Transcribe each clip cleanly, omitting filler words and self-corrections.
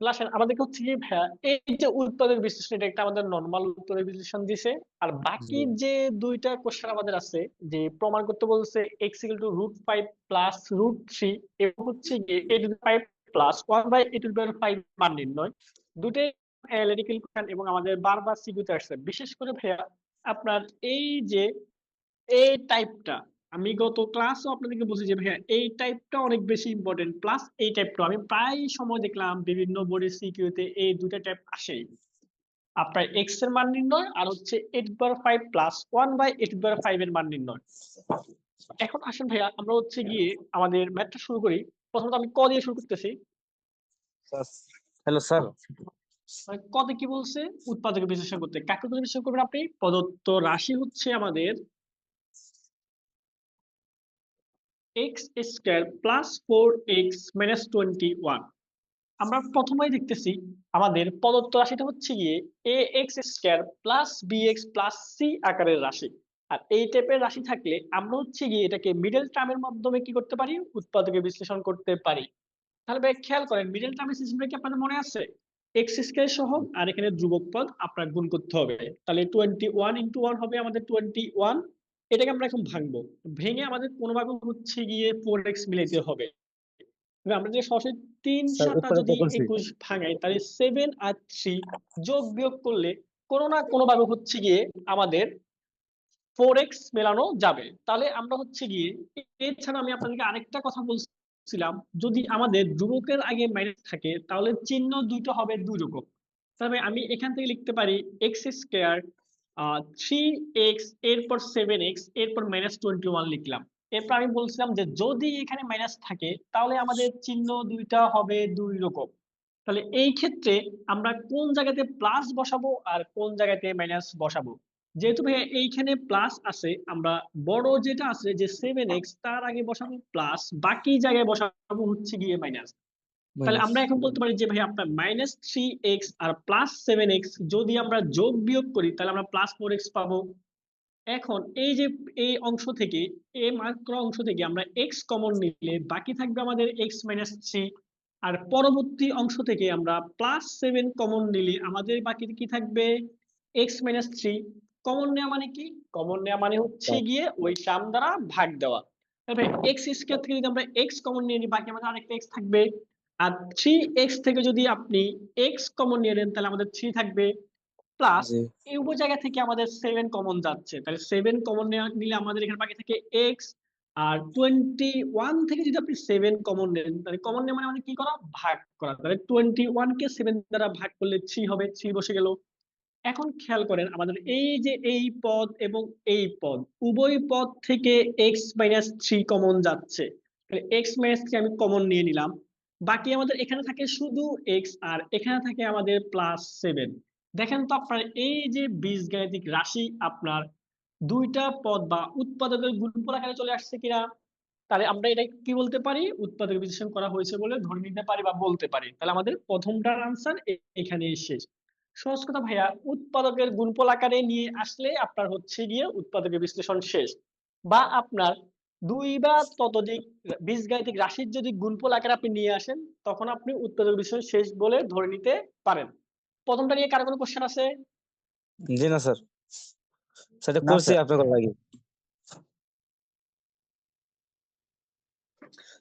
Plus আমাদেরকে হচ্ছে কি ভাইয়া, এই যে উৎপাদক বিশ্লেষণ, এটা একটা আমাদের নর্মাল উৎপাদক বিশ্লেষণ দিছে। আর জি। বাকি যে দুইটা কোশ্চেন আমাদের আছে, যে প্রমাণ করতে বলছে এক্স ইকুয়াল টু √5 প্লাস √3 এবং হচ্ছে গিয়ে a⁵ প্লাস 1/a⁵ মান নির্ণয়, দুটোই অ্যানালিটিক্যাল কোশ্চেন এবং আমাদের বারবার সিকিউতে আসছে। বিশেষ করে ভাইয়া আপনার এই যে এই টাইপটা, আমি গত ক্লাসও আপনাদেরকে বলছি যে ভাইয়া এই টাইপটা অনেক বেশি ইম্পর্টেন্ট। প্লাস এই টাইপটা আমি প্রায় সময় দেখলাম বিভিন্ন বোর্ডের সিকিউতে এই দুইটা টাইপ আসেই। আপনার এক্স এর মান নির্ণয় আর হচ্ছে a⁵ প্লাস 1/a⁵ এর মান নির্ণয়। এখন আসেন ভাইয়া আমরা হচ্ছে গিয়ে আমাদের ম্যাথটা শুরু করি। প্রথমত আমি ক দিয়ে শুরু করতেছি। Hello sir. মানে কতে কি বলছে? উৎপাদক বিশ্লেষণ করতে। কাকে বিশ্লেষণ করবেন আপনি? প্রদত্ত রাশি হচ্ছে আমাদের এক্স স্কয়ার প্লাস 4x - 21। আমরা প্রথমেই দেখতেছি আমাদের প্রদত্ত রাশিটা হচ্ছে গিয়ে A x square plus B x plus C আকারের রাশি। আর এই টাইপের রাশি থাকলে আমরা হচ্ছে গিয়ে এটাকে মিডল টার্মের মাধ্যমে কি করতে পারি? উৎপাদকে বিশ্লেষণ করতে পারি। তাহলে ভাই খেয়াল করেন, মিডল টার্মের সিস্টেমটা কি আপনাদের মনে আছে? এক্স স্কয়ার সহ আর এখানে ধ্রুবক পদ আপনার গুণ করতে হবে। তাহলে 21 × 1 হবে আমাদের 21। এটাকে আমরা এখন ভাঙবো। ভেঙে আমাদের কোনোভাবে হচ্ছে গিয়ে 4x মিলাইতে হবে। তবে আমরা যে সরাসরি 3×7 উত্তরে তো যদি করছি। 21 ভাঙাই, তাহলে 7 আর 3 যোগ বিয়োগ করলে কোনো না কোনো ভাবে হচ্ছে গিয়ে আমাদের 4x মেলানো যাবে। তাহলে আমরা হচ্ছে গিয়ে, এছাড়া আমি আপনাদেরকে আরেকটা কথা বলছিলাম, যদি আমাদের ধ্রুবকের আগে মাইনাস থাকে তাহলে চিহ্ন দুটো হবে দুই রকম। তবে আমি এখান থেকে লিখতে পারি এক্স স্কোয়ার 3x এরপর 7x এরপর -21 লিখলাম। এরপর আমি বলছিলাম যে যদি এখানে মাইনাস থাকে তাহলে আমাদের চিহ্ন দুইটা হবে দুই রকম। তাহলে এই ক্ষেত্রে আমরা কোন জায়গাতে প্লাস বসাবো আর কোন জায়গাতে মাইনাস বসাবো? যেহেতু ভাইয়া এইখানে প্লাস আছে, আমরা বড় যেটা আছে যে 7x তার আগে বসাবো প্লাস, বাকি জায়গায় বসাবো হচ্ছে গিয়ে মাইনাস। তাহলে মাইনাস। আমরা এখন বলতে পারি যে ভাই আপনার -3x আর +7x যদি আমরা যোগ বিয়োগ করি তাহলে আমরা +4x পাবো। এখন এই যে এই অংশ থেকে, এই মার্ক করা অংশ থেকে আমরা x কমন নিলে বাকি থাকবে আমাদের x - 3। আর পরবর্তী অংশ থেকে আমরা +7 কমন নিলে আমাদের বাকি কি থাকবে? x - 3। কমন নেওয়া মানে কি? কমন নেওয়া মানে হচ্ছে গিয়ে ওই টার্ম দ্বারা ভাগ দেওয়া। তবে এক্স স্কয়ার থেকে যদি আমরা x কমন নিয়ে নিই, বাকি আমাদের আরেকটা x থাকবে। আর 3x থেকে যদি আপনি x কমন নিয়ে নেন তাহলে আমাদের 3 থাকবে। প্লাস জি। এই উভয় জায়গা থেকে আমাদের 7 কমন যাচ্ছে, তাহলে 7 কমন নিলে আমাদের এখানে বাকি থাকে এক্স। আর 21 থেকে যদি আপনি 7 কমন নেন, তাহলে কমন নেওয়া মানে আমাদের কি করা? ভাগ করা। তাহলে 21 কে 7 দ্বারা ভাগ করলে 3 হবে, 3 বসে গেল। এখন খেয়াল করেন আমাদের এই যে এই পদ এবং এই পদ, উভয় পদ থেকে x - 3 কমন যাচ্ছে। তাহলে x - 3 আমি কমন নিয়ে নিলাম। বাকি আমাদের এখানে থাকে শুধু x, আর এখানে থাকে আমাদের +7। দেখেন তো আপনার এই যে বীজগাণিতিক রাশি আপনার দুইটা পদ বা উৎপাদকের গুণফল আকারে চলে আসছে কিনা? তাহলে আমরা এটা কি বলতে পারি? উৎপাদক বিশ্লেষণ করা হয়েছে বলে ধরে নিতে পারি বা বলতে পারি। তাহলে আমাদের প্রথমটার আনসার এখানেই শেষ। সহজ কথা ভাইয়া, উৎপাদকের গুণফল আকারে নিয়ে আসলে আপনার হচ্ছে গিয়ে উৎপাদকের বিশ্লেষণ শেষ। বা আপনার দুই বা ততোধিক বীজগাণিতিক রাশির যদি গুণফল আকারে আপনি নিয়ে আসেন, তখন আপনি উৎপাদক বিশ্লেষণ শেষ বলে ধরে নিতে পারেন। প্রথমটা নিয়ে কারো কোনো কোশ্চেন আছে? জি না স্যার, সেটা না করছি স্যার। আপনাকে লাগে।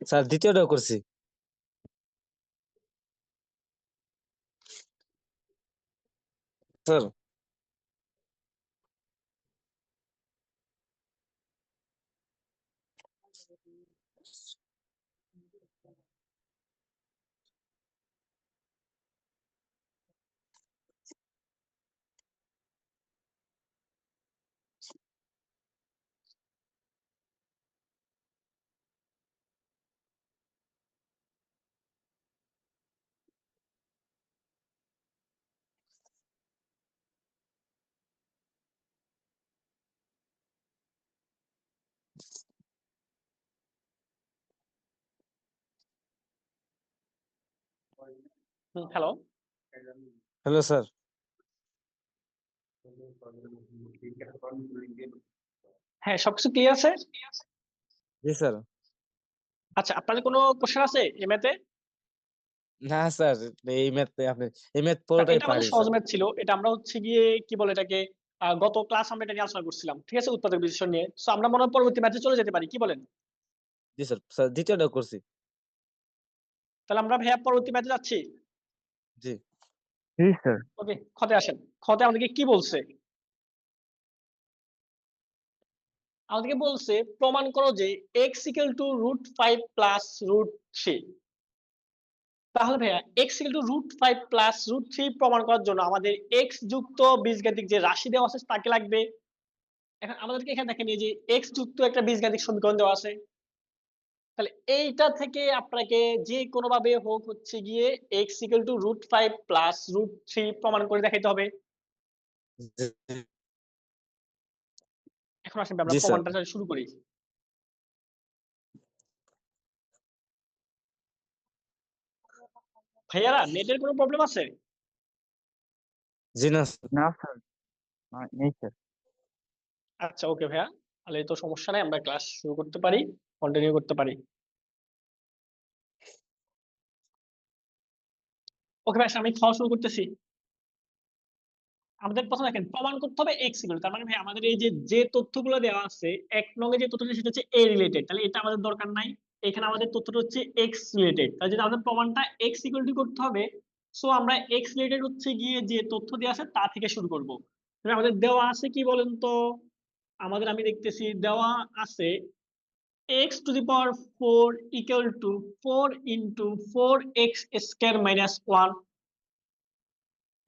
স্যার দ্বিতীয়টাও করছি। Sir hello. Hello sir. হ্যাঁ, সবকিছু ক্লিয়ার আছে? জি স্যার। আচ্ছা, আপনাদের কোনো কোশ্চেন আছে এ ম্যাথে? না স্যার, এই ম্যাথ আপনি এই ম্যাথ না, পুরোটাই এটা আমাদের পারি সহজ স্যার। ম্যাথ ছিল। এটা আমরা হচ্ছে গিয়ে কি বলে এটাকে গত ক্লাস আমরা এটা নিয়ে আলোচনা করছিলাম, ঠিক আছে, উৎপাদক বিশ্লেষণ নিয়ে। সো আমরা মনে হয় পরবর্তী ম্যাথে চলে যেতে পারি, কি বলেন? জি স্যার, স্যার দ্বিতীয়টাও করছি। তাহলে আমরা ভাইয়া পরবর্তী ম্যাথে যাচ্ছি। জি জি স্যার। ওকে, খতে আসেন। খতে আমাদেরকে কি বলছে? আমাদেরকে বলছে প্রমাণ করো যে x ইকুয়াল টু √5 প্লাস √3। তাহলে ভাইয়া x ইকুয়াল টু √5 প্লাস √3 প্রমাণ করার জন্য আমাদের x যুক্ত বীজগাণিতিক যে রাশি দেওয়া আছে তাকে লাগবে। এখন আমাদেরকে এখানে দেখেন এই যে x যুক্ত একটা বীজগাণিতিক সমীকরণ দেওয়া আছে। তাহলে এইটা থেকে আপনাকে যে কোনো ভাবে হোক হচ্ছে গিয়ে x ইকুয়াল টু √5 প্লাস √3 প্রমাণ করে দেখাইতে হবে। জি এখন আসেন আমরা জি স্যার। প্রমাণটা শুরু করি। ভাইয়ারা নেটের কোনো প্রবলেম আছে? জি না না স্যার, নেই স্যার। আচ্ছা, ওকে ভাইয়া, তাহলে তো সমস্যা নাই, আমরা ক্লাস শুরু করতে পারি, কন্টিনিউ করতে পারি। ওকে ভাই, আমি খাওয়া শুরু করতেছি। আমাদের প্রথমে দেখেন প্রমাণ করতে হবে এক্স ইকুয়াল, তার মানে ভাই আমাদের এই যে যে তথ্যগুলো দেওয়া আছে এক নঙ্গে যে তথ্যটা সেটা হচ্ছে এ রিলেটেড, তাহলে এটা আমাদের দরকার নাই। এখানে আমাদের তথ্যটা হচ্ছে এক্স রিলেটেড, তাহলে যদি আমাদের প্রমাণটা এক্স ইকুয়াল টু করতে হবে, সো আমরা এক্স রিলেটেড হচ্ছে গিয়ে যে তথ্য দেওয়া আছে তা থেকে শুরু করব। তাহলে আমাদের দেওয়া আছে কি বলেন তো? আমাদের আমি দেখতেছি দেওয়া আছে x⁴ ইকুয়াল টু 4 × 4x² - 1।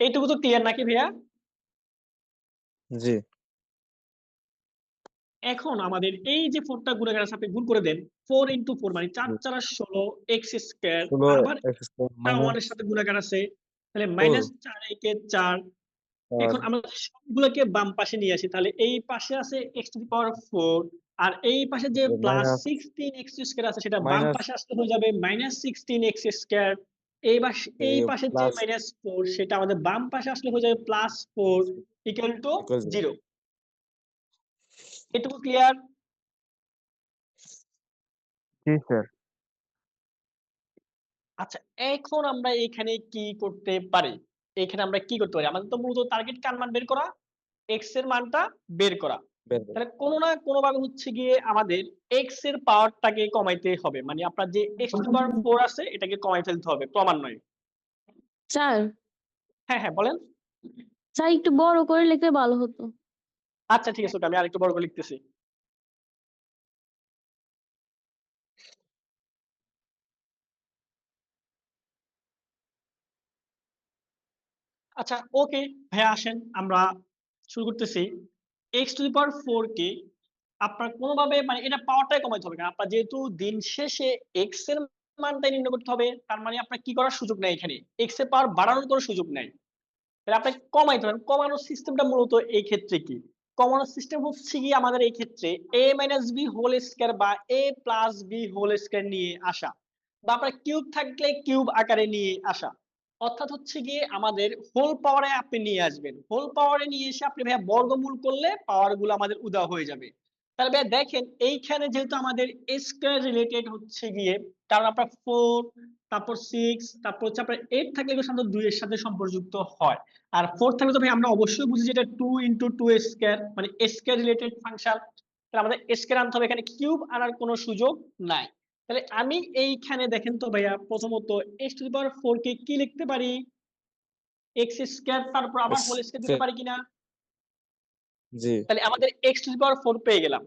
এইটুকু তো ক্লিয়ার নাকি ভাইয়া? জি এখন আমাদের এই যে 4টা গুণাকার আছে আপনি গুণ করে দেন। 4 × 4 মানে 4×4 = 16x²। 16 আবার এক্স মাইনাস 1 এর সাথে গুণাকার আছে, তাহলে 4 -4 আর এখন আমরা সবগুলোকে বাম পাশে নিয়ে আসি, তাহলে এই পাশে আছে x⁴ আর এই পাশে যে প্লাস মাইনাস 16x² আছে সেটা বাম মাইনাস পাশে আসলে হয়ে যাবে -16x²। এই পাশে যে প্লাস -4 সেটা আমাদের বাম পাশে আসলে হয়ে যাবে +4 ইকুয়াল টু ইকুয়াল 0। এটুকু ক্লিয়ার? জি স্যার। আচ্ছা, এখন আমরা এখানে কি করতে পারি? এখানে আমরা কি করতে পারি? আমাদের তো মূলত টার্গেট কার মান বের করা, x এর মানটা বের করা। বের করো। তাহলে কোনো না কোনো ভাবে হচ্ছে গিয়ে আমাদের x এর পাওয়ারটাকে কমাইতে হবে, মানে আপনার যে x⁴ আছে এটাকে কমাই ফেলতে হবে ক্রমান্বয়ে। স্যার, হ্যাঁ হ্যাঁ বলেন। স্যার একটু বড় করে লিখলে ভালো হতো। আচ্ছা ঠিক আছে, ওকে আমি আরেকটু বড় করে লিখতেছি। আচ্ছা ওকে ভাইয়া, আসেন আমরা শুরু করতেছি। x⁴ কে আপনার কোনোভাবে মানে এটা পাওয়ারটাই কমাইতে হবে, কারণ আপনার যেহেতু দিন শেষে x এর মানটাই নির্ণয় করতে হবে, তার মানে আপনার কি করার সুযোগ নেই, এখানে x এর পাওয়ার বাড়ানোর কোনো সুযোগ নাই। তাহলে আপনাকে কমাইতে হবে। কমানোর সিস্টেমটা মূলত এই ক্ষেত্রে কি? কমানোর সিস্টেম হচ্ছে কি আমাদের এই ক্ষেত্রে a - b² বা a+b² নিয়ে আসা, বা আপনার কিউব থাকলে কিউব আকারে নিয়ে আসা। অর্থাৎ হচ্ছে গিয়ে আমাদের হোল পাওয়ারে আপনি নিয়ে আসবেন, হোল পাওয়ারে নিয়ে এসে আপনি ভাইয়া বর্গমূল করলে পাওয়ার গুলো আমাদের উধাও হয়ে যাবে। তাহলে ভাইয়া দেখেন এইখানে যেহেতু আমাদের স্কয়ার রিলেটেড হচ্ছে গিয়ে, কারণ আপনার 4 তারপর 6 তারপর হচ্ছে আপনার 8 থাকলে এগুলো সাধারণত 2 এর সাথে সম্পর্কযুক্ত হয়। আর 4 থাকলে তো ভাই আমরা অবশ্যই বুঝি যে এটা 2 × 2² মানে স্কয়ার রিলেটেড ফাংশন। তাহলে আমাদের স্কয়ার আনতে হবে, এখানে কিউব আনার কোনো সুযোগ নাই। তাহলে আমি এইখানে দেখেন তো ভাইয়া প্রথমত x⁴ কে কি লিখতে পারি, x² তারপর আবার হোল স্কয়ার দিতে পারি কিনা? জি তাহলে আমাদের x⁴ পেয়ে গেলাম।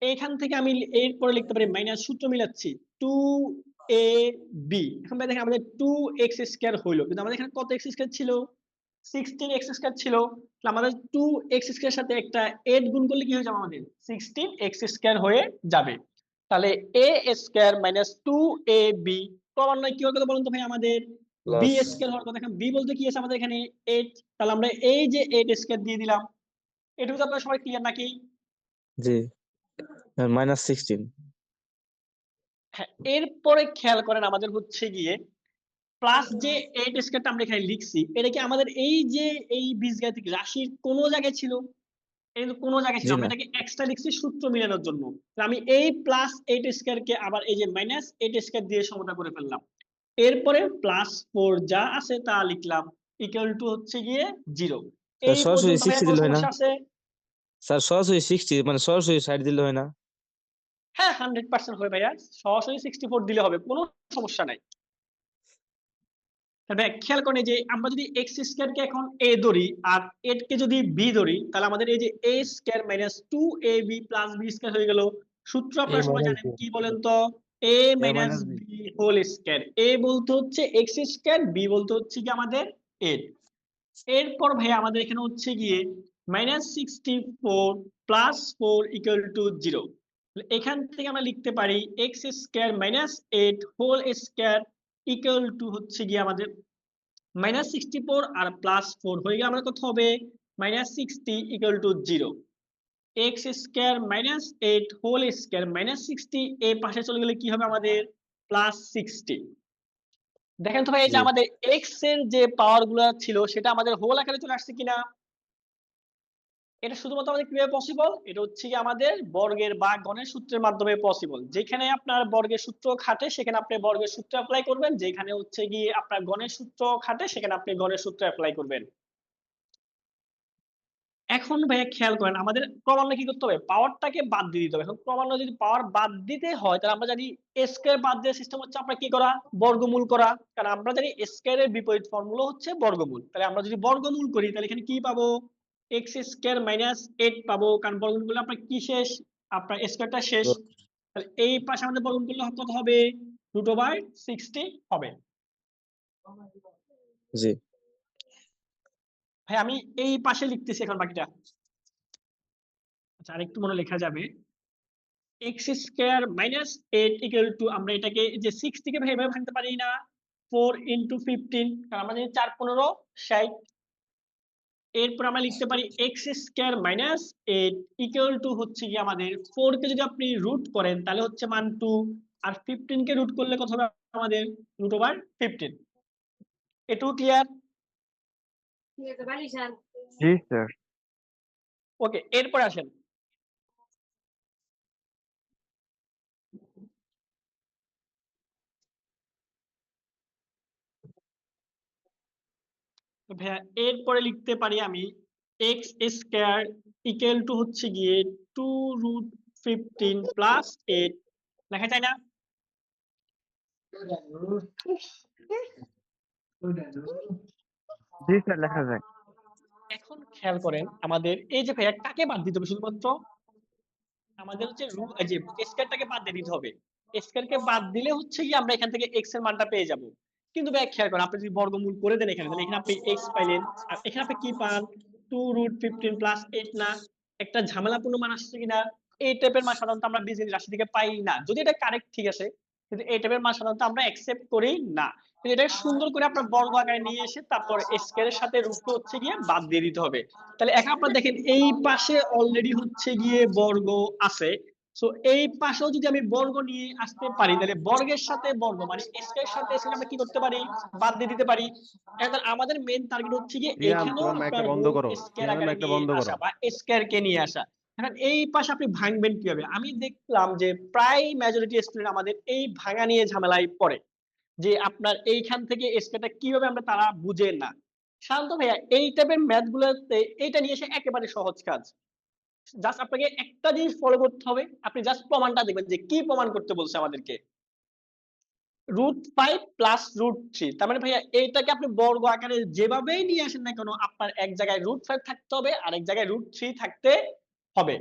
এইখান থেকে আমি এরপরে লিখতে পারি মাইনাস, সূত্র মিলাচ্ছি 2ab। এখন ভাই দেখেন আমাদের 2x² হইলো, কিন্তু আমাদের এখানে কত x² ছিল? 16x² ছিল। তাহলে আমাদের 2x² এর সাথে একটা 8 গুণ করলে কি হয়ে যাবে, আমাদের 16x² হয়ে যাবে। তাহলে a² - 2ab ক্রমান্বয়ে কি হবে বলুন তো ভাই, আমাদের প্লাস b² হওয়ার কথা। এখন b বলতে কি আছে আমাদের এখানে 8, তাহলে আমরা এই যে 8² দিয়ে দিলাম। এটুকু তো আপনারা সবাই ক্লিয়ার নাকি? জি -16 হ্যাঁ, এরপরে খেয়াল করেন আমাদের হচ্ছে গিয়ে প্লাস যে 8² আমরা এখানে লিখছি, এটা কি আমাদের এই যে এই বীজগাণিতিক রাশির কোন জায়গায় ছিল? এটা কিন্তু কোনো জায়গায় ছিল, জি আমরা না এটাকে এক্সট্রা লিখছি সূত্র মিলানোর জন্য। তাহলে আমি এই +8² কে আবার এই যে -8² দিয়ে সমতা করে ফেললাম। এরপরে +4 যা আছে তা লিখলাম ইকুয়াল টু হচ্ছে গিয়ে 0। স্যার এই সরাসরি পর্যন্ত ভাইয়া 60 কোনো দিলে হয় না? সমস্যা আছে? স্যার সরাসরি 60 মানে সরাসরি 60 দিলে হয় না? হ্যাঁ 100% হবে ভাইয়া, সরাসরি 64 দিলে হবে, কোনো সমস্যা নাই। তবে খেয়াল করেন এই যে আমরা যদি এক্স স্কয়ার কে এখন এ ধরি আর এইট কে যদি বি ধরি, তাহলে আমাদের এই যে A square minus 2ab plus B square হয়ে গেল। সূত্র আপনারা সবাই জানেন কি বলেন তো? A minus B whole square. A বলতে হচ্ছে এক্স স্কয়ার, বি বলতে হচ্ছে কি আমাদের 8। এরপর ভাই আমাদের এখানে হচ্ছে গিয়ে -64 + 4 = 0। এখান থেকে আমরা লিখতে পারি x square minus 8 whole square equal to হচ্ছে গিয়ে আমাদের -64 আর +4 হয়ে গেলে আমাদের কত হবে? -60 = 0। X square minus 8 whole square -60 এ পাশে চলে গেলে কি হবে আমাদের? +60। দেখেন তো ভাই এই যে জি আমাদের এক্স এর যে পাওয়ার গুলো ছিল সেটা আমাদের হোল আকারে চলে আসছে কিনা? এটা শুধুমাত্র আমাদের কিভাবে পসিবল? এটা হচ্ছে কি আমাদের বর্গের বা গণের সূত্রের মাধ্যমে পসিবল। যেখানে আপনার বর্গের সূত্র খাটে সেখানে আপনি বর্গের সূত্র অ্যাপ্লাই করবেন, যেখানে হচ্ছে গিয়ে আপনার গণের সূত্র খাটে সেখানে আপনি গণের সূত্র অ্যাপ্লাই করবেন। এখন ভাইয়া খেয়াল করেন আমাদের ক্রমান্বয়ে কি করতে হবে? পাওয়ারটাকে বাদ দিয়ে দিতে হবে। এখন ক্রমান্বয়ে যদি পাওয়ার বাদ দিতে হয় তাহলে আমরা জানি স্কয়ার বাদ দেওয়ার সিস্টেম হচ্ছে আমরা কি করা? বর্গমূল করা। কারণ আমরা জানি স্কয়ারের বিপরীত ফর্মুলা হচ্ছে বর্গমূল। তাহলে আমরা যদি বর্গমূল করি তাহলে এখানে কি পাবো? এক্স স্কয়ার মাইনাস 8 পাবো, কারণ বর্গমূল করলে আপনার কি শেষ? আপনার স্কয়ারটা শেষ। তাহলে এই পাশে আমাদের বর্গমূল করলে কত হবে? √60 হবে। জি ভাই আমি এই পাশে লিখতেছি এখন বাকিটা। আচ্ছা আরেকটু মনে লেখা যাবে। X square minus 8 equal to, আমরা এটাকে যে 6 থেকে ভাই এভাবে ভাঙতে পারি না? 4 × 15, কারণ আমরা জানি 4 15 60। এরপর আমরা লিখতে পারি x square minus 8 equal to হচ্ছে কি আমাদের 4 কে যদি আপনি রুট করেন তাহলে হচ্ছে মান 2, আর 15 কে রুট করলে কত হবে আমাদের? √15। এটুকু ক্লিয়ার? জি স্যার। ওকে, এরপর আসেন। ভাইয়া এরপরে লিখতে পারি আমি এক্স স্কয়ার ইকুয়াল টু হচ্ছে গিয়ে 2√15 + 8 লেখা যায় না? জি স্যার, লেখা যায়। এখন খেয়াল করেন আমাদের এই যে ভাইয়া কাকে বাদ দিতে হবে? শুধুমাত্র আমাদের হচ্ছে এই যে স্কয়ারটাকে বাদ দিয়ে দিতে হবে। স্কয়ারকে বাদ দিলে হচ্ছে কি আমরা এখান থেকে এক্স এর মানটা পেয়ে যাব। কিন্তু ভাই খেয়াল করেন আপনি যদি বর্গমূল করে দেন এখানে, তাহলে এখানে আপনি এক্স পাইলেন, আর এখানে আপনি কি পান? 2√15 + 8 না? একটা ঝামেলাপূর্ণ মান আসছে কিনা? এই টাইপের মান সাধারণত আমরা বীজগণিত রাশি থেকে পাই না। যদি এটা কারেক্ট ঠিক আছে, কিন্তু এই টাইপের মান সাধারণত আমরা অ্যাকসেপ্ট করি না। কিন্তু এটা সুন্দর করে আপনার বর্গ আকারে নিয়ে এসে তারপর স্কয়ারের সাথে রুটটা হচ্ছে গিয়ে বাদ দিয়ে দিতে হবে। তাহলে এখন আপনারা দেখেন এই পাশে অলরেডি হচ্ছে গিয়ে বর্গ আছে। সো এই পাশেও যদি আমি বর্গ নিয়ে আসতে পারি তাহলে বর্গের সাথে বর্গ মানে স্কয়ারের সাথে এসে আমরা কি করতে পারি? বাদ দিয়ে দিতে পারি। এখন আমাদের মেইন টার্গেট হচ্ছে গিয়ে রিয়ান, এখানেও তোমার মাইকটা আপনার বন্ধ হোল করো। স্কয়ার রিয়ানের আকারে মাইকটা নিয়ে বন্ধ করো। আসা বা স্কয়ার কে নিয়ে আসা। এখন এই পাশে আপনি ভাঙবেন কিভাবে? আমি দেখলাম যে প্রায় মেজরিটি স্টুডেন্ট আমাদের এই ভাঙা নিয়ে ঝামেলায় পড়ে, যে আপনার এইখান থেকে স্কয়ারটা কিভাবে আমরা তারা বুঝে না। শান্ত ভাইয়া এই টাইপের ম্যাথ গুলোতে এইটা নিয়ে এসে একেবারে সহজ কাজ। জাস্ট আপনাকে একটা জিনিস ফলো করতে হবে, আপনি জাস্ট প্রমাণটা দেখবেন যে কি প্রমাণ করতে বলছে আমাদেরকে। √5 + √3, তার মানে ভাইয়া এইটাকে আপনি বর্গ আকারে যেভাবেই নিয়ে আসেন না কেন আপনার এক জায়গায় √5 থাকতে হবে আর এক জায়গায় √3 থাকতে হবে।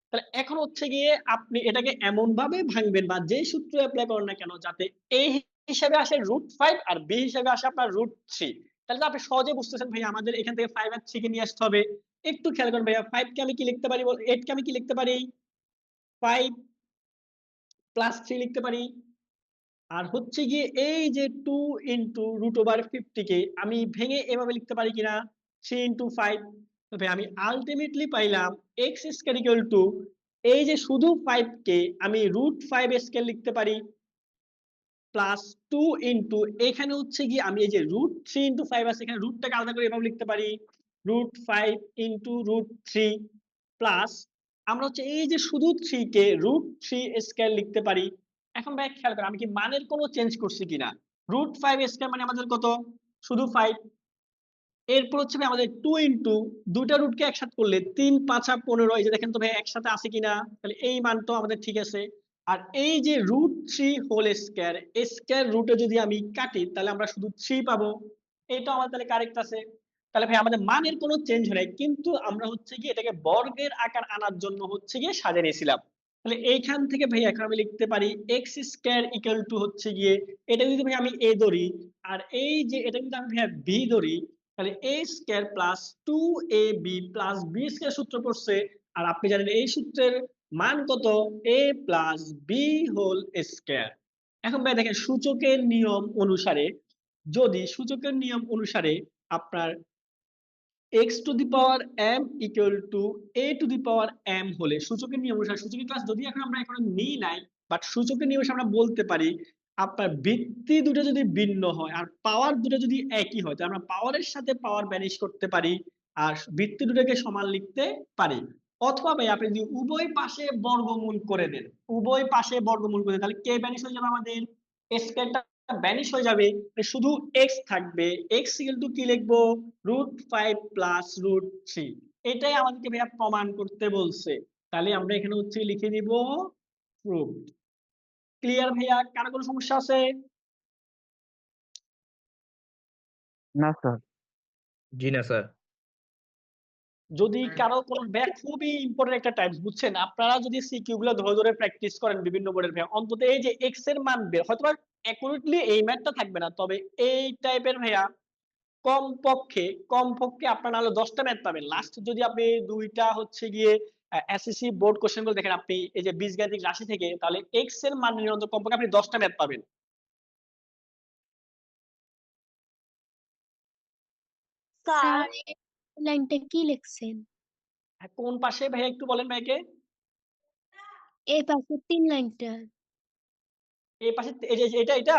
তাহলে এখন হচ্ছে গিয়ে আপনি এটাকে এমন ভাবে ভাঙবেন বা যে সূত্র অ্যাপ্লাই করেন না কেন যাতে a হিসাবে আসে √5 আর b হিসাবে আসে আপনার √3। তাহলে তো আপনি সহজে বুঝতেছেন ভাইয়া আমাদের এখান থেকে 5 আর 3 কে নিয়ে আসতে হবে। একটু খেয়াল করেন ভাইয়া, 5 কে আমি কি লিখতে পারি? 8 কে আমি কি লিখতে পারি? 5 + 3 লিখতে পারি। আর হচ্ছে গিয়ে এই যে 2 × √50 কে আমি ভেঙে এভাবে লিখতে পারি কিনা? 3 × 5। তবে আমি আলটিমেটলি পাইলাম x স্কয়ার ইকুয়াল টু, এই যে শুধু 5 কে আমি √5 স্কয়ার লিখতে পারি প্লাস 2 ইনটু এখানে হচ্ছে গিয়ে আমি এই যে √3 × 5 আছে এখানে রুটটাকে আলাদা করে এভাবে লিখতে পারি √5 × √3 প্লাস আমরা হচ্ছে এই যে শুধু 3 কে √3 স্কয়ার লিখতে পারি। এখন ভাই খেয়াল করেন আমি কি মানের কোনো চেঞ্জ করছি কিনা? √5 স্কয়ার মানে আমাদের কত, শুধু 5। এরপর হচ্ছে ভাই আমাদের 2 ইনটু দুটা রুটকে একসাথে করলে 3 5 15, এই যে দেখেন তো ভাই একসাথে আছে কিনা, তাহলে এই মানটাও আমাদের ঠিক আছে। আর এই যে √3 হোল স্কয়ার, স্কয়ার রুটে যদি আমি কাটি তাহলে আমরা শুধু 3 পাবো, এটা আমাদের তাহলে কারেক্ট আছে। তাহলে ভাই আমাদের মানের কোনো চেঞ্জ হয় নাই, কিন্তু আমরা হচ্ছে কি এটাকে বর্গের আকার আনার জন্য হচ্ছে গিয়ে সাজিয়ে নিয়েছিলাম। তাহলে এইখান থেকে ভাই এখন আমি লিখতে পারি x² ইকুয়াল টু হচ্ছে গিয়ে, এটা যদি ভাই আমি a ধরি, আর এই যে এটা যদি আমি ভাই b ধরি, তাহলে a² plus 2ab plus b² সূত্র পড়ছে। আর আপনি জানেন এই সূত্রের মান কত, a plus b whole square. এখন ভাই দেখেন সূচকের নিয়ম অনুসারে, যদি সূচকের নিয়ম অনুসারে আপনার x⁴m ইকুয়াল টু a⁴m হলে, সূচকের নিয়ম অনুসারে, সূচকের ক্লাস যদি এখন আমরা এখনো নিই নাই, বাট সূচকের নিয়ম অনুসারে আমরা বলতে পারি আপনার ভিত্তি দুটো যদি ভিন্ন হয় আর পাওয়ার দুটো যদি একই হয়, তাহলে আমরা পাওয়ারের সাথে পাওয়ার ব্যানিশ করতে পারি আর ভিত্তি দুটোকে সমান লিখতে পারি। অথবা ভাই আপনি যদি উভয় পাশে বর্গমূল করে দেন, উভয় পাশে বর্গমূল করে দেন, তাহলে কে ব্যানিশ হয়ে যাবে, আমাদের স্কয়ারটা ব্যানিশ হয়ে যাবে, শুধু এক্স থাকবে। এক্স ইকুয়াল টু কি লিখবো, √5 প্লাস √3। এটাই আমাদেরকে ভাইয়া প্রমাণ করতে বলছে, তাহলে আমরা এখানে হচ্ছে লিখে দিব প্রুভড। ক্লিয়ার ভাইয়া, কারো কোনো সমস্যা আছে? না স্যার। জি না স্যার। যদি কারো কোনো ভাইয়া, খুবই ইম্পর্টেন্ট একটা টাইপস বুঝছেন, আপনারা যদি সিকিউ গুলো ধরে ধরে প্র্যাকটিস করেন বিভিন্ন বোর্ডের ভাইয়া, অন্তত এই যে এক্স এর মান বের হয়তো অ্যাকুরেটলি এই ম্যাথটা থাকবে না, তবে এই টাইপের ভাইয়া কমপক্ষে আপনার নাহলে 10টা ম্যাথ পাবেন লাস্ট। যদি আপনি দুইটা হচ্ছে গিয়ে এসএসসি বোর্ড কোশ্চেন গুলো দেখেন আপনি এই যে বীজগাণিতিক রাশি থেকে, তাহলে এক্স এর মান নির্ণয় কমপক্ষে আপনি 10টা ম্যাথ পাবেন। স্যার এই লাইনটা কি লিখছেন? হ্যাঁ, কোন পাশে ভাইয়া একটু বলেন ভাইকে। এই পাশে 3 লাইনটা। এই পাশে এই যে এটা এটা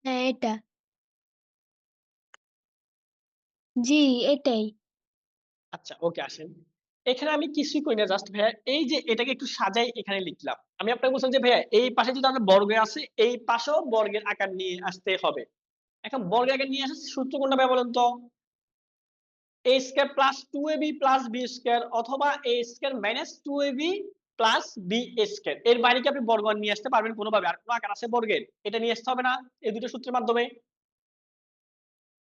হ্যাঁ এটা। জি এটাই। আচ্ছা ওকে, আসেন। এখানে আমি কিছুই করি না, জাস্ট ভাইয়া এই যে এটাকে একটু সাজাই এখানে লিখলাম। আমি আপনাকে বলছিলাম যে ভাইয়া এই পাশে যদি আমরা বর্গে আছে, এই পাশেও বর্গের আকার নিয়ে আসতে হবে। এখন বর্গের আকার নিয়ে আসার সূত্র কোনটা ভাইয়া বলেন তো, a² plus 2ab plus b², অথবা a² minus 2ab plus b²। এর বাইরে কি আপনি বর্গ নিয়ে আসতে পারবেন কোনোভাবে? আর কোনো আকার আছে বর্গের, এটা নিয়ে আসতে হবে না এই দুটো সূত্রের মাধ্যমে।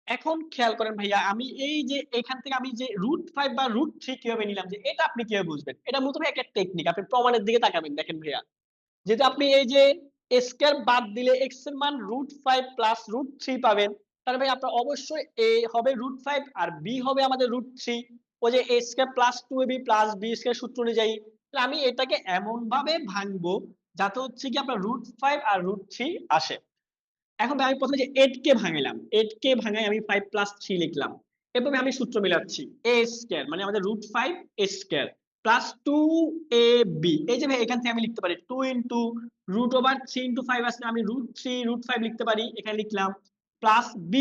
এখন খেয়াল করেন ভাইয়া, আমি এই যে এখান থেকে আমি যে √5 বা √3 কিভাবে নিলাম, যে এটা আপনি কিভাবে বুঝবেন, এটা মূলত ভাই একটা টেকনিক। আপনি প্রমাণের দিকে তাকাবেন, দেখেন ভাইয়া, যেহেতু আপনি এই যে স্কয়ার বাদ দিলে এক্স এর মান √5 প্লাস √3 পাবেন, তাহলে ভাই আপনার অবশ্যই এ হবে √5 আর বি হবে আমাদের √3। ওই যে a² plus 2ab plus b² সূত্র অনুযায়ী। তাহলে আমি এটাকে এমন ভাবে ভাঙবো যাতে হচ্ছে কি আপনার √5 আর √3 আসে। এখন ভাই আমি প্রথমে যে 8 কে ভাঙাইলাম, 8 কে ভাঙাই আমি 5 প্লাস 3 লিখলাম। এরপর আমি সূত্র মিলাচ্ছি, a² মানে আমাদের √5 a² প্লাস 2ab। এই যে ভাই এখান থেকে আমি লিখতে পারি 2 ইনটু √3 ইনটু 5 আসলে আমি √3 √5 লিখতে পারি, এখানে লিখলাম প্লাস b²।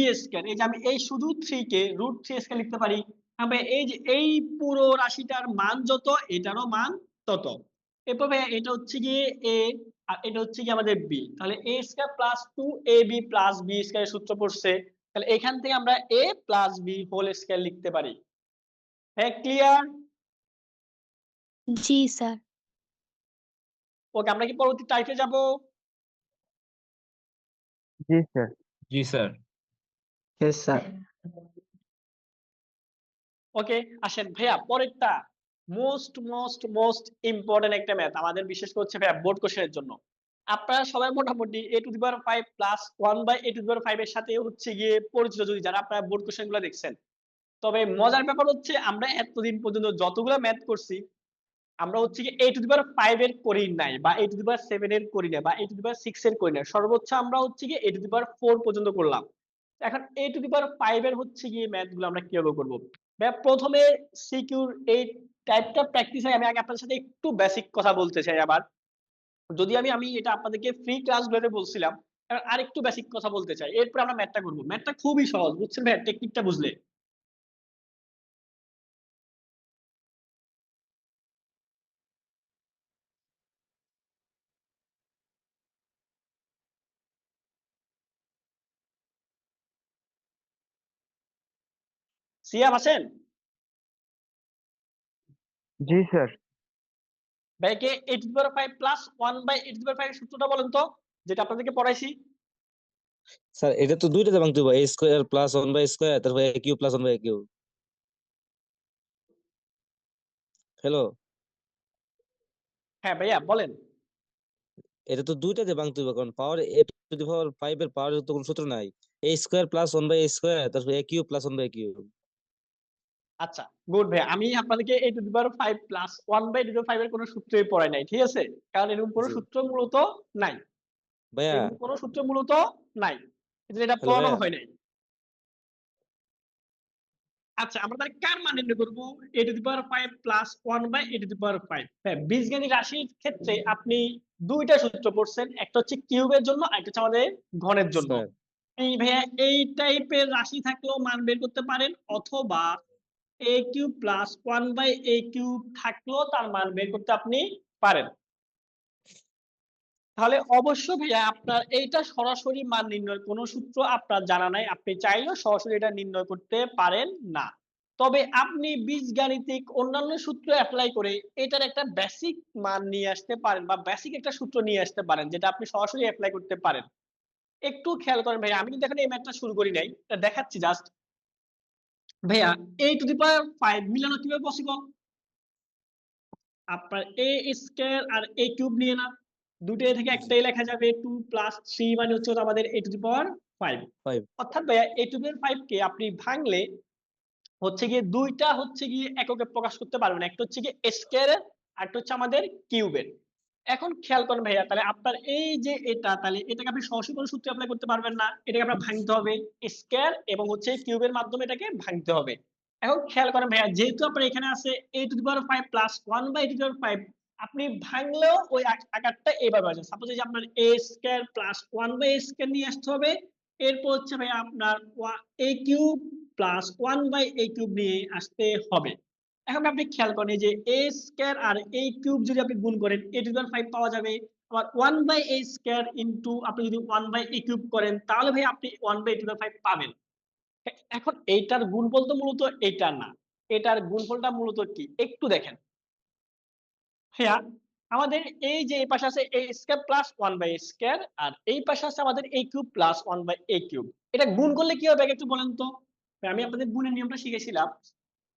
এই যে আমি এই শুধু 3 কে √3² লিখতে পারি। আমি এই যে এই পুরো রাশিটার মান যত, এটারও মান তত। এরপর ভাই এটা হচ্ছে গিয়ে a, আর এটা হচ্ছে কি আমাদের বি, তাহলে a² plus 2ab plus b² সূত্র পড়ছে। তাহলে এখান থেকে আমরা a plus b whole square লিখতে পারি। হ্যাঁ ক্লিয়ার? জি স্যার। ওকে, আমরা কি পরবর্তী টাইপে যাব? জি স্যার। জি স্যার। Yes, sir. ওকে, আসেন ভাইয়া পরেরটা, মোস্ট মোস্ট মোস্ট ইম্পর্টেন্ট একটা ম্যাথ আমাদের, বিশেষ করে হচ্ছে ভাইয়া বোর্ড কোশ্চেনের জন্য। আপনারা সবাই মোটামুটি a⁵ প্লাস 1/a⁵ এর সাথে হচ্ছে গিয়ে পরিচিত, যদি যারা আপনারা বোর্ড কোশ্চেন গুলো দেখছেন। তবে মজার ব্যাপার হচ্ছে আমরা এতদিন পর্যন্ত যতগুলো ম্যাথ করছি, আমরা হচ্ছে কি a⁵ এর করি নাই, বা a⁷ এর করি নাই, বা a⁵ এর করি নাই, সর্বোচ্চ আমরা হচ্ছে কি a⁴ পর্যন্ত করলাম। এখন a⁵ এর হচ্ছে গিয়ে ম্যাথ গুলো আমরা কিভাবে করবো। প্রথমে সিকিউর এই টাইপটা প্র্যাকটিস হয়, আমি আগে আপনাদের সাথে একটু বেসিক কথা বলতে চাই আবার। যদি আমি আমি এটা আপনাদেরকে ফ্রি ক্লাসগুলোতে বলছিলাম, এবার আরেকটু বেসিক কথা বলতে চাই, এরপর আমরা ম্যাথটা করবো। ম্যাথটা খুবই সহজ বুঝছেন ভাই, টেকনিকটা বুঝলে। সিয়াম আছেন? জি স্যার। ভাইকে a to the power 5 plus 1 by a to the power 5 সূত্রটা বলেন তো, যেটা আপনাদেরকে পড়াইছি। স্যার এটা তো দুইটাতে ভাঙতে হবে, A square plus one by square তারপর A cube plus one by cube. Hello, হ্যাঁ ভাইয়া বলেন। এটা তো দুইটাতে ভাঙতে হবে, কারণ পাওয়ার এ টু দি পাওয়ার ফাইভ এর পাওয়ারের তো কোনো সূত্র নাই। A square plus one by square তারপর A cube plus one by cube. আচ্ছা, গুড ভাইয়া, আমি আপনাদেরকে a to the power 5 plus 1 by a to the power 5 এর কোনো সূত্রই পড়াই নাই, ঠিক আছে? কারণ এরকম কোনো জি সূত্র মূলত নাই। ভাইয়া। এরকম কোনো সূত্র মূলত নাই, কিন্তু এটা হ্যালো পড়ানো ভাইয়া। হয় নাই। আচ্ছা, আমরা তাহলে কার মান নির্ণয় করবো? a to the power 5 plus 1 by a to the power 5। হ্যাঁ, বীজগণিত রাশির ক্ষেত্রে আপনি দুইটা সূত্র পড়ছেন, একটা হচ্ছে কিউবের জন্য আর একটা হচ্ছে আমাদের ঘনের জন্য। স্যার এই ভাইয়া এই টাইপের রাশি থাকলেও মান বের করতে পারেন, অথবা a cube plus 1 by a cube থাকলেও তার মান বের করতে আপনি পারেন। তাহলে অবশ্য ভাইয়া আপনার এইটা সরাসরি মান নির্ণয়ের কোনো সূত্র আপনার জানা নাই, আপনি চাইলেও সরাসরি এটা নির্ণয় করতে পারেন না। তবে আপনি বীজগাণিতিক অন্যান্য সূত্র অ্যাপ্লাই করে এটার একটা বেসিক মান নিয়ে আসতে পারেন, বা বেসিক একটা সূত্র নিয়ে আসতে পারেন, যেটা আপনি সরাসরি অ্যাপ্লাই করতে পারেন। একটু খেয়াল করেন ভাইয়া, আমি কিন্তু এখন এই ম্যাথটা শুরু করি নাই, এটা দেখাচ্ছি জাস্ট। ভাইয়া a টু দি পাওয়ার 5 মিলানো কিভাবে পসিবল? আপনার a স্কয়ার আর a কিউব নিয়ে না, দুটোই থেকে একটাই লেখা যাবে, 2 প্লাস 3 মানে হচ্ছে আমাদের a to the power 5। Five. অর্থাৎ ভাইয়া a টু দি পাওয়ার 5 কে আপনি ভাঙলে হচ্ছে গিয়ে দুইটা হচ্ছে গিয়ে এককে প্রকাশ করতে পারবেন, একটা হচ্ছে গিয়ে স্কয়ার আর একটা হচ্ছে আমাদের কিউবের। এখন খেয়াল করেন ভাইয়া, তাহলে আপনার এই যে এটা, তাহলে এটাকে আপনি সরাসরি কোনো সূত্রে অ্যাপ্লাই করতে পারবেন না, এটাকে আপনার ভাঙতে হবে স্কয়ার এবং হচ্ছে কিউবের মাধ্যমে এটাকে ভাঙতে হবে। এখন খেয়াল করেন ভাইয়া, যেহেতু আপনার এখানে আছে a to the power 5 plus 1 by a to the power 5, আপনি ভাঙলেও ওই আকারটা এইভাবে আসে। সাপোজ এই যে আপনার a square plus 1 by a square নিয়ে আসতে হবে, এরপর হচ্ছে ভাইয়া আপনার a cube plus 1 by a cube নিয়ে আসতে হবে। এখন আপনি খেয়াল করেন এই যে a স্কয়ার আর a কিউব যদি আপনি গুণ করেন a টু দি পাওয়ার 5 পাওয়া যাবে, আবার 1 বাই a স্কয়ার ইনটু আপনি যদি 1 বাই a কিউব করেন, তাহলে ভাই আপনি 1 by a to the power 5 পাবেন। এখন এইটার গুণফল তো মূলত এটা না, এটার গুণফলটা মূলত কি একটু দেখেন ভাইয়া। আমাদের এই যে এই পাশে আছে a square plus 1 by a square, আর এই পাশে আছে আমাদের a cube plus 1 by a cube. এটা গুণ করলে কি হবে একটু বলেন তো? ভাই, আমি আপনাদের গুণের নিয়মটা শিখেছিলাম।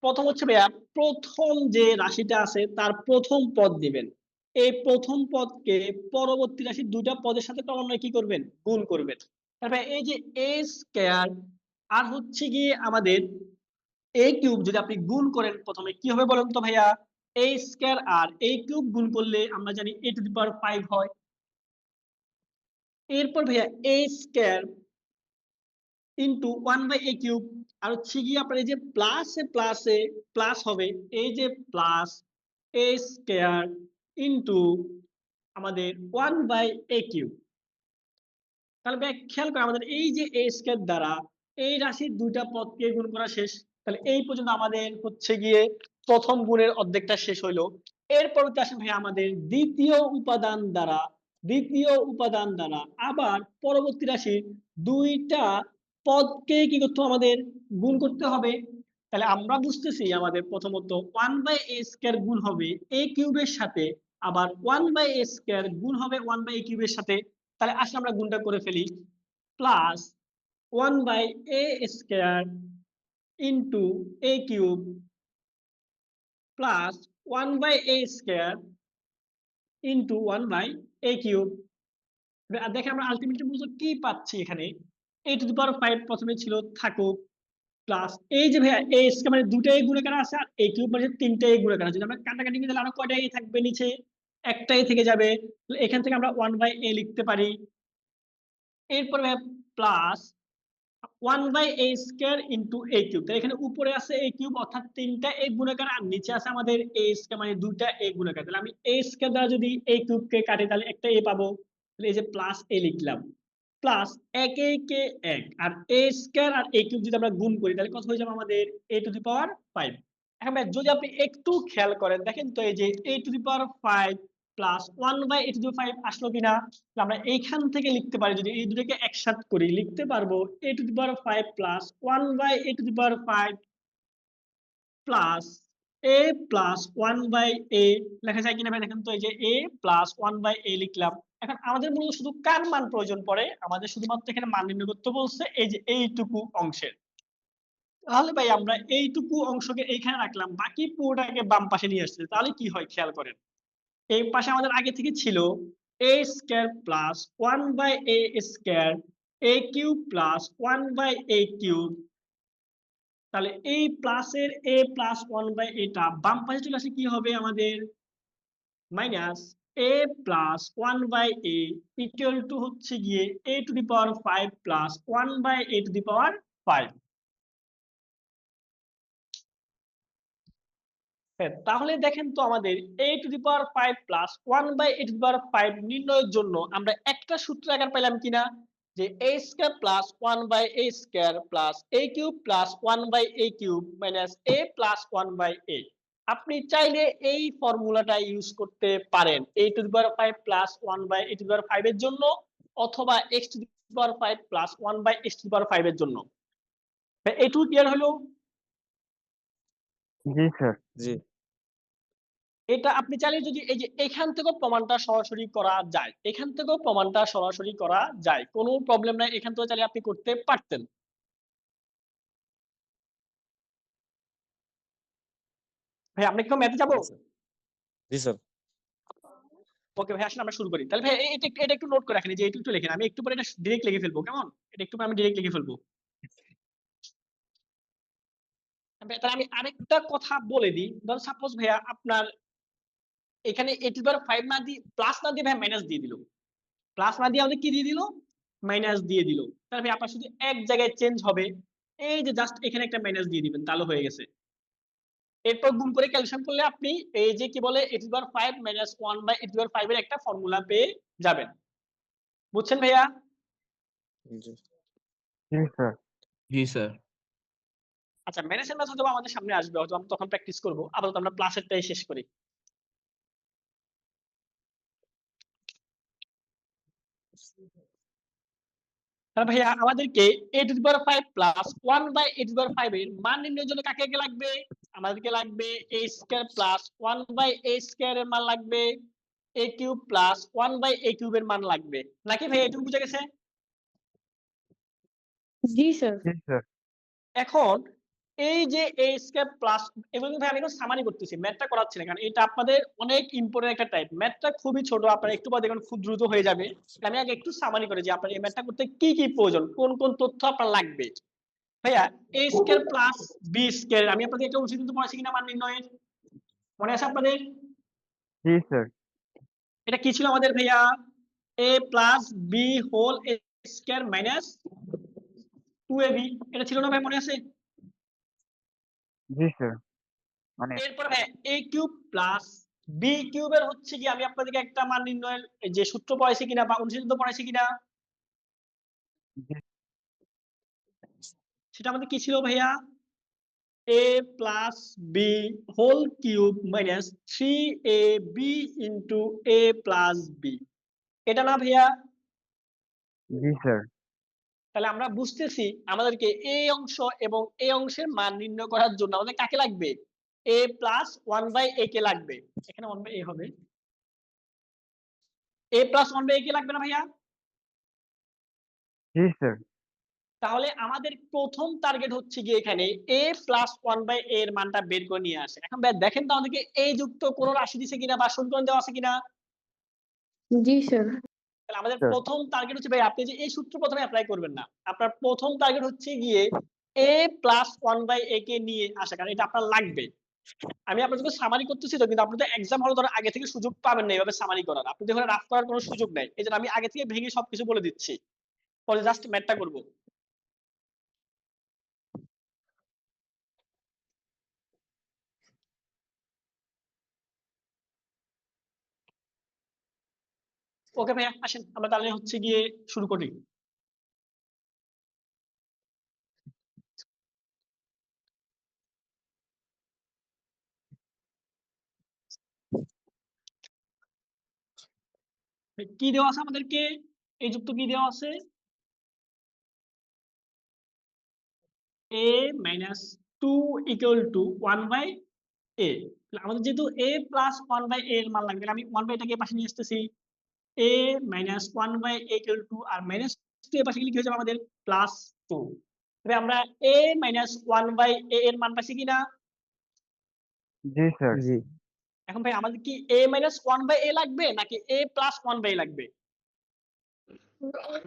প্রথম হচ্ছে ভাইয়া, প্রথম যে রাশিটা আছে তার প্রথম পদ দিবেন, এই প্রথম পদকে পরবর্তী রাশির দুইটা পদের সাথে ক্রমান্বয়ে কি করবেন? গুণ করবেন। তারপরে এই যে a স্কয়ার আর হচ্ছে গিয়ে আমাদের a কিউব যদি আপনি গুণ করেন, প্রথমে কি হবে বলেন তো ভাইয়া? a স্কয়ার আর a কিউব গুণ করলে আমরা জানি a টু দি পাওয়ার 5 হয়। এরপর ভাইয়া a square into 1 by a cube, আর হচ্ছে গিয়ে আপনার এই যে প্লাসে প্লাস হবে, এই যে প্লাস a স্কয়ার ইনটু আমাদের 1 বাই a কিউব। তাহলে ভাই খেয়াল করে আমাদের এই যে a স্কয়ার দ্বারা এই রাশির দুইটা পদকে গুণ করা শেষ। তাহলে এই পর্যন্ত আমাদের হচ্ছে গিয়ে প্রথম গুণের অর্ধেকটা শেষ হইলো। এরপর আসে ভাই আমাদের দ্বিতীয় উপাদান দ্বারা আবার পরবর্তী রাশির দুইটা পদকে কি করতে হবে? আমাদের গুণ করতে হবে। তাহলে আমরা বুঝতেছি আমাদের প্রথমত 1 বাই a স্কয়ার গুণ হবে a কিউবের সাথে, আবার 1 বাই a স্কয়ার গুণ হবে 1 বাই a কিউবের সাথে। তাহলে আসলে আমরা গুণটা করে ফেলি, plus 1 by a square into a cube plus 1 by a square into 1 by a cube. দেখে আমরা আলটিমেটলি মূলত কি পাচ্ছি এখানে? a টু দি পাওয়ার 5 প্রথমে ছিল, থাকুক, প্লাস এই যে ভাইয়া a স্কয়ার মানে দুটাই গুণাকার আছে, আর a কিউব মানে তিনটাই গুণাকার আছে। যদি আমরা কাটাকাটি করি তাহলে আরো কয়টা a থাকবে নিচে? একটাই থেকে যাবে। এখান থেকে আমরা 1 বাই a লিখতে পারি। এরপরে plus 1 by a square into a cube. তাহলে এখানে উপরে আছে a কিউব অর্থাৎ তিনটা a গুণাকার, আর নিচে আছে আমাদের a স্কয়ার মানে দুইটা a গুণাকার। তাহলে আমি a স্কয়ার দ্বারা যদি a কিউব কে কাটি তাহলে একটা a পাবো। তাহলে এই যে প্লাস a লিখলাম, প্লাস এক কে এক, আর a স্কয়ার আর a কিউব যদি আমরা গুণ করি তাহলে কত হয়ে যাবে আমাদের? a to the power 5। এখন ভাই যদি আপনি একটু খেয়াল করেন দেখেন তো, এই যে a to the power 5 plus 1 by a to the power 5 আসলো কিনা? আমরা এইখান থেকে লিখতে পারি, যদি এই দুটোকে একসাথে করি লিখতে পারবো a to the power 5 plus 1 by a to the power 5 plus A plus one by A লেখা যায় কিনা ভাই দেখেন তো, এই যে A plus one by A লিখলাম। এখন আমাদের মূলত শুধু কার মান প্রয়োজন পড়ে, আমাদের শুধুমাত্র এখানে মান নির্ণয় করতে বলছে এই যে এইটুকু অংশের। তাহলে ভাই আমরা এইটুকু অংশকে এইখানে রাখলাম, বাকি পুরোটাকে বাম পাশে নিয়ে আসছে, তাহলে কি হয় খেয়াল করেন। এই পাশে আমাদের আগে থেকে ছিল A square plus one by A square A cube plus one by A cube. তাহলে এই প্লাসের এ প্লাস ওয়ান বাই এটা বাম পাশে চলে আসে, কি হবে আমাদের minus A plus one by A equal to হচ্ছে গিয়ে A to the power 5 plus one by A to the power 5। তাহলে দেখেন তো আমাদের a to the power 5 plus 1 by a to the power 5 নির্ণয়ের জন্য আমরা একটা সূত্র আকার পেলাম কিনা, যে a square plus 1 by a square plus a cube plus 1 by a cube minus a plus 1 by a। আপনি চাইলে এই ফর্মুলাটা ইউজ করতে পারেন a to the power 5 plus 1 by a to the power 5 এর জন্য, অথবা x to the power 5 plus 1 by x to the power 5 এর জন্য। এইটুকু ক্লিয়ার হলো? জি স্যার। জি এটা আপনি চাইলে যদি এই যে এখান থেকেও প্রমাণটা সরাসরি করা যায়, এখান থেকেও প্রমাণটা সরাসরি করা যায়, কোনো প্রবলেম নাই, এখান থেকে চাইলে আপনি করতে পারতেন। ভাই আপনি কি ম্যাথে যাবো? জি স্যার। ওকে ভাই আসেন আমরা শুরু করি। তাহলে ভাই এটা একটু নোট করে রাখেন, যে একটু লিখেন, আমি একটু পরে এটা ডিরেক্ট লিখে ফেলবো, কেমন? এটা একটু পরে আমি ডিরেক্ট লিখে ফেলবো। তাহলে আমি আরেকটা কথা বলে দিই, ধর সাপোজ ভাইয়া আপনার এখানে a টু দি পাওয়ার 5 না দিয়ে প্লাস না দিয়ে ভাই মাইনাস দিয়ে দিল, প্লাস না দিয়ে আমাদের কি দিয়ে দিল, মাইনাস দিয়ে দিল। তাহলে ভাই আপনার শুধু এক জায়গায় চেঞ্জ হবে, এই যে জাস্ট এখানে একটা মাইনাস দিয়ে দিবেন, তাহলে হয়ে গেছে। এরপর গুণ করে ক্যালকুলেশন করলে আপনি এই যে কি বলে a to the power 5 minus 1 by a to the power 5 এর একটা ফর্মুলা পেয়ে যাবেন। বুঝছেন ভাইয়া? জি জি স্যার। জি স্যার। আচ্ছা মাইনাসের ম্যাথ হয়তো আমাদের সামনে আসবে, হয়তো আমরা তখন প্র্যাকটিস করব, আপাতত আমরা প্লাসেরটাই শেষ করি। তাহলে ভাইয়া আমাদেরকে a to the power 5 plus 1 by a to the power 5 এর মান নির্ণয়ের জন্য কাকে কে লাগবে, আমাদেরকে লাগবে a square plus 1 by a square এর মান লাগবে, a cube plus 1 by a cube এর মান লাগবে, নাকি ভাই এটুকু বুঝা গেছে? জি স্যার। জি স্যার। এখন এই যে a স্কয়ার প্লাস, এবং ভাই আমি এখন সামারি করতেছি, ম্যাথটা করাচ্ছি না, কারণ এটা আপনাদের অনেক ইম্পর্টেন্ট একটা টাইপ, ম্যাথটা খুবই ছোট, আপনারা একটু পর দেখুন খুব দ্রুত হয়ে যাবে। আমি আগে একটু সামারি করে, যে আপনার এই ম্যাথটা করতে কি কি প্রয়োজন, কোন কোন তথ্য আপনার লাগবে। ভাইয়া a square plus b square, আমি আপনাদের একটা উচিত কিন্তু পড়াইছি কিনা মান নির্ণয়ের, মনে আছে আপনাদের? জি স্যার। এটা কি ছিল আমাদের ভাইয়া, a plus b whole square minus 2ab, এটা ছিল না ভাই, মনে আছে? জি স্যার। মানে এরপর ভাই a কিউব প্লাস b কিউবের হচ্ছে কি, আমি আপনাদেরকে একটা মান নির্ণয়ের যে সূত্র পড়াইছি কিনা বা অনুশীলন পড়াইছি কিনা, জি সেটা আমাদের কি ছিল ভাইয়া, a plus b whole cube minus 3ab into a plus b, এটা না ভাইয়া? জি স্যার। তাহলে আমরা বুঝতেছি আমাদেরকে এই অংশ এবং এই অংশের মান নির্ণয় করার জন্য আমাদের কাকে লাগবে, a প্লাস 1 বাই a কে লাগবে, এখানে 1 বাই a হবে, a প্লাস 1 বাই a কে লাগবে না ভাইয়া? জি স্যার। তাহলে আমাদের প্রথম টার্গেট হচ্ছে গিয়ে এখানে a প্লাস 1 বাই a এর মানটা বের করে নিয়ে আসে। এখন ভাই দেখেন তো আমাদেরকে a যুক্ত কোন রাশি দিছে কিনা বা সমীকরণ দেওয়া আছে কিনা। জি স্যার। তাহলে আমাদের স্যার। প্রথম টার্গেট হচ্ছে ভাই, আপনি যে এই সূত্র প্রথমে অ্যাপ্লাই করবেন না, আপনার প্রথম টার্গেট হচ্ছে গিয়ে a প্লাস 1 বাই a কে নিয়ে আসা, কারণ এটা আপনার লাগবে। আমি আপনাদেরকে সামারি করতেছি তো, কিন্তু আপনাদের এক্সাম হলে ধরো আগে থেকে সুযোগ পাবেন না এভাবে সামারি করার, আপনাদের এখানে রাফ করার কোনো সুযোগ নাই, এই জন্য আমি আগে থেকে ভেঙে সবকিছু বলে দিচ্ছি, পরে জাস্ট ম্যাথটা করবো। ওকে ভাইয়া আসেন আমরা তাহলে হচ্ছে গিয়ে শুরু করি। কি দেওয়া আছে আমাদেরকে, এই যুক্ত কি দেওয়া আছে, a minus 2 equal to 1 by A. আমাদের যেহেতু a প্লাস 1 বাই a এর মান লাগবে, আমি 1 বাই এটাকে পাশে নিয়ে আসতেছি, a minus 1 by a equal to, আর মাইনাস 2 এর পাশে গেলে কি হয়ে যাবে আমাদের প্লাস 2। তবে আমরা a মাইনাস 1 বাই a এর মান পাইছি কিনা? জি স্যার। জি এখন ভাই আমাদের কি a মাইনাস 1 বাই a লাগবে নাকি a প্লাস 1 বাই লাগবে?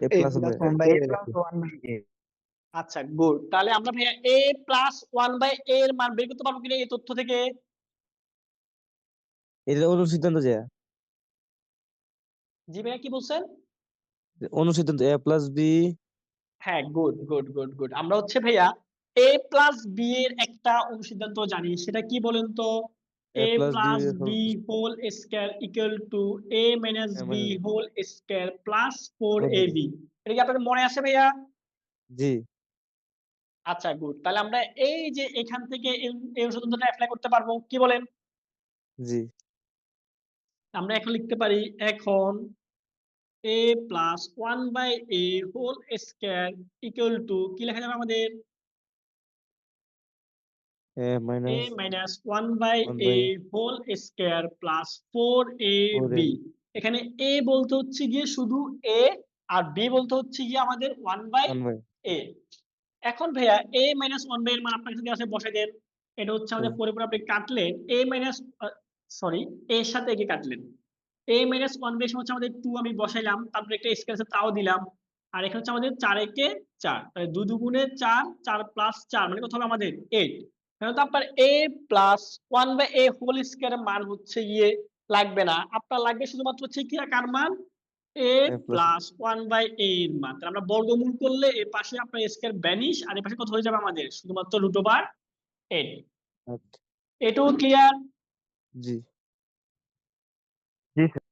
এ A plus plus 1 by a A plus লাগবে। 1 বাই a। আচ্ছা গুড, তাহলে আমরা ভাইয়া a প্লাস 1 বাই a এর মান বের করতে পারবো কিনা এই তথ্য থেকে? এটা অনুসিদ্ধান্ত যা জি ভাইয়া কি বলছেন? অনুসিদ্ধান্ত a প্লাস বি হ্যাঁ গুড গুড গুড গুড, আমরা হচ্ছে ভাইয়া a প্লাস b এর একটা অনুসিদ্ধান্ত জানি, সেটা কি বলেন তো? a a plus b plus b whole square equal to a minus b whole square plus 4ab। এটা কি আপনাদের মনে আছে ভাইয়া? জি আচ্ছা গুড, তাহলে আমরা এই যে এখান থেকে এই অনুসিদ্ধান্তটা অ্যাপ্লাই করতে পারবো, কি বলেন? জি আমরা এখন লিখতে পারি, এখন a plus 1 by a whole square equal to কি লেখা যাবে আমাদের? a a minus minus 1 by 1 a by whole square plus 4ab। 4ab এখানে a বলতে হচ্ছে গিয়ে শুধু a, আর b বলতে হচ্ছে গিয়ে আমাদের 1 বাই 1 বাই a। এখন ভাইয়া a মাইনাস 1 বাই এর মান আপনার সাথে আছে, বসাই দেন। এটা হচ্ছে আমাদের পরে আপনি কাটলেন a মাইনাস, সরি, এর সাথে একে কাটলেন, a মাইনাস 1 বাই হচ্ছে আমাদের 2, আমি বসাইলাম, তারপরে একটা স্কয়ার আছে তাও দিলাম, আর এখানে হচ্ছে আমাদের 4 একে 4, তাহলে 2 দুগুণে 4, 4 প্লাস 4 মানে কত হবে আমাদের 8। তাহলে তো আপনার a plus 1 by a whole স্কয়ারের মান হচ্ছে গিয়ে লাগবে না, আপনার লাগবে শুধুমাত্র হচ্ছে কি কার মান? a a plus plus 1 by a এর মান। তাহলে আমরা বর্গমূল করলে এর পাশে আপনার স্কয়ার ভ্যানিশ, আর এর পাশে কত হয়ে যাবে আমাদের শুধুমাত্র রুট ওভার 8। এটুকু ক্লিয়ার? জি জি স্যার।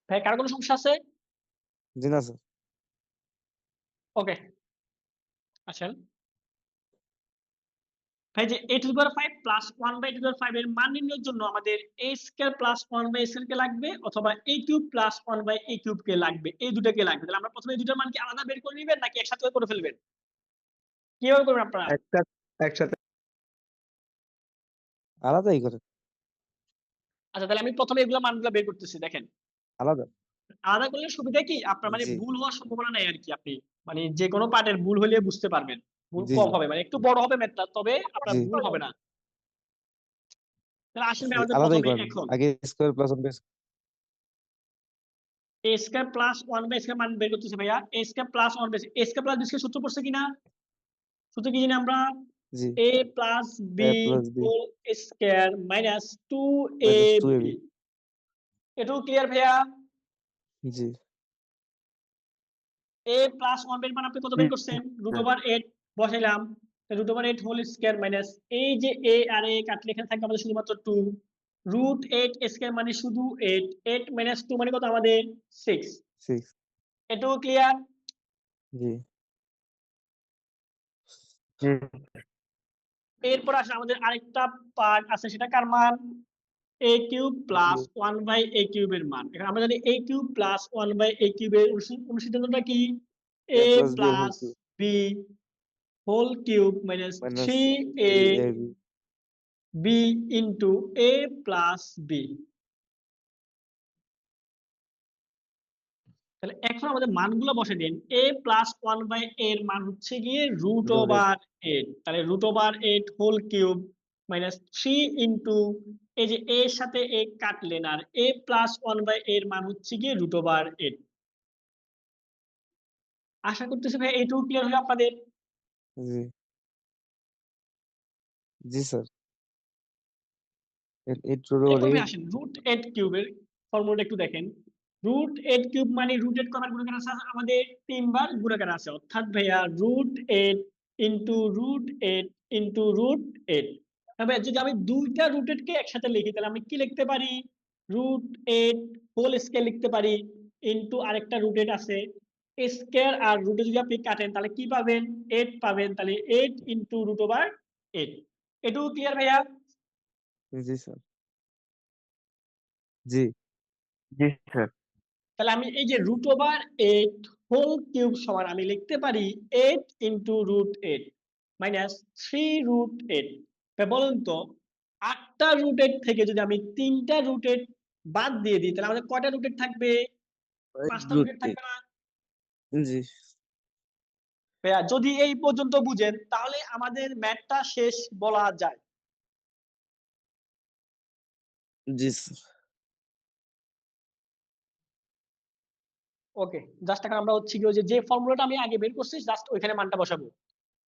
ভাই কার কোনো সমস্যা আছে? জি না স্যার ওকে আসেন ভাই, যে a to the power 5 plus 1 by a to the power 5 এর মান নির্ণয়ের জন্য আমাদের a square plus 1 by a square কে লাগবে, অথবা a cube plus 1 by a cube কে লাগবে, এই দুটোকে লাগবে। তাহলে আমরা প্রথমে এই দুটোর মান কি আলাদা বের করে নেবেন নাকি একসাথে করে ফেলবেন? কিভাবে করবেন আপনারা? একসাথে আলাদাই করে আচ্ছা তাহলে আমি প্রথমে এগুলো মানগুলো বের করতেছি, দেখেন। আলাদা আলাদা করলে সুবিধা কি, আপনার মানে জি ভুল হওয়ার সম্ভাবনা নাই আর কি, আপনি মানে যে কোনো পার্টের ভুল হলে বুঝতে পারবেন, ভুল জি কম জি হবে, মানে একটু বড় হবে ম্যাথটা, তবে আপনার জি ভুল হবে না। তাহলে আসেন ভাই, আমাদের আলাদাই প্রথমে করেন এখন আগে square plus 1 by a square plus 1 by square মান বের করতেছি ভাইয়া। a square plus 1 by a square plus b square সূত্র পড়ছে কিনা? সূত্র কি জানি আমরা? জি a plus b a plus b whole square minus minus 2ab। 2ab এটুকু ক্লিয়ার ভাইয়া? জি a প্লাস 1 এর মান আপনি কত জি বের করছেন? Root sir. ওভার 8 বসাইলাম, root over 8 whole square minus এই যে a আর a কাটলে এখানে থাকবে আমাদের শুধুমাত্র 2, রুট 8 স্কয়ার মানে শুধু 8, 8 মাইনাস 2 মানে কত আমাদের 6। 6 এটুকু ক্লিয়ার? জি জি এরপর আসলে আমাদের আরেকটা পার্ট আছে, সেটা কার মান? a cube plus 1 by a কিউবের মান। এখন আমরা জানি a cube plus 1 by a কিউবের অনুসিদ্ধান্তটা কি? a a plus b whole plus b whole cube minus minus 3a 3ab b into a plus b। তাহলে এখন আমাদের মানগুলো বসে দিন। a প্লাস 1 বাই এর মান হচ্ছে গিয়ে রুট root over ওভার 8, তাহলে root over 8 whole cube minus 3 into এই যে a এর সাথে a কাটলেন, আর a প্লাস 1 বাই এর মান হচ্ছে গিয়ে রুট ওভার 8। আশা করতেছি ভাই এইটুকু ক্লিয়ার হলো আপনাদের। জি জি স্যার it root over এরপর ভাই 8 আসেন রুট 8 কিউবের ফর্মুলাটা একটু দেখেন। রুট 8 কিউব মানে রুট 8 কবার গুণাকার আছে আমাদের? 3 বার গুণাকার আছে, অর্থাৎ ভাইয়া root 8 into root 8 into root 8। তবে যদি আমি দুইটা রুট 8 কে একসাথে লিখি তাহলে আমি কি লিখতে পারি? রুট 8 হোল স্কয়ার লিখতে পারি, ইন্টু আরেকটা রুট 8 আছে স্কয়ার, আর রুটে যদি আপনি কাটেন তাহলে কি পাবেন? 8 পাবেন, তাহলে 8 ইন্টু রুট ওভার 8। এটুকু ক্লিয়ার ভাইয়া? জি স্যার জি জি স্যার। তাহলে আমি এই যে রুট ওভার 8 হোল কিউব সমান আমি লিখতে পারি 8 ইন্টু রুট 8 মাইনাস 3 রুট 8। বলুন তো 8টা রুট 8 থেকে যদি আমি 3টা রুট 8 বাদ দিয়ে দিই তাহলে আমাদের কয়টা রুট 8 থাকবে? 5টা রুট রুট 8 থাকবে না? জি ভাইয়া যদি এই পর্যন্ত বুঝেন তাহলে আমাদের ম্যাথটা শেষ বলা যায়। জি স্যার। ওকে, জাস্ট এখন আমরা হচ্ছে কি ওই যে ফর্মুলাটা আমি আগে বের করছি জাস্ট ওইখানে মানটা বসাবো।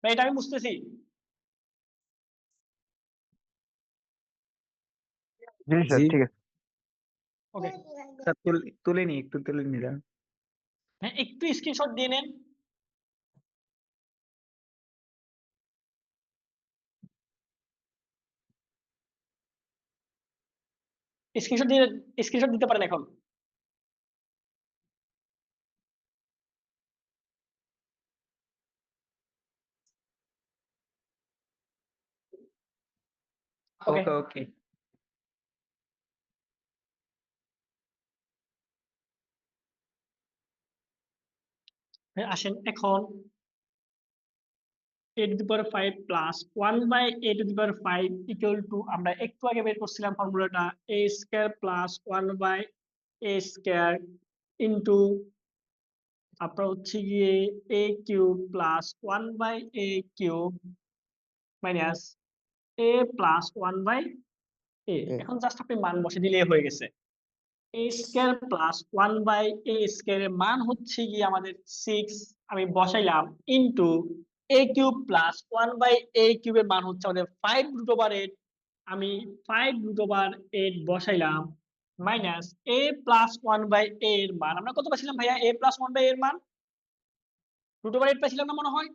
ভাই এটা আমি বুঝতেছি। জি স্যার, জি ঠিক আছে। ওকে, স্যার তুলে নি, একটু তুলে নিলাম। হ্যাঁ একটু স্ক্রিনশট দিয়ে নেন। স্ক্রিনশট দিতে পারেন এখন। ওকে, ওকে ওকে। আসেন এখন a to the power 5 plus 1 by a to the power 5 equal to আমরা একটু আগে বের করছিলাম ফর্মুলাটা a square plus 1 by a square into আপনার হচ্ছে গিয়ে a cube plus 1 by a cube minus a plus 1 by a। এখন জাস্ট আপনি মান বসে দিলে হয়ে গেছে। a square plus 1 by a স্কয়ারের মান হচ্ছে গিয়ে আমাদের 6 আমি বসাইলাম into a cube plus 1 by a কিউবের মান হচ্ছে আমাদের 5 রুট ওভার 8 আমি 5 রুট ওভার 8 বসাইলাম minus a plus 1 by a এর মান আমরা কত পাইছিলাম ভাইয়া? a প্লাস 1 বাই a এর মান রুট ওভার 8 পাইছিলাম না মনে হয়?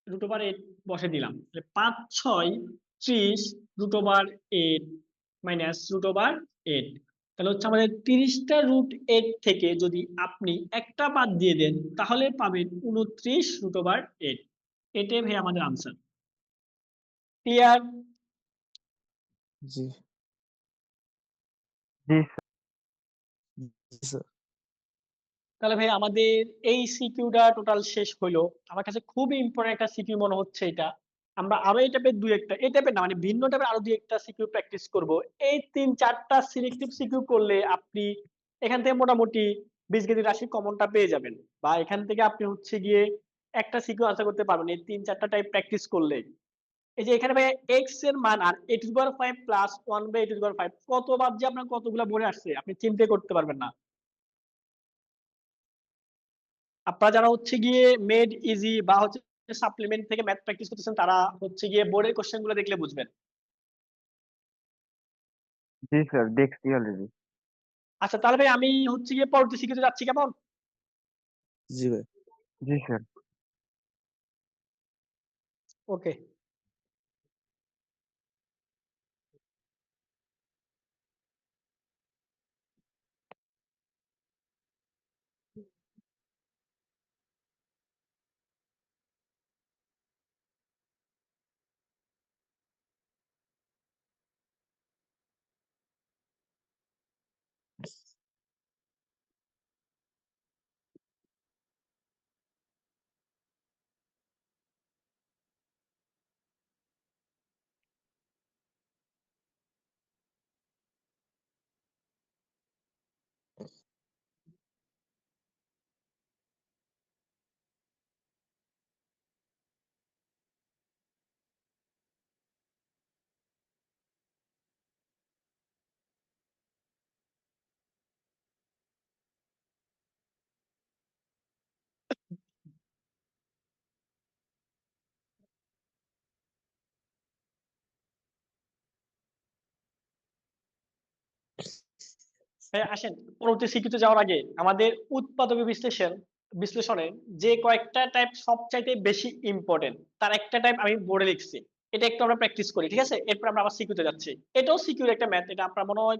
রুট ওভার 8 বসে দিলাম, 5 6 30 root over 8 minus root over 8। তাহলে হচ্ছে আমাদের 30টা রুট 8 থেকে যদি আপনি একটা বাদ দিয়ে দেন তাহলে পাবেন 29 রুট ওভার 8। এটাই ভাই আমাদের আনসার। ক্লিয়ার? জি জি স্যার। তাহলে ভাই আমাদের এই সিকিউটা টোটাল শেষ হইলো। আমার কাছে খুবই ইম্পর্টেন্ট একটা সিকিউ মনে হচ্ছে এটা। আমরা আরো এই টাইপের দুই একটা, এই টাইপের না মানে ভিন্ন টাইপের আরো দুই একটা সিকিউ প্র্যাকটিস করব। এই 3-4টা সিলেক্টিভ সিকিউ করলে আপনি এখান থেকে মোটামুটি বীজগণিত রাশি কমনটা পেয়ে যাবেন, বা এখান থেকে আপনি হচ্ছে গিয়ে একটা সিকিউ আনসার করতে পারবেন এই 3-4টা টাইপ প্র্যাকটিস করলে। এই যে এখানে ভাই এক্স এর মান আর a to the power 5 plus 1 by a to the power 5 কতবার যে আপনার কতগুলা বলে আসছে আপনি চিন্তা করতে পারবেন না। আপনারা যারা হচ্ছে গিয়ে মেড ইজি বা হচ্ছে সাপ্লিমেন্ট থেকে ম্যাথ প্র্যাকটিস করতেছেন তারা হচ্ছে গিয়ে বোর্ডের কোশ্চেন গুলো দেখলে বুঝবেন। জি স্যার, দেখছি অলরেডি। আচ্ছা তাহলে ভাই আমি হচ্ছে গিয়ে পরবর্তী শিখতে যাচ্ছি, কেমন? জি ভাই। জি স্যার। ওকে। ভাই আসেন পরবর্তী শিখতে যাওয়ার আগে আমাদের উৎপাদক বিশ্লেষণে যে কয়েকটা টাইপ সবচাইতে বেশি ইম্পর্টেন্ট তার একটা টাইপ আমি বোর্ডে লিখছি, এটা একটু আমরা প্র্যাকটিস করি, ঠিক আছে? এরপর আমরা আবার সিকিউতে যাচ্ছি। এটাও সিকিউর একটা ম্যাথ, এটা আপনার মনে হয়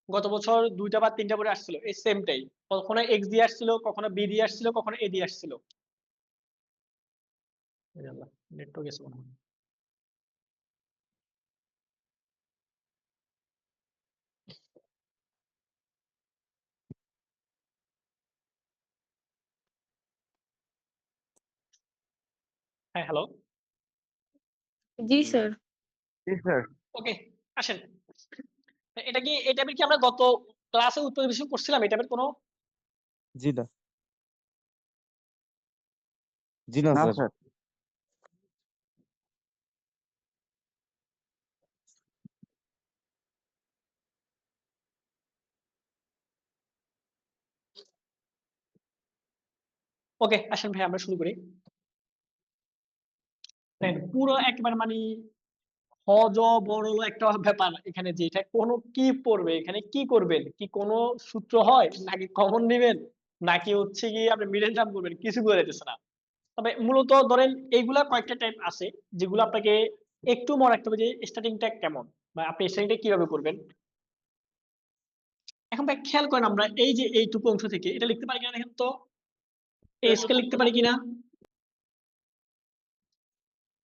গত বছর 2টা বা 3টা করে আসছিল এই সেমটাই, কখনো এক্স দিয়ে আসছিল, কখনো বি দিয়ে আসছিল, কখনো এ দিয়ে আসছিল। নেটওয়ার্ক গেছে মনে হয়। হ্যাঁ হ্যালো, जी सर। जी सर। ওকে আসেন। এটা কি এই টাইপের কি আমরা গত ক্লাসে উত্তর বিষয় করছিলাম এই টাইপের কোনো? জি না, জি না ना স্যার। सर। ওকে আসেন ভাই আমরা শুরু করি। পুরো একবার মানে হজ বড় একটা ব্যাপার এখানে, যে এটা কোনো কি পড়বে এখানে, কি করবেন, কি কোনো সূত্র হয় নাকি কমন নেবেন নাকি হচ্ছে কি আপনি মিডল টার্ম করবেন, কিছু করে দিতেছে না। তবে মূলত ধরেন এইগুলা কয়েকটা টাইপ আছে যেগুলো আপনাকে একটু মনে রাখতে হবে যে স্টার্টিংটা কেমন বা আপনি স্টার্টিংটা কিভাবে করবেন। এখন ভাই খেয়াল করেন, আমরা এই যে এইটুকু অংশ থেকে এটা লিখতে পারি কিনা দেখেন তো, এ স্কেল লিখতে পারি কিনা।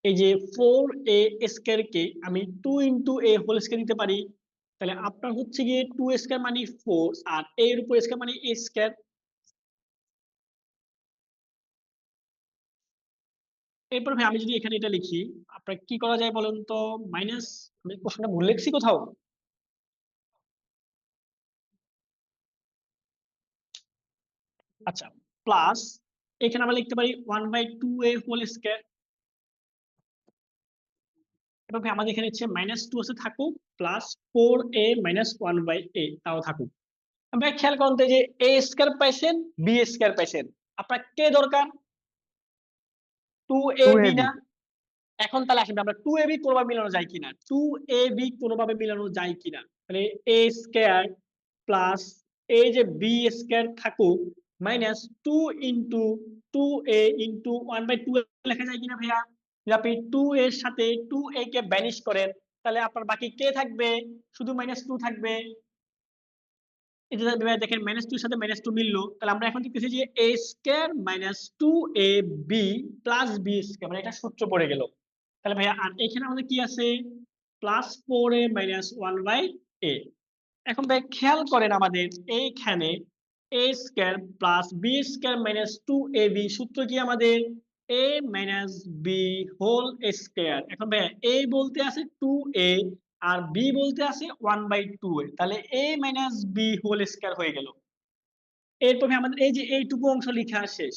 এই যে 4a স্কয়ার কে আমি 2 ইন্টু a হোল স্কয়ার দিতে পারি, তাহলে আপনার হচ্ছে গিয়ে 2 স্কয়ার মানে 4 আর a এর উপর স্কয়ার মানে a স্কয়ার। এরপর ভাই আমি যদি এখানে এটা লিখি, আপনার কি করা যায় বলেন তো, মাইনাস, আমি প্রশ্নটা ভুল লিখছি কোথাও। আচ্ছা, প্লাস এখানে আমরা লিখতে পারি 1/2a হোল স্কয়ার। এবার ভাই আমাদের এখানে হচ্ছে -2 আছে থাকুক, প্লাস 4a মাইনাস 1/a তাও থাকুক। ভাই খেয়াল করুন তো, এই যে a স্কয়ার পাইছেন, b স্কয়ার পাইছেন, আপনার কে দরকার? 2ab 2ab। না? এখন তাহলে আসেন আমরা 2ab কোনোভাবে মিলানো যায় কিনা, 2ab কোনোভাবে মিলানো যায় কিনা। তাহলে a স্কয়ার প্লাস এই যে b স্কয়ার থাকুক মাইনাস 2 ইন্টু 2a ইন্টু 1/2 লেখা যায় কিনা ভাইয়া? যদি আপনি 2 এর সাথে 2a কে ব্যানিশ করেন তাহলে আপনার বাকি কে থাকবে? শুধু -2 থাকবে। এই যে ভাইয়া দেখেন -2 এর সাথে -2 মিললো, তাহলে আমরা এখন দেখতেছি যে a square minus 2ab plus b square, মানে এটা সূত্র পড়ে গেল। তাহলে ভাইয়া আর এখানে আমাদের কি আছে? Plus 4a minus 1/a। এখন ভাই খেয়াল করেন আমাদের এইখানে a square plus b square minus 2ab সূত্র কি আমাদের? a minus b whole square. এখন ভাই a বলতে আছে 2a আর b বলতে আছে 1/2a, তাহলে a minus b whole square হয়ে গেল। এরপর ভাই আমাদের এই যে এইটুকু অংশ লেখা শেষ।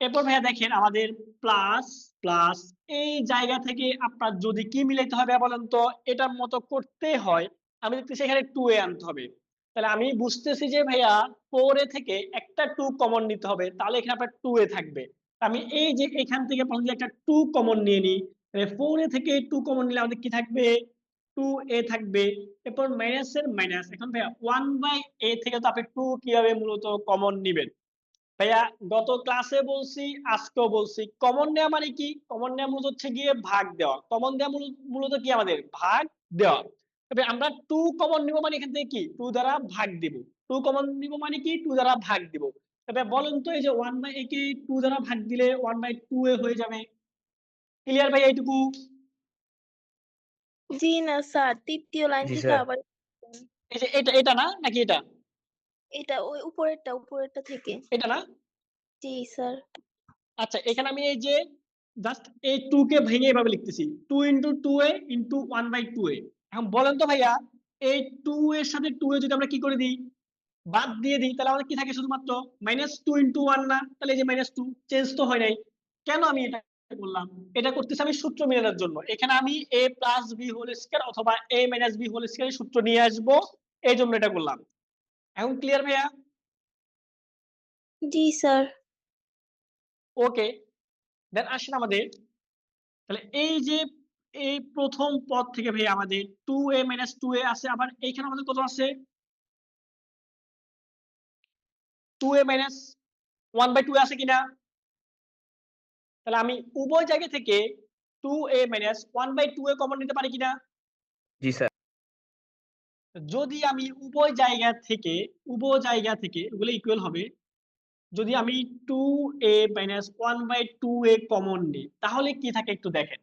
এরপর ভাইয়া দেখেন আমাদের প্লাস প্লাস এই জায়গা থেকে আপনার যদি কি মিলাইতে হবে বলেন তো, এটার মতো করতে হয় আমি দেখতেছি এখানে 2a আনতে হবে। তাহলে আমি বুঝতেছি যে ভাইয়া 4a থেকে একটা 2 কমন নিতে হবে, তাহলে এখানে আপনার 2a থাকবে। আমি এই যে এখান থেকে প্রথমে একটা 2 কমন নিয়ে নিই, তাহলে 4a থেকে 2 কমন নিলে আমাদের কি থাকবে? 2a থাকবে। এরপর মাইনাসের মাইনাস, এখন ভাইয়া 1/a থেকে তো আপনি 2 কিভাবে মূলত কমন নিবেন? ভাইয়া গত ক্লাসে বলছি, আজকেও বলছি, কমন নেওয়া মানে কি? কমন নেওয়া মূলত হচ্ছে গিয়ে ভাগ দেওয়া। কমন দেওয়া মূলত কি আমাদের ভাগ দেওয়া। তবে আমরা 2 কমন নিব মানে এখান থেকে কি 2 দ্বারা ভাগ দিব। 2 কমন নিব মানে কি 2 দ্বারা ভাগ দিব। তবে বলেন তো এই যে 1/a কে 2 দ্বারা ভাগ দিলে 1/2a হয়ে যাবে। ক্লিয়ার ভাই এইটুকু? জি না স্যার, তৃতীয় লাইন জি থেকে স্যার। আবার এই যে এটা এটা না নাকি এটা? এটা ওই উপরেরটা থেকে। এটা না? জি স্যার। আচ্ছা, এখানে আমি এই যে জাস্ট এই 2 কে ভেঙে এভাবে লিখতেছি 2 ইন্টু 2a ইন্টু 1/2a। এখন বলেন তো ভাইয়া এই 2 এর সাথে 2a যদি আমরা কি করে দিই, বাদ দিয়ে দিই, তাহলে আমাদের কি থাকে? শুধুমাত্র -2 ইন্টু 1 না? তাহলে এই যে -2 চেঞ্জ তো হয় নাই। কেন আমি এটা করলাম? এটা করতেছি আমি সূত্র মেলানোর জন্য। এখানে আমি a plus b whole square অথবা a minus b whole square সূত্র নিয়ে আসবো, এই জন্য এটা করলাম। এখন ক্লিয়ার ভাইয়া? জি স্যার। ওকে, দেন আসেন আমাদের, তাহলে এই যে এই প্রথম পদ থেকে ভাই আমাদের 2a মাইনাস 2a আছে, আবার এইখানে আমাদের কত আছে? 2a মাইনাস 1/2 আছে কিনা? তাহলে আমি উভয় জায়গা থেকে 2a মাইনাস 1/2a কমন নিতে পারি কিনা? জি স্যার। যদি আমি উভয় জায়গা থেকে এগুলো ইকুয়াল হবে, যদি আমি 2a মাইনাস 1/2a কমন নিই তাহলে কি থাকে একটু দেখেন।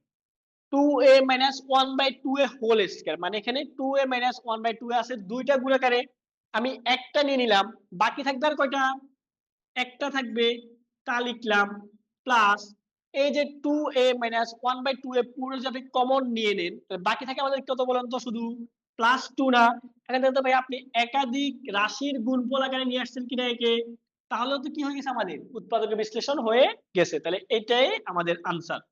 2a minus 1/2a whole square, মানে এখানে 2a মাইনাস 1/2a আছে দুইটা গুণাকারে, আমি একটা নিয়ে নিলাম, বাকি থাকবে আর কয়টা? একটা থাকবে, তা লিখলাম, প্লাস এই যে 2a মাইনাস 1/2a পুরো যদি আপনি কমন নিয়ে নেন, তাহলে বাকি থাকে আমাদের কত বলেন তো? শুধু +2 না? এখানে দেখতে ভাই আপনি একাধিক রাশির গুণফল আকারে নিয়ে আসছেন কিনা একে, তাহলে তো কি হয়ে গেছে, আমাদের উৎপাদক বিশ্লেষণ হয়ে গেছে। তাহলে এটাই আমাদের আনসার।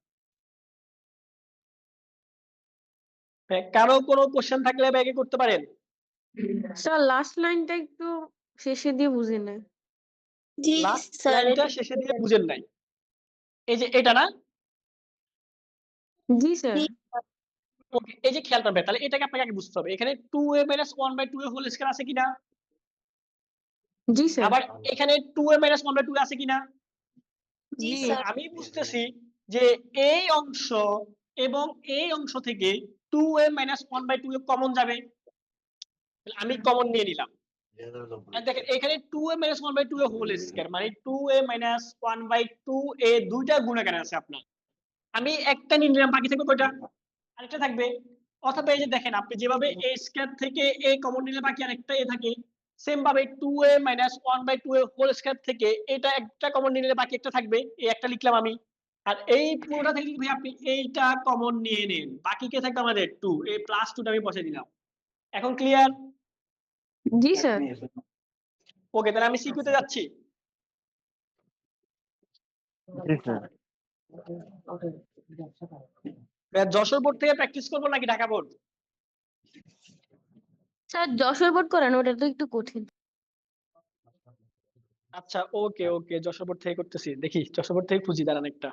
কারো কোনো কোশ্চেন থাকলে ব্যাগে করতে পারেন। স্যার লাস্ট লাইনটা একটু শেষে দিয়ে বুঝি না। জি লাস্ট স্যার লাইনটা এটা শেষে দিয়ে বুঝেন নাই? এই যে এটা না? জি স্যার। জি ওকে, এই যে খেয়াল করবেন, তাহলে এটাকে আপনাকে আগে বুঝতে হবে। এখানে 2a minus 1/2a whole square আছে কিনা? জি স্যার। আবার এখানে 2a মাইনাস 1/2a আছে কিনা? জি জি। স্যার আমি বুঝতেছি যে এই অংশ এবং এই অংশ থেকে 2a মাইনাস 1/2a কমন যাবে, তাহলে আমি কমন নিয়ে নিলাম। আর দেখেন এখানে 2a minus 1/2a whole square মানে 2a মাইনাস 1/2a দুইটা গুণাকারে আছে আপনার। আমি একটা নিয়ে নিলাম, বাকি থাকবে কয়টা? আরেকটা থাকবে। অথবা এই যে দেখেন, আপনি যেভাবে a স্কয়ার থেকে a কমন নিলে বাকি আরেকটা a থাকে, সেম ভাবে 2a minus 1/2a whole square থেকে এটা একটা কমন নিলে বাকি একটা থাকবে, এই একটা লিখলাম আমি। আর এই পুরোটা থেকে যদি ভাই আপনি এইটা কমন নিয়ে নেন, বাকি কে থাকবে আমাদের 2, এই +2টা আমি বসে দিলাম। এখন ক্লিয়ার? জি স্যার। ওকে, তাহলে আমি সিকিউতে যাচ্ছি। জি স্যার। যশোর বোর্ড থেকে প্র্যাকটিস করবো নাকি Dhaka board? Sir Jessore board করেন, ওটা তো একটু কঠিন। আচ্ছা, ওকে ওকে, যশোর বোর্ড থেকে করতেছি। দেখি যশোর বোর্ড থেকে খুঁজি, দাঁড়ান একটা।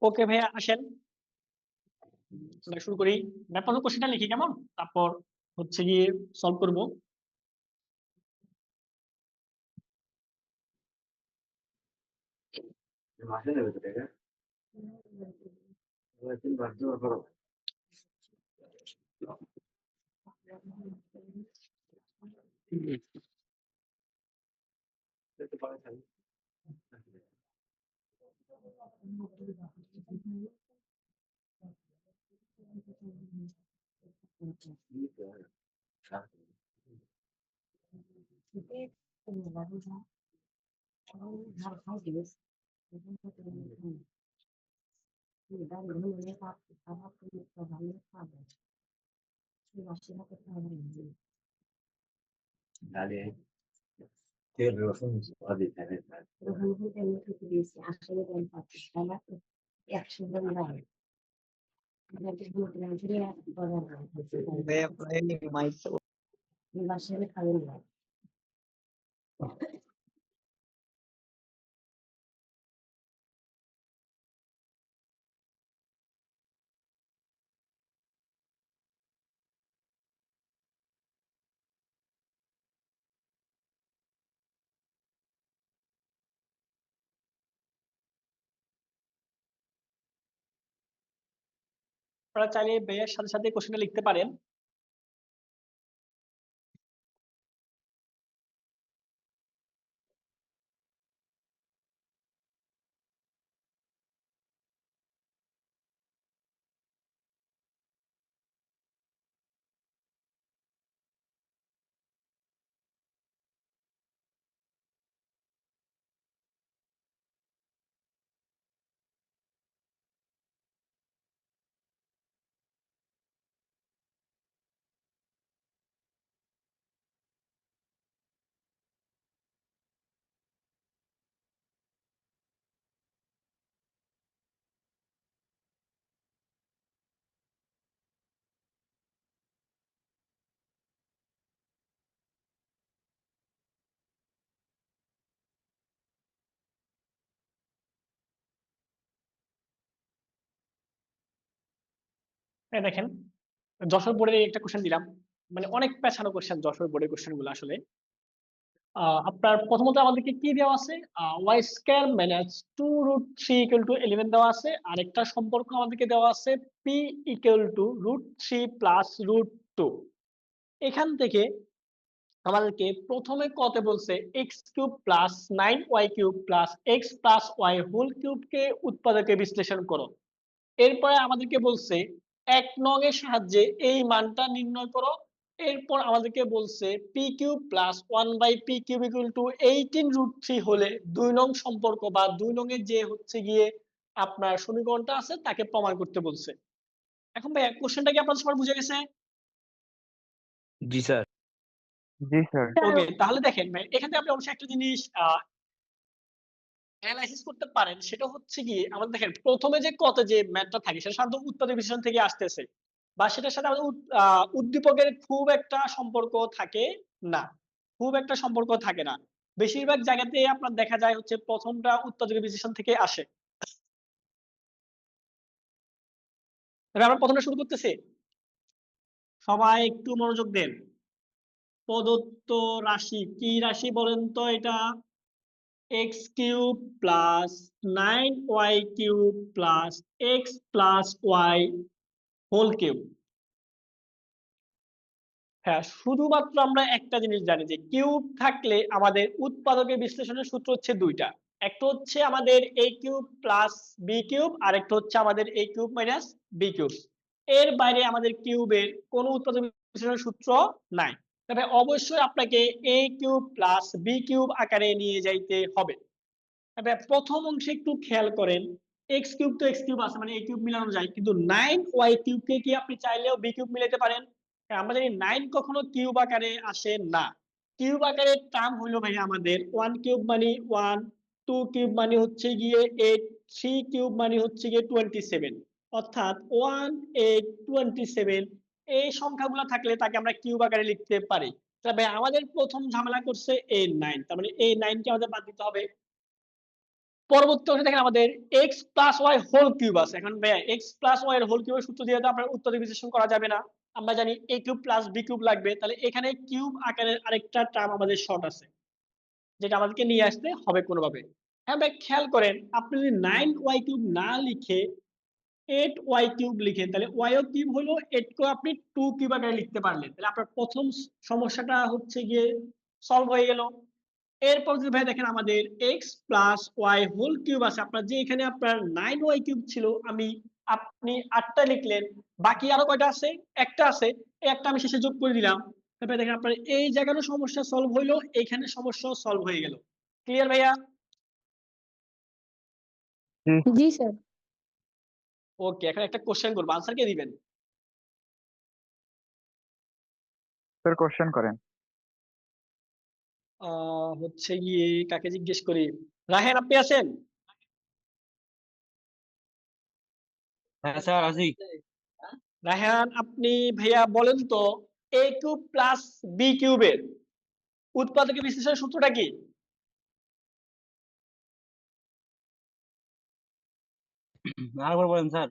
ওকে ভাইয়া, আসেন আমরা শুরু করি। ব্যাপার কোশ্চেনটা লিখি কেমন, তারপর হচ্ছে গিয়ে সলভ করব। ভাইয়া প্রায় মাইক আপনারা চাইলে ভাইয়ার সাথে সাথে কোশ্চেনটা লিখতে পারেন। এই দেখেন যশোর বোর্ডের একটা কোশ্চেন দিলাম, মানে অনেক পেছানো কোশ্চেন যশোর বোর্ডের কোশ্চেন গুলো আসলে। আপনার প্রথমত আমাদেরকে কি দেওয়া আছে, y square minus 2√3 equal to 11 দেওয়া আছে। আরেকটা সম্পর্ক আমাদেরকে দেওয়া আছে পি ইকুয়াল টু √3 প্লাস √2। এখান থেকে আমাদেরকে প্রথমে কত বলছে, x³ plus 9y³ plus x plus y whole কিউবকে উৎপাদকে বিশ্লেষণ করো। এরপরে আমাদেরকে বলছে 1 নং এর সাহায্যে এই মানটা নির্ণয় করো। এরপর আমাদেরকে বলছে p³ plus 1/p³ equal to 18√3 হলে 2 নং সম্পর্ক বা 2 নং এর যে হচ্ছে গিয়ে আপনার সমীকরণটা আছে তাকে প্রমাণ করতে বলছে। এখন ভাই কোশ্চেনটা কি আপনাদের সবার বুঝে গেছে? জি স্যার। জি স্যার। ওকে, তাহলে দেখেন ভাই এখানে আপনি অবশ্যই একটা জিনিস অ্যানালাইসিস করতে পারেন, সেটা হচ্ছে গিয়ে আমাদের দেখেন প্রথমে যে কত যে ম্যাথটা থাকে সেটা সাধারণত উৎপাদক বিশ্লেষণ থেকে আসতেছে, বা সেটার সাথে আমাদের উদ্দীপকের খুব একটা সম্পর্ক থাকে না, খুব একটা সম্পর্ক থাকে না। বেশিরভাগ জায়গাতে আপনার দেখা যায় হচ্ছে প্রথমটা উৎপাদক বিশ্লেষণ থেকে আসে। তবে আমরা প্রথমে শুরু করতেছি, সবাই একটু মনোযোগ দেন। প্রদত্ত রাশি কি রাশি বলেন তো? এটা x³ plus 9y³ plus x plus y whole cube. হ্যাঁ, শুধুমাত্র আমরা একটা জিনিস জানি যে কিউব থাকলে আমাদের উৎপাদকের বিশ্লেষণের সূত্র হচ্ছে দুইটা। একটা হচ্ছে আমাদের a³ প্লাস b³ আর একটা হচ্ছে আমাদের a³ মাইনাস b³। এর বাইরে আমাদের কিউবের কোনো উৎপাদক বিশ্লেষণের সূত্র নাই। তবে অবশ্যই আপনাকে a³ প্লাস b³ আকারে নিয়ে যাইতে হবে। তবে প্রথম অংশে একটু খেয়াল করেন, x³ তো x³ আছে মানে a³ মিলানো যায়, কিন্তু 9y³ কে কি আপনি চাইলেও b³ মিলাতে পারেন? হ্যাঁ, আমরা জানি 9 কখনো কিউব আকারে আসে না। কিউব আকারের টার্ম হলো ভাই আমাদের 1³ মানে 1, 2³ মানে হচ্ছে গিয়ে 8, 3³ মানে হচ্ছে গিয়ে 27। অর্থাৎ 1, 8, 27 এই সংখ্যাগুলো থাকলে তাকে আমরা কিউব আকারে লিখতে পারি। তবে আমাদের প্রথম ঝামেলা করছে এই 9, তার মানে এই 9 কে আমাদের বাদ দিতে হবে। পরবর্তী অংশে দেখেন আমাদের x plus y whole cube আছে। এখন ভাইয়া x প্লাস ওয়াই এর হোল কিউবের সূত্র দিয়ে তো আপনার উৎপাদক বিশ্লেষণ করা যাবে না, আমরা জানি a³ প্লাস b³ লাগবে। তাহলে এখানে কিউব আকারের আরেকটা টার্ম আমাদের শর্ট আছে, যেটা আমাদেরকে নিয়ে আসতে হবে কোনোভাবে। হ্যাঁ ভাই, খেয়াল করেন আপনি যদি 9y³ না লিখে 8y³ লিখেন, তাহলে y কিউব হলো 8 কে আপনি 2 কিউব আকারে লিখতে পারলেন, তাহলে আপনার প্রথম সমস্যাটা হচ্ছে গিয়ে সলভ হয়ে গেল। এরপর যদি ভাই দেখেন আমাদের x plus y whole cube আছে, আপনার যে এখানে আপনার 9y³ ছিল, আপনি 8টা লিখলেন, বাকি আরো কয়টা আছে? একটা আছে, এই একটা আমি শেষে যোগ করে দিলাম। তারপরে দেখেন আপনার এই জায়গারও সমস্যা সলভ হইলো, এখানে সমস্যাও সলভ হয়ে গেল। ক্লিয়ার ভাইয়া? জি স্যার। ওকে, এখন একটা কোশ্চেন করবো, আনসার কে দিবেন? স্যার কোশ্চেন করেন। হচ্ছে গিয়ে কাকে জিজ্ঞেস করি? রাহেন আপনি আছেন? হ্যাঁ স্যার আছি। রাহেন আপনি ভাইয়া বলেন তো a³ প্লাস b³ এর উৎপাদকের বিশ্লেষণের সূত্রটা কি? আরেকবার বলেন স্যার।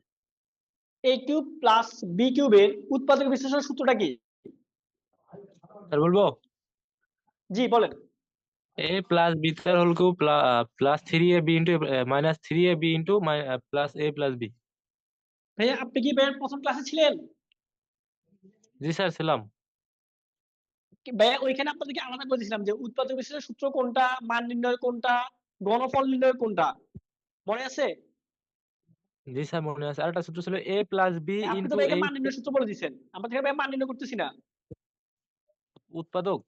a³ প্লাস b³ এর উৎপাদকের বিশ্লেষণের সূত্রটা কি? স্যার বলবো, জি বলেন। a plus B square whole cube plus 3ab into minus 3ab into plus a plus b. ভাইয়া আপনি কি ভাইয়া প্রথম ক্লাসে ছিলেন? জি স্যার ছিলাম। ভাইয়া ওইখানে আপনাদেরকে আলাদা করে দিয়েছিলাম যে উৎপাদক বিশ্লেষণের সূত্র কোনটা, মান নির্ণয় কোনটা, ঘনফল নির্ণয় কোনটা, মনে আছে? জি স্যার মনে আছে। আরেকটা সূত্র ছিল a প্লাস বি আপনি তো ইন্টু ভাইকে a মান নির্ণয় সূত্র বলে দিয়েছেন, আমরা থেকে ভাই মান নির্ণয় করতেছি না। উৎপাদক।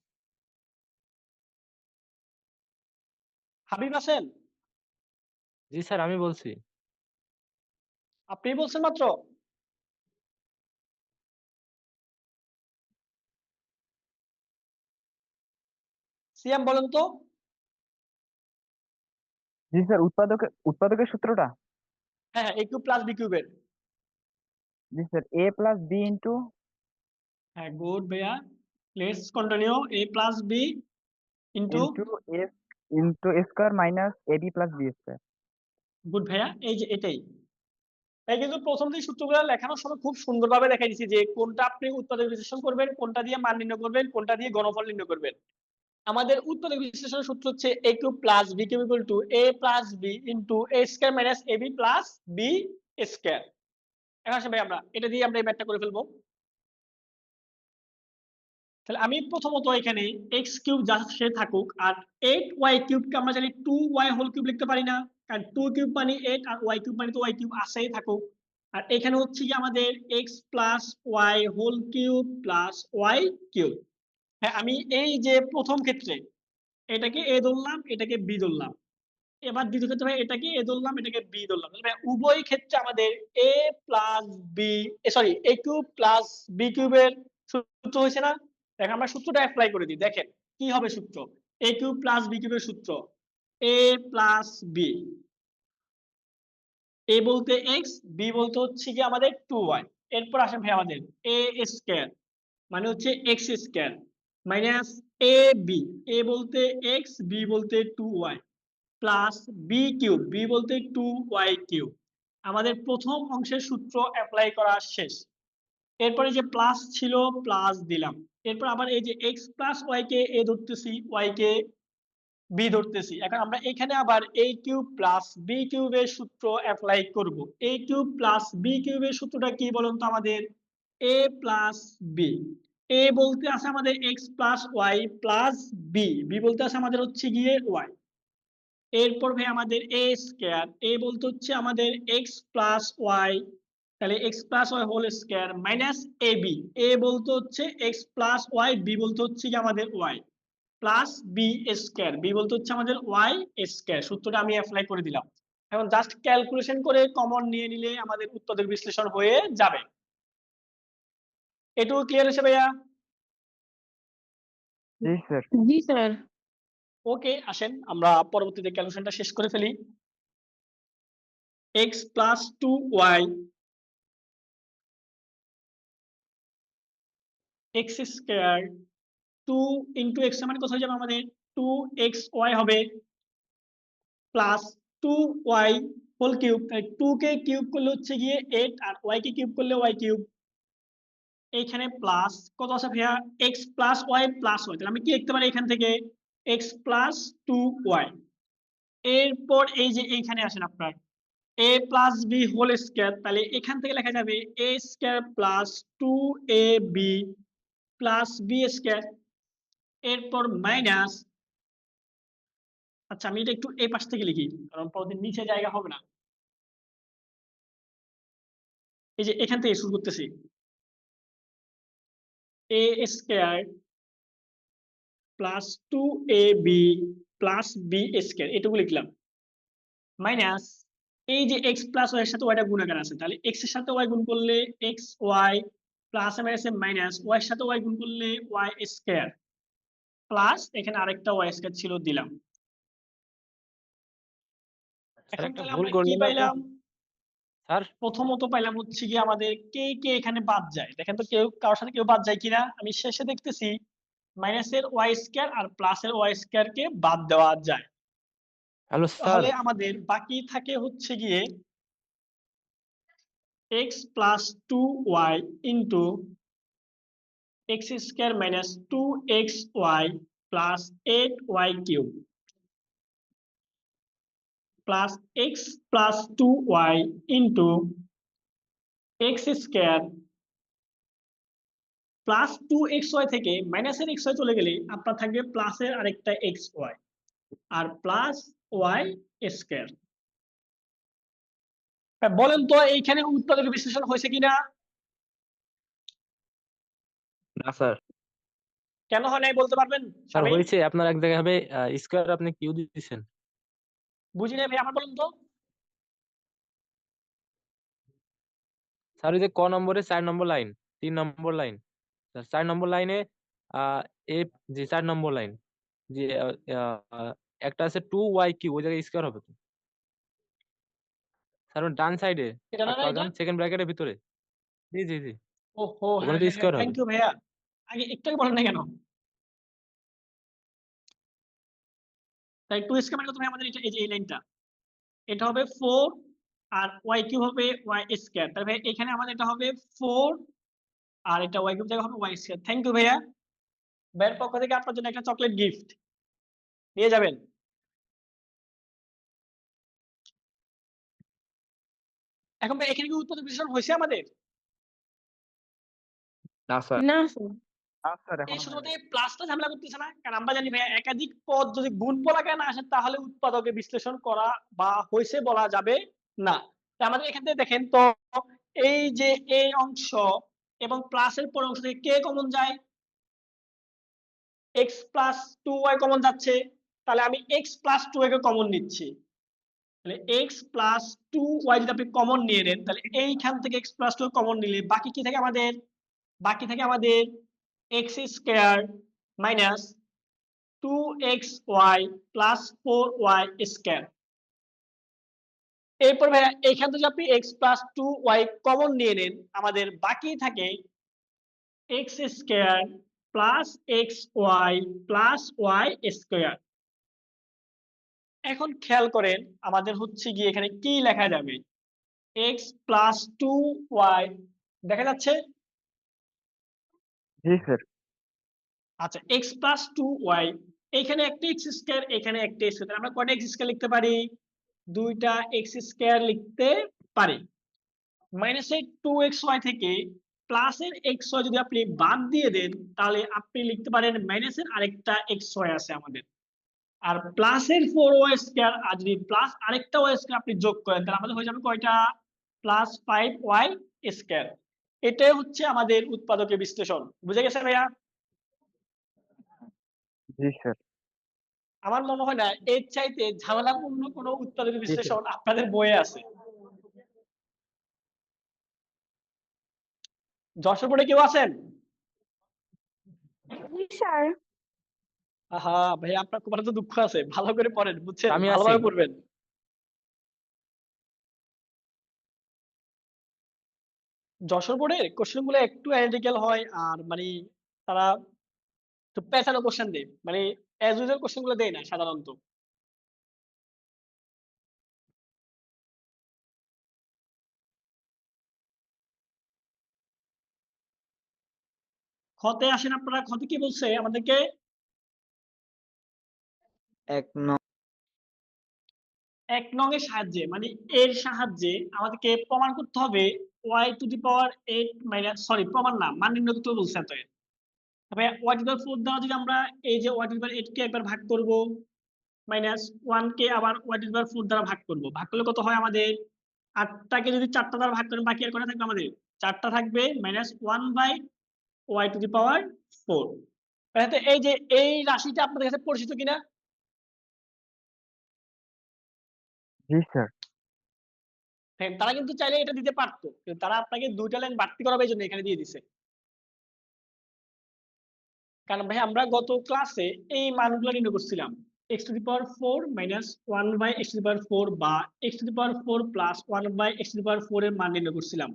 হাবিব আছেন? জি স্যার আমি বলছি। আপনি বলছেন মাত্র। সিয়াম বলেন তো। জি স্যার, উৎপাদকের সূত্রটা। হ্যাঁ হ্যাঁ, a³ প্লাস b³ এর। জি sir, a plus b into হ্যাঁ গুড ভাইয়া, let's continue. a plus b into. এস into a square minus a b plus b square. Good ভাইয়া, এই যে এটাই। তাই কিন্তু প্রথম যে সূত্রগুলো লেখানোর সময় খুব সুন্দরভাবে দেখাই দিচ্ছি যে কোনটা আপনি উৎপাদক বিশ্লেষণ করবেন, কোনটা দিয়ে মান নির্ণয় করবেন, কোনটা দিয়ে ঘনফল নির্ণয় করবেন। আমাদের উৎপাদক বিশ্লেষণের সূত্র হচ্ছে a cube plus b cube equal to a plus b into a square minus ab plus b square. এখন আসলে ভাই আমরা এটা দিয়ে আমরা এই ম্যাথটা করে ফেলবো। তাহলে আমি প্রথমত এখানে x কিউব যা সে থাকুক, আর 8y কিউবকে আমরা জানি 2y হোল কিউব লিখতে পারি না, কারণ 2 কিউব মানে 8 আর y কিউব মানে তো y কিউব আসেই থাকুক। আর এখানে হচ্ছে কি আমাদের x plus y whole cube plus y cube. হ্যাঁ, আমি এই যে প্রথম ক্ষেত্রে এটাকে a ধরলাম, এটাকে b ধরলাম। এবার দ্বিতীয় ক্ষেত্রে ভাই এটাকে a ধরলাম, এটাকে b ধরলাম। তাহলে ভাই উভয় ক্ষেত্রে আমাদের a plus b sorry a cube plus b কিউবের সূত্র হয়েছে না? দেখেন আমরা সূত্রটা অ্যাপ্লাই করে দিই, দেখেন কি হবে সূত্র। a কিউব প্লাস b কিউবের সূত্র a প্লাস b, a বলতে x, b বলতে হচ্ছে কি আমাদের 2y। এরপর আসেন ভাই আমাদের a স্কয়ার মানে হচ্ছে x square minus a b, a বলতে x, b বলতে 2y plus b cube, B বলতে 2y কিউব। আমাদের প্রথম অংশের সূত্র অ্যাপ্লাই করা শেষ। এরপরে যে প্লাস ছিল প্লাস দিলাম, এরপর আবার এই যে x প্লাস ওয়াই কে a ধরতেছি, y কে b ধরতেছি। এখন আমরা এখানে আবার a কিউব প্লাস b কিউবের সূত্র অ্যাপ্লাই করব। a কিউব প্লাস b কিউবের সূত্রটা কি বলুন তো আমাদের? a প্লাস b, a বলতে আছে আমাদের x plus y plus b, b বলতে আছে আমাদের হচ্ছে গিয়ে y। এরপর ভাই আমাদের a স্কয়ার, a বলতে হচ্ছে আমাদের x প্লাস ওয়াই, তাহলে x plus y whole square minus ab, a বলতে হচ্ছে x প্লাস ওয়াই, b বলতে হচ্ছে কি আমাদের y plus b square, b বলতে হচ্ছে আমাদের y স্কয়ার। সূত্রটা আমি অ্যাপ্লাই করে দিলাম। এখন জাস্ট ক্যালকুলেশন করে কমন নিয়ে নিলে আমাদের উৎপাদক বিশ্লেষণ হয়ে যাবে। এটুকু ক্লিয়ার হয়েছে ভাইয়া? জি স্যার। জি স্যার। ওকে, আসেন আমরা পরবর্তীতে ক্যালকুলেশনটা শেষ করে ফেলি। x plus 2y x square 2 into x মানে কত হয়ে যাবে আমাদের 2xy হবে প্লাস 2y হোল কিউব, তাই 2 কে কিউব করলে হচ্ছে গিয়ে 8 আর y কে কিউব করলে y কিউব। এইখানে প্লাস কত আছে ভাইয়া x plus y plus y, তাহলে আমি কি লিখতে পারি এখান থেকে x প্লাস 2y। এরপর এই যে এইখানে আসেন আপনার a plus b whole square, তাহলে এখান থেকে লেখা যাবে a square plus 2ab plus b square. এরপর মাইনাস, আচ্ছা আমি এটা একটু এই পাশ থেকে লিখি কারণ পরদিন নিচে জায়গা হবে না। এই যে এখান থেকে শুরু করতেছি, a square plus 2ab plus b square এটুকু লিখলাম মাইনাস এই যে x প্লাস y এর সাথে ওয়াইটা গুণাকার আছে, তাহলে x এর সাথে y গুণ করলে x y plus minus minus y এর সাথে y গুণ করলে y স্কয়ার প্লাস এখানে আরেকটা y স্কয়ার ছিল দিলাম। স্যার এখন একটা তাহলে ভুল আমরা কি করলেন আপনি পাইলাম? স্যার। প্রথমত পাইলাম হচ্ছে কি আমাদের কে কে এখানে বাদ যায়, দেখেন তো কেউ কারোর সাথে কেউ বাদ যায় কিনা। আমি শেষে দেখতেছি মাইনাসের ওয়াই স্কয়ার আর প্লাসের ওয়াই স্কয়ার কে বাদ দেওয়া যায়। Hello sir. তাহলে আমাদের বাকি থাকে হচ্ছে গিয়ে x plus 2y into x square minus 2xy plus 8y cube plus x plus 2y into x square plus 2xy থেকে মাইনাসের xy চলে গেলে আপনার থাকবে প্লাসের আরেকটা xy আর প্লাস y স্কয়ার। বলেন তো এইখানে উৎপাদক বিশ্লেষণ হয়েছে কিনা? না স্যার। কেন হয় নাই বলতে পারবেন স্যার শামীম? হয়েছে, আপনার এক জায়গায় হবে স্কয়ার, আপনি কিউ দিয়েছেন। বুঝি নাই ভাই, আমার বলুন তো। স্যার ওই যে ক নম্বরে 4 নম্বর লাইন, 3 নম্বর লাইন, 4 নম্বর লাইনে আহ এ যে 4 নম্বর লাইন যে একটা আছে 2y কিউ, ওই জায়গায় স্কয়ার হবে তো স্যার। ওর ডান সাইডে এটা না এটা? সেকেন্ড ব্র্যাকেটের ভিতরে। জি জি জি, ওহো, ওখানে হ্যাঁ তো হ্যাঁ হ্যাঁ, স্কয়ার হবে। থ্যাংক ইউ ভাইয়া। আগে একটু আগে বলেন না কেন? তাই 2 স্কয়ার মানে কত ভাই আমাদের? এটা এই যে এই লাইনটা, এটা হবে 4 আর ওয়াই কিউব হবে ওয়াই স্কয়ার। তাহলে এখানে আমাদের এটা হবে 4 আর এটা ওয়াই কিউব জায়গা হবে ওয়াই স্কয়ার। থ্যাংক ইউ ভাইয়া। ভাইয়ের পক্ষ থেকে আপনার জন্য একটা চকলেট গিফট নিয়ে যাবেন। এখন ভাই এখানে কি উৎপাদক বিশ্লেষণ হয়েছে আমাদের? না স্যার। না স্যার। স্যার এই এখনো শুধুমাত্র হয়নি। এই প্লাসটা ঝামেলা করতেছে না, কারণ আমরা জানি ভাইয়া একাধিক পদ যদি গুণফল আকারে না আসে তাহলে উৎপাদকে বিশ্লেষণ করা বা হয়েছে বলা যাবে না। তা আমাদের এখান থেকে দেখেন তো, এই যে এই অংশ এবং প্লাসের পর অংশ থেকে কে কমন যায়? x প্লাস 2y কমন যাচ্ছে, তাহলে আমি x প্লাস 2y কে কমন নিচ্ছি। তাহলে x প্লাস 2y যদি আপনি কমন নিয়ে নেন, তাহলে এইখান থেকে x প্লাস 2 কমন নিলে বাকি কি থাকে আমাদের? বাকি থাকে আমাদের x square minus 2xy plus 4y square. এরপর ভাইয়া এইখান থেকে আপনি x প্লাস 2y কমন নিয়ে নেন, আমাদের বাকি থাকে x square plus xy plus y square. এখন খেয়াল করেন আমাদের হচ্ছে গিয়ে এখানে কি লেখা যাবে? x প্লাস 2y দেখা যাচ্ছে? জি স্যার। আচ্ছা, x প্লাস 2y, এখানে একটা x স্কয়ার, এখানে একটা x স্কয়ার, আমরা কয়টা x স্কয়ার লিখতে পারি? দুইটা x স্কয়ার লিখতে পারি। মাইনাসের 2xy থেকে প্লাসের xy যদি আপনি বাদ দিয়ে দেন, তাহলে আপনি লিখতে পারেন মাইনাসের আরেকটা xy আছে আমাদের, আর প্লাসের 4y স্কয়ার, আর যদি প্লাস আরেকটা y স্কয়ার আপনি যোগ করেন, তাহলে আমাদের হয়ে যাবে কয়টা? Plus 5y square. এটাই হচ্ছে আমাদের উৎপাদকের বিশ্লেষণ। বুঝে গেছে ভাইয়া? জি স্যার। আমার মনে হয় না এর চাইতে ঝামেলাপূর্ণ কোনো উৎপাদকের জি স্যার। বিশ্লেষণ আপনাদের বইয়ে আছে। যশোর বোর্ডে কেউ আছেন? জি স্যার। আহা ভাই, আপনার খুব একটা দুঃখ আছে, ভালো করে পড়েন, বুঝছেন? আমি আছি। ভালোভাবে পড়বেন। যশোর বোর্ডের কোশ্চেন গুলো একটু অ্যানালিটিক্যাল হয়, আর মানে তারা একটু পেঁচানো কোশ্চেন দেয়, মানে অ্যাজ ইউজুয়াল কোশ্চেন গুলো দেয় না সাধারণত। খতে আসেন আপনারা, খতে কি বলছে আমাদেরকে? এক নং এক নং এর সাহায্যে, মানে এর সাহায্যে আমাদেরকে প্রমাণ করতে হবে y to the power 8 minus, sorry প্রমাণ না, মান নির্ণয় করতে বলছে। তো তবে y টু দি পাওয়ার 4 দ্বারা যদি আমরা এই যে y টু দি পাওয়ার 8 কে একবার ভাগ করব, মাইনাস 1 কে আবার y টু দি পাওয়ার 4 দ্বারা ভাগ করব, ভাগ করলে কত হয় আমাদের? 8টাকে যদি 4টা দ্বারা ভাগ করেন, বাকি আর কয়টা থাকবে আমাদের? 4টা থাকবে, minus 1 by y to the power 4। তাহলে এই যে এই রাশিটা আপনাদের কাছে পরিচিত কিনা? জি স্যার। হ্যাঁ, তারা কিন্তু চাইলে এটা দিতে পারতো, কিন্তু তারা আপনাকে দুইটা লাইন বাড়তি করাবে এই জন্য এখানে দিয়ে দিছে। কারণ ভাই আমরা গত ক্লাসে এই মানগুলো নির্ণয় করছিলাম, x to the power 4 minus 1 by x to the power 4 বা x to the power 4 plus 1 by x to the power 4 এর মান নির্ণয় করছিলাম।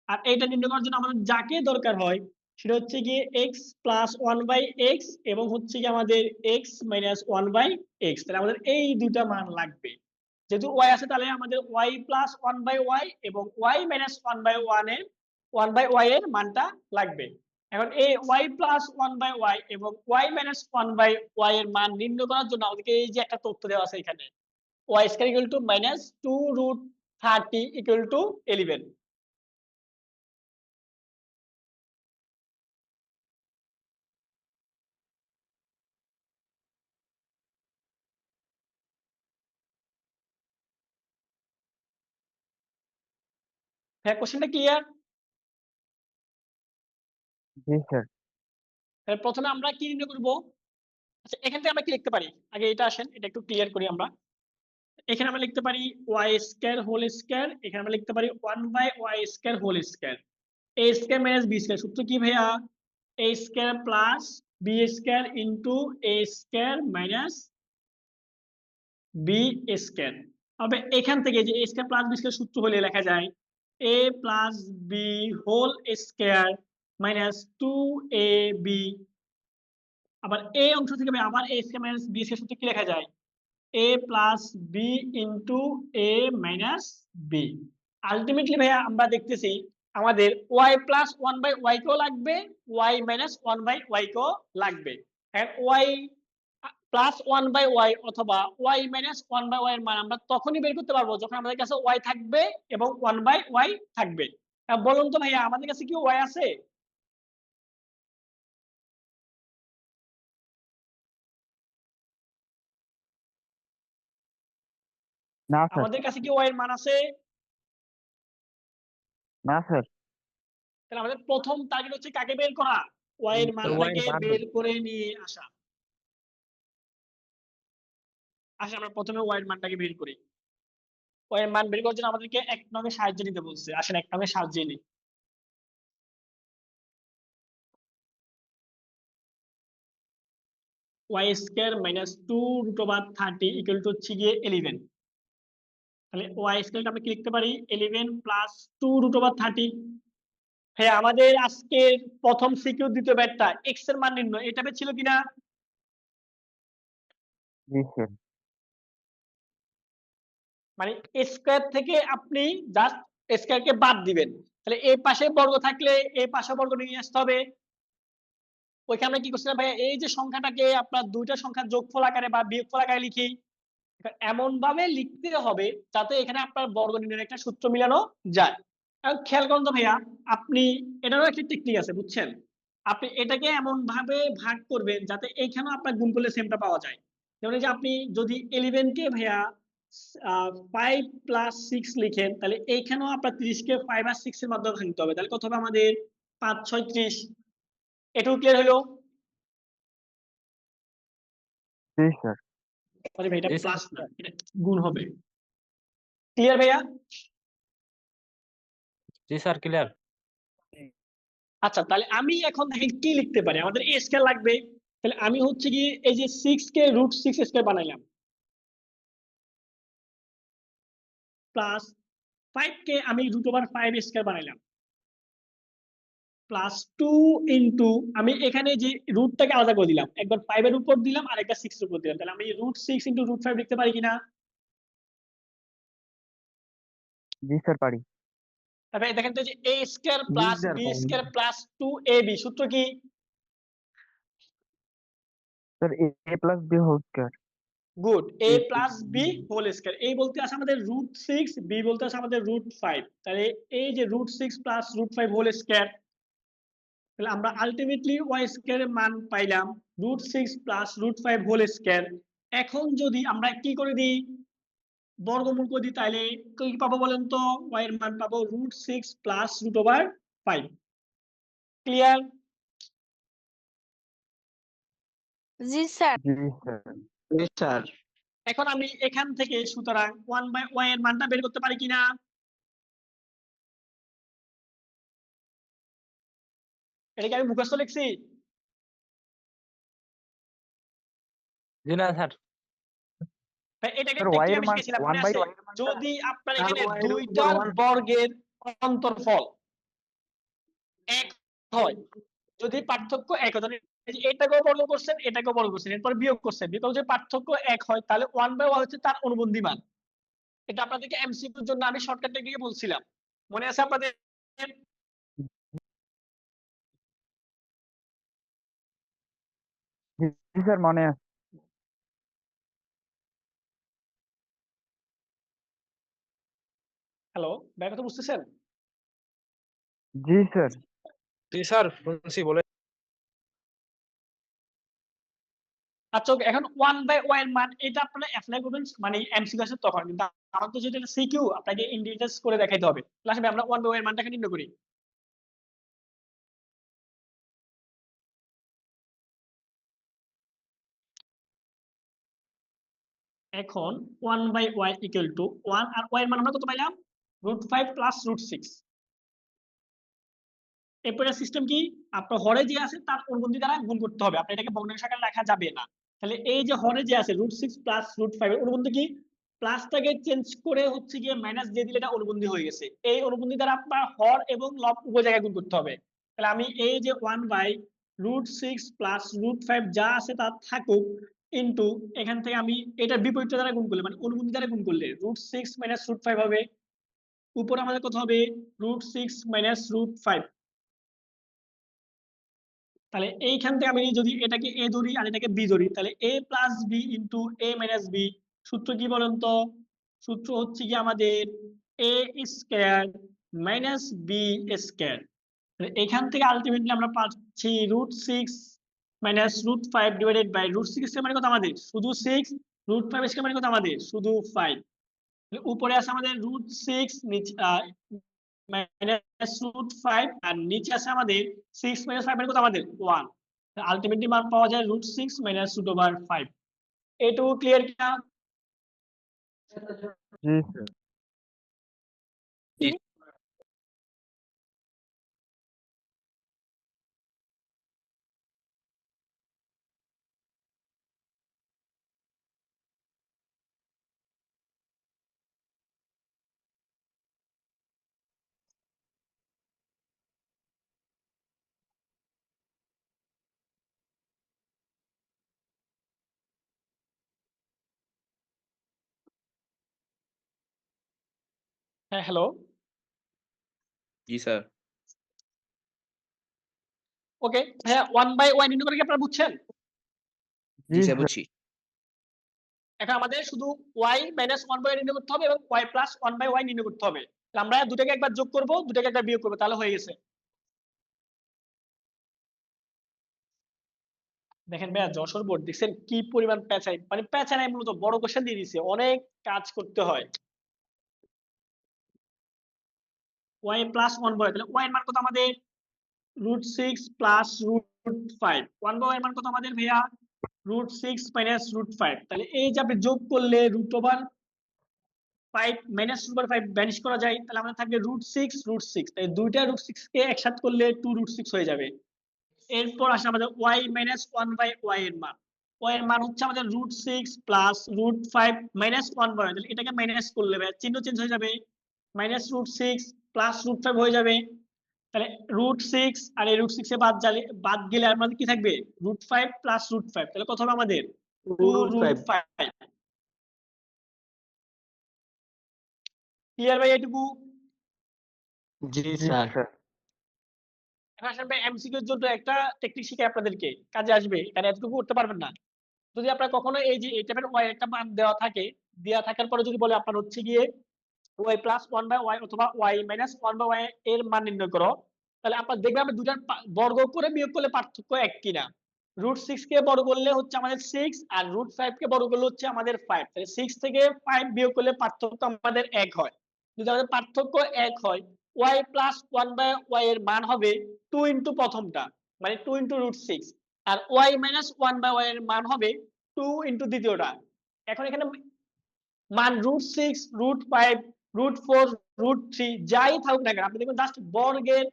আর এইটা নির্ণয় করার জন্য আমাদের যাকে দরকার হয় সেটা হচ্ছে গিয়ে x প্লাস 1 বাই x এবং হচ্ছে গিয়ে আমাদের x মাইনাস 1 বাই x। তাহলে আমাদের এই দুইটা মান লাগবে। যেহেতু y আছে তাহলে আমাদের y প্লাস 1 বাই y এবং y minus 1 by 1 by y এর মানটা লাগবে। এখন এই y প্লাস 1 বাই y এবং y মাইনাস 1 বাই y এর মান নির্ণয় করার জন্য আমাদেরকে এই যে একটা তথ্য দেওয়া আছে এখানে, y square equal to minus 2 root 30 equal to 11। হ্যাঁ, কোশ্চেনটা ক্লিয়ার? জি স্যার। তাহলে প্রথমে আমরা কি নির্ণয় করব? আচ্ছা, এখান থেকে আমরা কি লিখতে পারি? আগে এটা আসেন, এটা একটু ক্লিয়ার করি আমরা। এখানে আমরা লিখতে পারি y স্কয়ার হোল স্কয়ার, এখানে আমরা লিখতে পারি 1 by y square whole square. a square minus b square সূত্র কি ভাইয়া? a square plus b square into a square minus b square. তবে এখান থেকে যে a square plus b square সূত্র হলে লেখা যায় a plus b whole square minus 2ab। আবার এই অংশ থেকে আবার a square minus b square সূত্র কি লেখা যায়? a plus b into a minus b. Ultimately ভাইয়া আমরা দেখতেছি আমাদের y plus one by y কেও লাগবে, y minus one by y কেও লাগবে। y plus one by y অথবা y minus one by y এর মান আমরা তখনই বের করতে পারবো যখন আমাদের কাছে y থাকবে এবং ওয়ান বাই ওয়াই থাকবে। বলুন তো ভাইয়া আমাদের কাছে কি y আছে? না স্যার, আমাদের কাছে কি y এর মান আছে? না স্যার। তাহলে আমাদের প্রথম টার্গেট হচ্ছে কাকে বের করা? y এর মানটাকে বের করে নিয়ে আসা। আসলে আমরা প্রথমে y এর মানটাকে বের করি। y এর মান বের করার জন্য আমাদেরকে এক নঙ্গে সাহায্য নিতে বলছে। আসেন এক নঙ্গে সাহায্য নিই। y square minus 2 root over 30 equal to হচ্ছে গিয়ে 11। তাহলে y স্কয়ারটা আমরা কি লিখতে পারি? 11 প্লাস 2 রুট ওভার 30। হ্যাঁ, আমাদের আজকের প্রথম সিকিউ দ্বিতীয় ব্যাটটা x এর মান নির্ণয়, এটা ছিল কিনা? জি স্যার। মানে স্কয়ার থেকে আপনি জাস্ট স্কয়ারকে বাদ দিবেন। তাহলে এই পাশে বর্গ থাকলে এই পাশে বর্গ নিয়ে আসতে হবে। ওইখানে আমরা কি করছিলাম ভাইয়া, এই যে সংখ্যাটাকে আপনার দুইটা সংখ্যা যোগফল আকারে বা বিয়োগফল আকারে লিখি, এমন ভাবে লিখতে হবে যাতে এখানে আপনার বর্গ নির্ণয়ের একটা সূত্র মিলানো যায়। এখন খেয়াল করুন তো ভাইয়া, আপনি এটারও একটা টেকনিক আছে বুঝছেন। আপনি এটাকে এমন ভাবে ভাগ করবেন যাতে এইখানেও আপনার গুণ করলে সেমটা পাওয়া যায়। যেমন এই যে আপনি যদি 11 কে ভাইয়া 5 প্লাস 6 লিখেন, তাহলে এইখানেও আপনার 30 কে 5 আর 6 এর মাধ্যমে ভাঙতে হবে। তাহলে কত হবে আমাদের? 5 6 30। এটাও ক্লিয়ার হলো? জি স্যার। সরি ভাই, এটা Yes, sir. প্লাস না, এটা গুণ হবে। ক্লিয়ার ভাইয়া? জি স্যার, ক্লিয়ার। আচ্ছা, তাহলে আমি এখন দেখেন কি লিখতে পারি। আমাদের a স্কয়ার লাগবে, তাহলে আমি হচ্ছে কি এই যে 6 কে রুট 6 স্কয়ার বানাইলাম, প্লাস 5 কে আমি রুট ওভার 5 স্কয়ার বানাইলাম, প্লাস 2 ইনটু আমি এখানে যে রুটটাকে আলাদা করে দিলাম, একবার 5 এর উপর দিলাম আর একটা 6 এর উপর দিলাম, তাহলে আমি রুট 6 ইনটু রুট 5 লিখতে পারি কিনা? জি স্যার পারি। তারপরে দেখেন তো যে a square plus b square plus 2ab সূত্র কি? Sir a plus b whole square. Good, a plus b whole square. এই বলতে আসে আমাদের রুট 6, বি বলতে আসে আমাদের রুট 5। তাহলে এই যে root 6 plus root 5 whole square, তাহলে আমরা আলটিমেটলি y স্কয়ার এর মান পাইলাম root 6 plus root 5 whole square. এখন যদি আমরা কি করে দিই, বর্গমূল করে দিই, তাহলে কি পাবো বলেন তো? y এর মান পাবো root 6 plus root over 5। Clear? জি স্যার। জি স্যার। স্যার এখন আমি এখান থেকে সুতরাং 1 বাই y এর মানটা বের করতে পারি কিনা? এটা কি আমি মুখস্থ লিখছি? জি না স্যার। এটাকে স্যার y এর মান শিখেছিলাম 1 মনে বাই আছে? y এর মান যদি আপনার আর এখানে y এর উপর দুইটার 1 বর্গের অন্তরফল এক হয়, যদি পার্থক্য এক হয়, তাহলে এই যে এটাকেও বর্গ করছেন এটাকেও বর্গ করছেন, এরপর বিয়োগ করছেন, বিকল্প যে পার্থক্য এক হয় তাহলে 1 বাই y হচ্ছে তার অনুবন্ধী মান। এটা আপনাদেরকে এমসিকিউর জন্য আমি শর্টকাট টেকনিকে বলছিলাম, মনে আছে আপনাদের? জি স্যার মনে আছে। হ্যালো ভাই, কথা বুঝতেছেন? জি স্যার। জি স্যার, শুনছি, বলে। আচ্ছা okay, এখন 1 বাই y এর মান এটা আপনারা অ্যাপ্লাই করবেন মানে এমসিকিউ আছে তখন, কিন্তু আমার তো যেটা সিকিউ আপনাকে ইন ডিটেইলস করে দেখাইতে হবে। লাস্টে আমরা 1 বাই y এর মানটাকে নির্ণয় করি। এখন 1 বাই y ইকুয়াল টু 1 আর y এর মান আমরা কত পাইলাম? Root 5 plus root 6। এরপরে সিস্টেম কি, আপনার হরে যে আছে তার অনুবন্ধী দ্বারা গুণ করতে হবে, আপনি এটাকে ভগ্নাংশ আকারে লেখা যাবে না। তাহলে এই যে হরে যে আছে রুট 6 প্লাস রুট 5 এর অনুবন্ধী কি, প্লাসটাকে চেঞ্জ করে হচ্ছে গিয়ে মাইনাস দিয়ে দিলে এটা অনুবন্ধী হয়ে গেছে। এই অনুবন্ধী দ্বারা আপনার হর এবং লব উভয় জায়গায় গুণ করতে হবে। তাহলে আমি এই যে 1 বাই রুট 6 প্লাস রুট 5 যা আছে তা থাকুক, ইন্টু এখান থেকে আমি এটা বিপরীত দ্বারা গুণ করলে মানে অনুবন্ধী দ্বারা গুণ করলে √6 - √5 হবে। উপরে আমাদের কত হবে √6 - √5। তাহলে এইখান থেকে আমি যদি এটাকে এ ধরি আর এটাকে বি ধরি তাহলে a plus b into a minus b. সূত্র কি বলেন তো? সূত্র হচ্ছে কি আমাদের a square minus b square. এখান থেকে আলটিমেটলি আমরা পাচ্ছি √6 - √5 ডিভাইডেড বাই √6 এর মানে কত আমাদের শুধু 6, √5 এর মানে কত আমাদের শুধু 5। উপরে আছে আমাদের √6 নিচে -√5 আর নিচে আছে আমাদের 6 - 5 মানে কত আমাদের 1। আলটিমেটলি মান পাওয়া যায় √6 - √5। এটুকু ক্লিয়ার কিনা? জি স্যার। হ্যাঁ হ্যালো। জি স্যার। ওকে হ্যাঁ 1/y নির্ণয় করে কি আপনারা বুঝছেন? জি জি স্যার স্যার। বুঝছি। এখন আমাদের শুধু y - 1/y নির্ণয় করতে হবে এবং y প্লাস 1/y নির্ণয় করতে হবে। তাহলে আমরা দুটাকে একবার যোগ করব দুটাকে একবার বিয়োগ করব তাহলে হয়ে গেছে। দেখেন ভাইয়া যশোর বোর্ড দেখছেন কি পরিমাণ প্যাচাই মানে প্যাচাই মূলত বড় কোশ্চেন দিয়ে দিছে অনেক কাজ করতে হয়। y প্লাস 1/y তাহলে y এর মান কত আমাদের √6 প্লাস √5। 1/y এর মান কত আমাদের ভাইয়া √6 মাইনাস √5। তাহলে এই যে আপনি যোগ করলে √5 মাইনাস √5 ভ্যানিশ করা যায় তাহলে আমাদের থাকবে √6 √6। তাই দুইটা √6 কে একসাথে করলে 2√6 হয়ে যাবে। এরপর আসে আমাদের y মাইনাস 1/y এর মান। y এর মান হচ্ছে আমাদের √6 প্লাস √5 মাইনাস 1/y। তাহলে এটাকে মাইনাস করলে চিহ্ন চেঞ্জ হয়ে যাবে মাইনাস √6 প্লাস √5 হয়ে যাবে। তাহলে √6 আর এই √6 এ বাদ গেলে আমাদের কি থাকবে √5 প্লাস √5। তাহলে কত হবে আমাদের 2√5। ক্লিয়ার ভাই এটুকু? জি জি স্যার। স্যার। এখন আসলে এমসিকিউ এর জন্য একটা টেকনিক শিখাই আপনাদেরকে কাজে আসবে কারণ এতটুকু করতে পারবেন না। যদি আপনার কখনো এই যে এই টাইপের y একটা মান দেওয়া থাকার পরে যদি বলে আপনার হচ্ছে গিয়ে y প্লাস 1/y অথবা y মাইনাস 1/y এর মান নির্ণয় করো তাহলে আপনার দেখবেন আমরা দুটার বর্গ করে বিয়োগ করলে পার্থক্য এক কিনা। √6 কে বর্গ করলে হচ্ছে আমাদের 6 আর √5 কে বর্গ করলে হচ্ছে আমাদের 5। তাহলে 6 থেকে 5 বিয়োগ করলে পার্থক্য আমাদের এক হয়। যদি আমাদের পার্থক্য এক হয় y প্লাস 1/y এর মান হবে 2 ইনটু প্রথমটা মানে 2 ইনটু √6 আর y মাইনাস 1/y এর মান হবে 2 ইনটু দ্বিতীয়টা। এখন এখানে মান √6 √5 √4 √3 যাই থাকুক না কেন আপনি দেখবেন জাস্ট বর্গের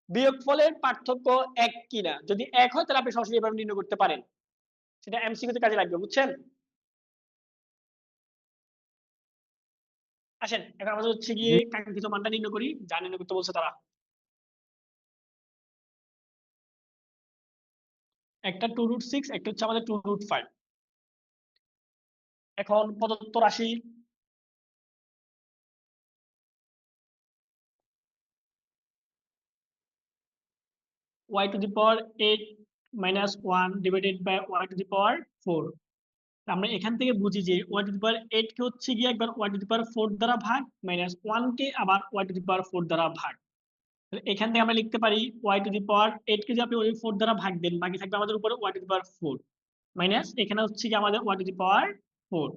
বিয়োগফলের পার্থক্য এক কিনা। যদি এক হয় তাহলে আপনি সরাসরি এভাবে নির্ণয় করতে পারেন। সেটা এমসিকিউ তে কাজে লাগবে বুঝছেন? আসেন এখন আমাদের হচ্ছে গিয়ে জি কাঙ্ক্ষিত মানটা নির্ণয় করি যা নির্ণয় করতে বলছে তারা। একটা 2√6 একটা হচ্ছে আমাদের 2√5। এখন প্রদত্ত রাশি y to the power 8 minus 1 divided by y to the power 4। আমরা এখান থেকে বুঝি যে y টু দি পাওয়ার 8 কে হচ্ছে গিয়ে একবার y টু দি পাওয়ার 4 দ্বারা ভাগ মাইনাস 1 কে আবার y টু দি পাওয়ার 4 দ্বারা ভাগ। তাহলে এখান থেকে আমরা লিখতে পারি y টু দি পাওয়ার 8 কে যদি আপনি ওই 4 দ্বারা ভাগ দেন বাকি থাকবে আমাদের উপরে y to the power 4 minus এখানে হচ্ছে কি আমাদের y টু দি পাওয়ার 4।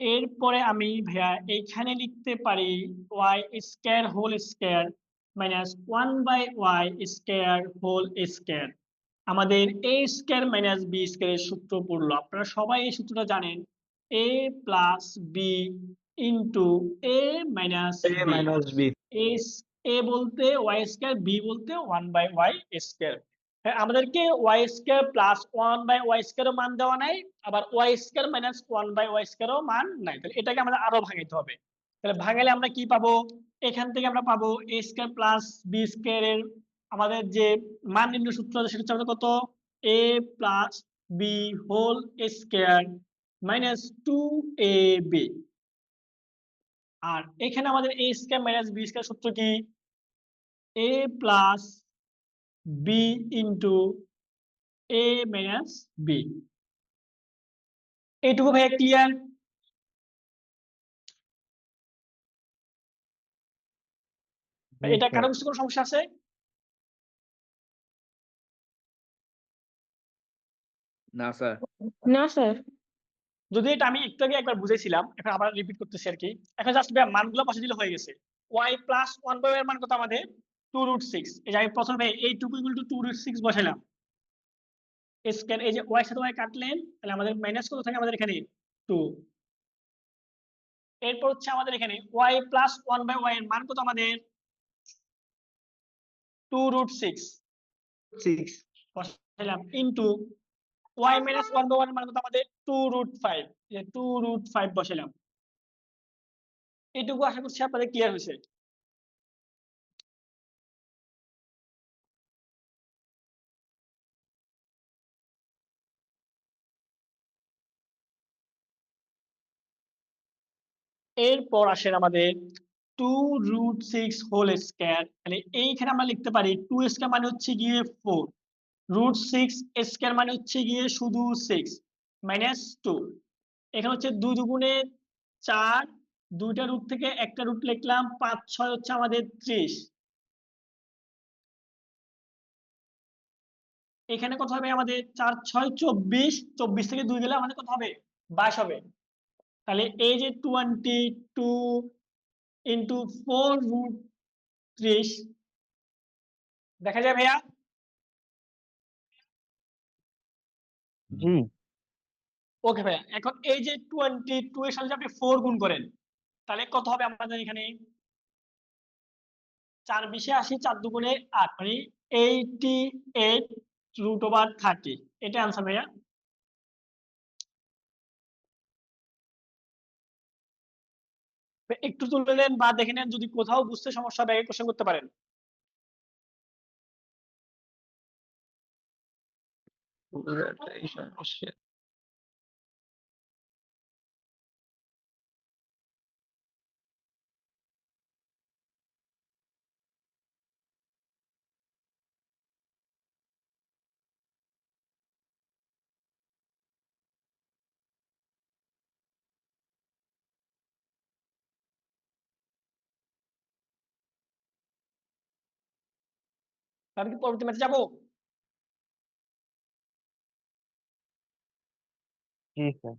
এরপরে আমি ভাইয়া এইখানে লিখতে পারি y square whole square minus 1/y square whole square. আমাদের a স্কয়ার মাইনাস b স্কয়ারের সূত্র পড়লো আপনারা সবাই এই সূত্রটা জানেন a plus b into a minus a b। Minus b. a বলতে y স্কয়ার b বলতে 1/y স্কয়ার। আমাদেরকে y square plus 1/y square মান দেওয়া নাই আবার y square minus 1/y square মান নাই। তাহলে এটাকে আমাদের আরো ভাঙাইতে হবে। তাহলে ভাঙালে আমরা কি পাবো এখান থেকে আমরা পাবো a square plus b square এর আমাদের যে মান নির্ণয় সূত্র আছে সেটা হচ্ছে আমাদের কত a plus b whole square minus 2ab। আর এখানে আমাদের a square minus b square সূত্র কি? a plus b into a minus b। এইটুকু ভাইয়া ক্লিয়ার? জি এটা স্যার। কারো কিছু কোনো সমস্যা আছে? না স্যার। না স্যার। যদি এটা আমি একটু আগে একবার বুঝেছিলাম, এখন আবার রিপিট করতেছি আর কি। এখন জাস্ট মানগুলো পাশে দিলে হয়ে গেছে। y প্লাস 1/y এর মান কত আমাদের? 2√6। এই যে আমি প্রথমে এই 2 ইকুয়াল টু 2√6 বসাইলাম। স্কয়ার, এই যে y সাথে y কাটলেন, তাহলে আমাদের মাইনাস কত থাকে আমাদের এখানে? 2। এরপর হচ্ছে আমাদের এখানে y প্লাস 1/y এর মান কত আমাদের? 2√6 বসাইলাম ইনটু y মাইনাস 1/y এর মান কত আমাদের? 2√5। এই যে 2√5 বসাইলাম। এইটুকু আশা করছি আপনাদের ক্লিয়ার হয়েছে। এরপর আসেন আমাদের 2√6 হোল স্কয়ার। তাহলে এইখানে আমরা লিখতে পারি 2 স্কয়ার মানে হচ্ছে গিয়ে 4, √6 স্কয়ার মানে হচ্ছে গিয়ে শুধু 6 মাইনাস 2। এখানে হচ্ছে 2 দুগুণে 4, দুইটা রুট থেকে একটা রুট লিখলাম, 5 6 হচ্ছে আমাদের 30। এখানে কত হবে আমাদের? 4 6 24, 24 থেকে 2 গেলে আমাদের কত হবে? 22 হবে। তাহলে এই যে 22 ইন্টু 4√30 দেখা যায় ভাইয়া? জি ওকে ভাইয়া, এখন এই যে 22 এর সাথে যদি আপনি 4 গুণ করেন, তাহলে কত হবে আমাদের এখানে? 4 20 80, 4 দুগুণে 8, মানে 88√30। এটা আনসার ভাইয়া। একটু তুলে নেন বা দেখে নেন, যদি কোথাও বুঝতে সমস্যা হবে কোশ্চেন করতে পারেন। এই সমস্যা। তাহলে কি পরবর্তী ম্যাচে যাবো? জি স্যার।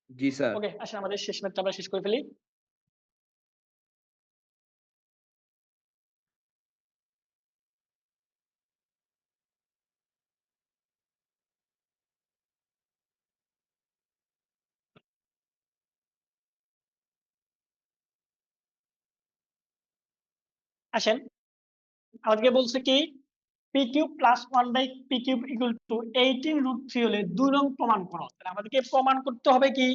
জি স্যার। ওকে, আসেন আমাদের শেষ ম্যাচটা আমরা শেষ করে ফেলি। আসেন, আমাদেরকে বলছে কি পি কিউব প্লাস 1/পি কিউব ইকুয়াল টু 18√3 হলে 2 নং প্রমাণ করো। তাহলে আমাদেরকে প্রমাণ করতে হবে কি?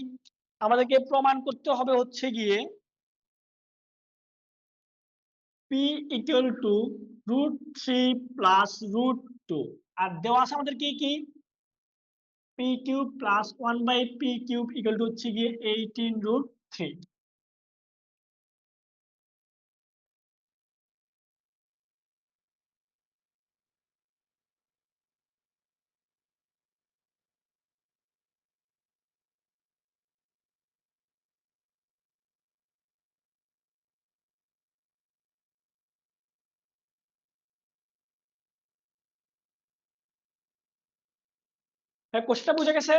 আমাদেরকে প্রমাণ করতে হবে হচ্ছে গিয়ে পি ইকুয়াল টু √3 প্লাস √2। আর দেওয়া আছে আমাদের কি কি? পি কিউব প্লাস 1/পি কিউব ইকুয়াল টু হচ্ছে গিয়ে 18√3। কোশ্চেনটা বুঝে গেছে?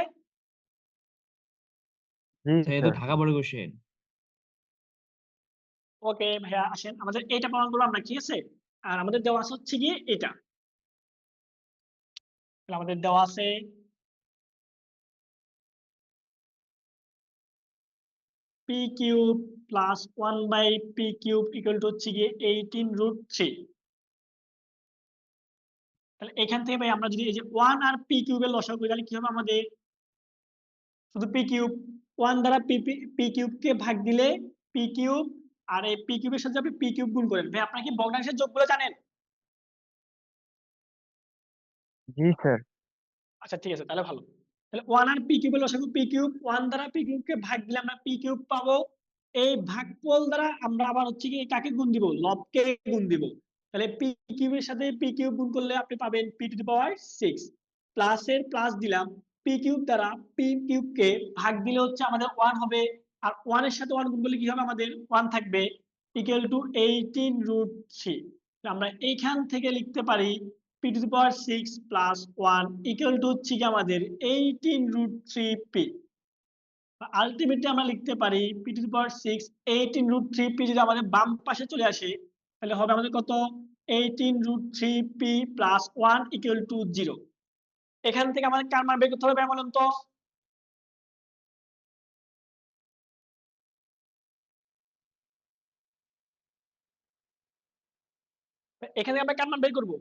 জি স্যার, এটা স্যার। ঢাকা বোর্ডের কোশ্চেন। ওকে ভাইয়া, আসেন আমাদের এইটা প্রমাণ করবো আমরা, ঠিক আছে? আর আমাদের দেওয়া আছে হচ্ছে গিয়ে এটা। তাহলে আমাদের দেওয়া আছে পি কিউব প্লাস 1/পি কিউব ইকুয়াল টু হচ্ছে গিয়ে 18√3। তাহলে এখান থেকে ভাই আমরা যদি এই যে 1 আর পি কিউবের লসাগু করি, তাহলে কি হবে আমাদের? শুধু পি কিউব, 1 দ্বারা পি কিউবকে ভাগ দিলে পি কিউব, আর এই পি কিউবের সাথে আপনি পি কিউব গুণ করেন। ভাই আপনারা কি ভগ্নাংশের যোগগুলো জানেন? জি স্যার। আচ্ছা ঠিক আছে, তাহলে ভালো। তাহলে 1 আর পি কিউবের লসাগু পি কিউব, 1 দ্বারা পি কিউবকে ভাগ দিলে আমরা পি কিউব পাবো। এই ভাগফল দ্বারা আমরা আবার হচ্ছে কি কাকে গুণ দিব, লবকে গুণ দিব। তাহলে পি কিউবের সাথে পি কিউব গুণ করলে আপনি পাবেন পি টু দি পাওয়ার 6, প্লাসের প্লাস দিলাম, পি কিউব দ্বারা পি কিউবকে ভাগ দিলে হচ্ছে আমাদের 1 হবে, আর 1 এর সাথে 1 গুণ করলে কি হবে, আমাদের 1 থাকবে, ইকুয়াল টু 18√3। আমরা এইখান থেকে লিখতে পারি P two the power 6 plus 1 equal to হচ্ছে কি আমাদের 18√3p। আলটিমেটলি আমরা লিখতে পারি P two the power 6 18√3p যদি আমাদের বাম পাশে চলে আসে তাহলে হবে আমাদের কত, 18√3p প্লাস 1 ইকুয়াল টু 0। এখান থেকে আমাদের কার মান বের করতে হবে বলুন তো? এখান থেকে আমরা কার মান বের করবো?